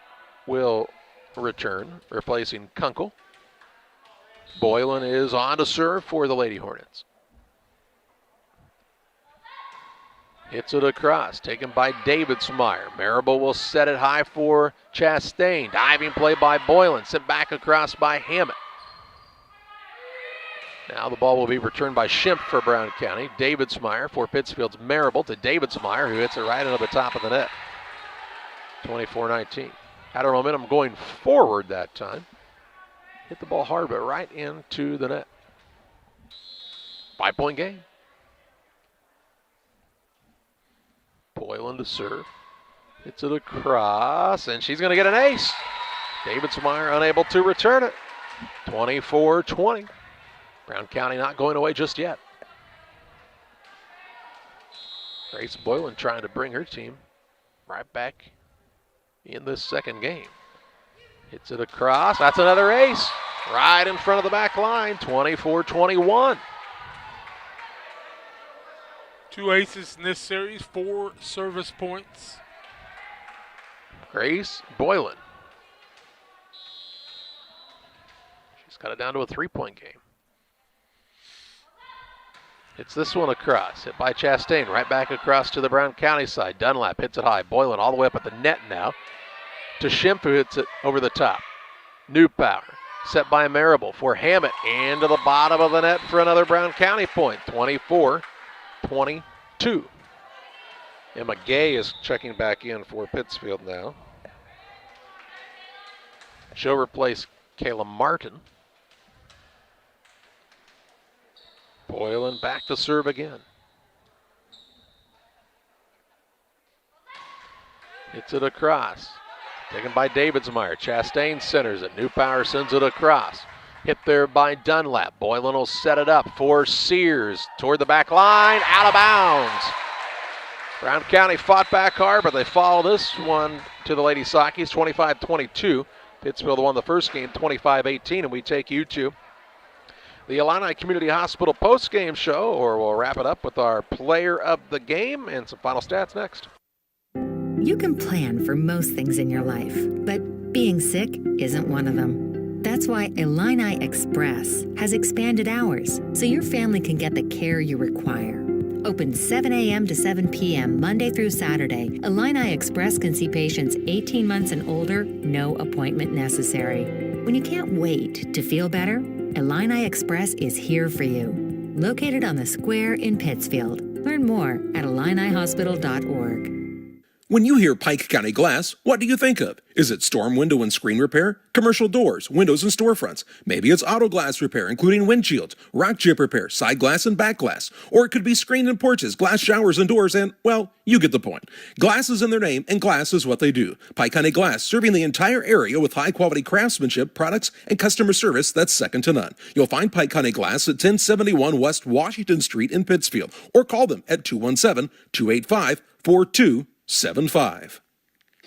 will return, replacing Kunkel. Boylan is on to serve for the Lady Hornets. Hits it across, taken by Davidsmeyer. Marable will set it high for Chastain. Diving play by Boylan, sent back across by Hammett. Now the ball will be returned by Schimpf for Brown County. Davidsmeyer for Pittsfield's Marable to Davidsmeyer, who hits it right into the top of the net. 24-19. Had our momentum going forward that time. Hit the ball hard, but right into the net. 5-point game. Boylan to serve. Hits it across, and she's going to get an ace. Davidsmeyer unable to return it. 24-20. Brown County not going away just yet. Grace Boylan trying to bring her team right back in this second game. Hits it across. That's another ace. Right in front of the back line. 24-21. 2 aces in this series, 4 service points. Grace Boylan. She's got it down to a 3-point game. Hits this one across. Hit by Chastain. Right back across to the Brown County side. Dunlap hits it high. Boylan all the way up at the net now. To Schimpf, who hits it over the top. Newpower. Set by Marable for Hammett. Into the bottom of the net for another Brown County point. 24-22. Emma Gay is checking back in for Pittsfield now. She'll replace Kayla Martin. Boylan back to serve again. Hits it across. Taken by Davidsmeyer. Chastain centers it. Newpower sends it across. Hit there by Dunlap. Boylan will set it up for Sears. Toward the back line. Out of bounds. Brown County fought back hard, but they follow this one to the Lady Sakis. 25-22. Pittsfield won the first game 25-18, and we take you to the Illini Community Hospital post-game show, or we'll wrap it up with our player of the game and some final stats next. You can plan for most things in your life, but being sick isn't one of them. That's why Illini Express has expanded hours so your family can get the care you require. Open 7 a.m. to 7 p.m. Monday through Saturday, Illini Express can see patients 18 months and older, no appointment necessary. When you can't wait to feel better, Illini Express is here for you. Located on the square in Pittsfield. Learn more at IlliniHospital.org. When you hear Pike County Glass, what do you think of? Is it storm window and screen repair? Commercial doors, windows, and storefronts? Maybe it's auto glass repair, including windshields, rock chip repair, side glass, and back glass. Or it could be screen and porches, glass showers and doors, and, well, you get the point. Glass is in their name, and glass is what they do. Pike County Glass, serving the entire area with high-quality craftsmanship, products, and customer service that's second to none. You'll find Pike County Glass at 1071 West Washington Street in Pittsfield, or call them at 217-285-4275.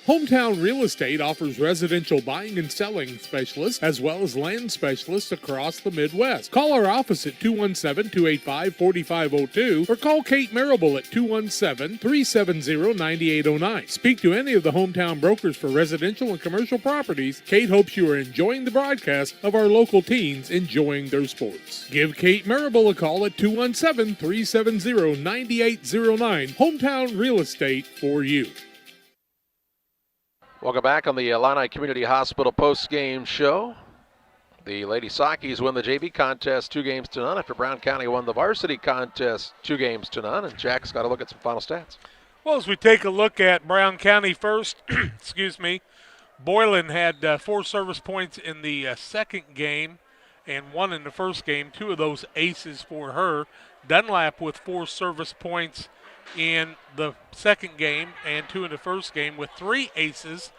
Hometown Real Estate offers residential buying and selling specialists as well as land specialists across the Midwest. Call our office at 217-285-4502 or call Kate Marable at 217-370-9809. Speak to any of the hometown brokers for residential and commercial properties. Kate hopes you are enjoying the broadcast of our local teens enjoying their sports. Give Kate Marable a call at 217-370-9809. Hometown Real Estate for you. Welcome back on the Illini Community Hospital post-game show. The Lady Sakis win the JV contest 2-0 after Brown County won the varsity contest 2-0. And Jack's got to look at some final stats. Well, as we take a look at Brown County first, excuse me, Boylan had 4 service points in the second game and 1 in the first game. 2 of those aces for her. Dunlap with 4 service points in the second game and 2 in the first game with 3 aces.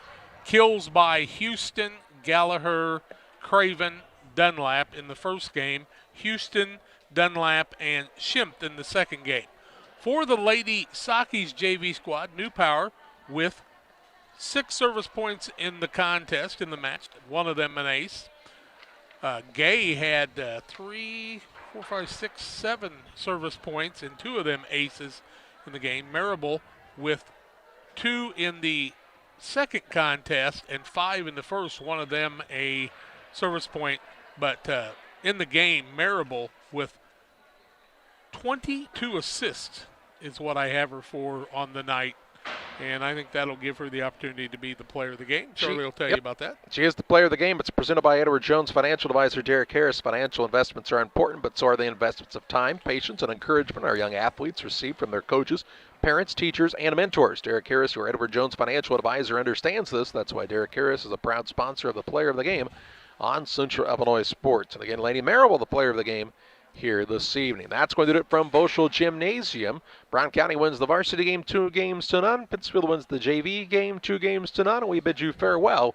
Kills by Houston, Gallagher, Craven, Dunlap in the first game. Houston, Dunlap, and Schimpf in the second game. For the Lady Sakis JV squad, New Power with 6 service points in the contest, in the match, 1 of them an ace. Gay had 3, 4, 5, 6, 7 service points and 2 of them aces in the game. Marable with 2 in the second contest and 5 in the first, 1 of them a service point. But in the game, Marable with 22 assists is what I have her for on the night. And I think that'll give her the opportunity to be the player of the game. Charlie will tell you about that. She is the player of the game. It's presented by Edward Jones Financial Advisor Derek Harris. Financial investments are important, but so are the investments of time, patience, and encouragement our young athletes receive from their coaches, parents, teachers, and mentors. Derek Harris, your Edward Jones Financial Advisor, understands this. That's why Derek Harris is a proud sponsor of the player of the game on Central Illinois Sports. And again, Lady Marable, the player of the game here this evening. That's going to do it from Boschel Gymnasium. Brown County wins the varsity game 2-0. Pittsfield wins the JV game 2-0. And we bid you farewell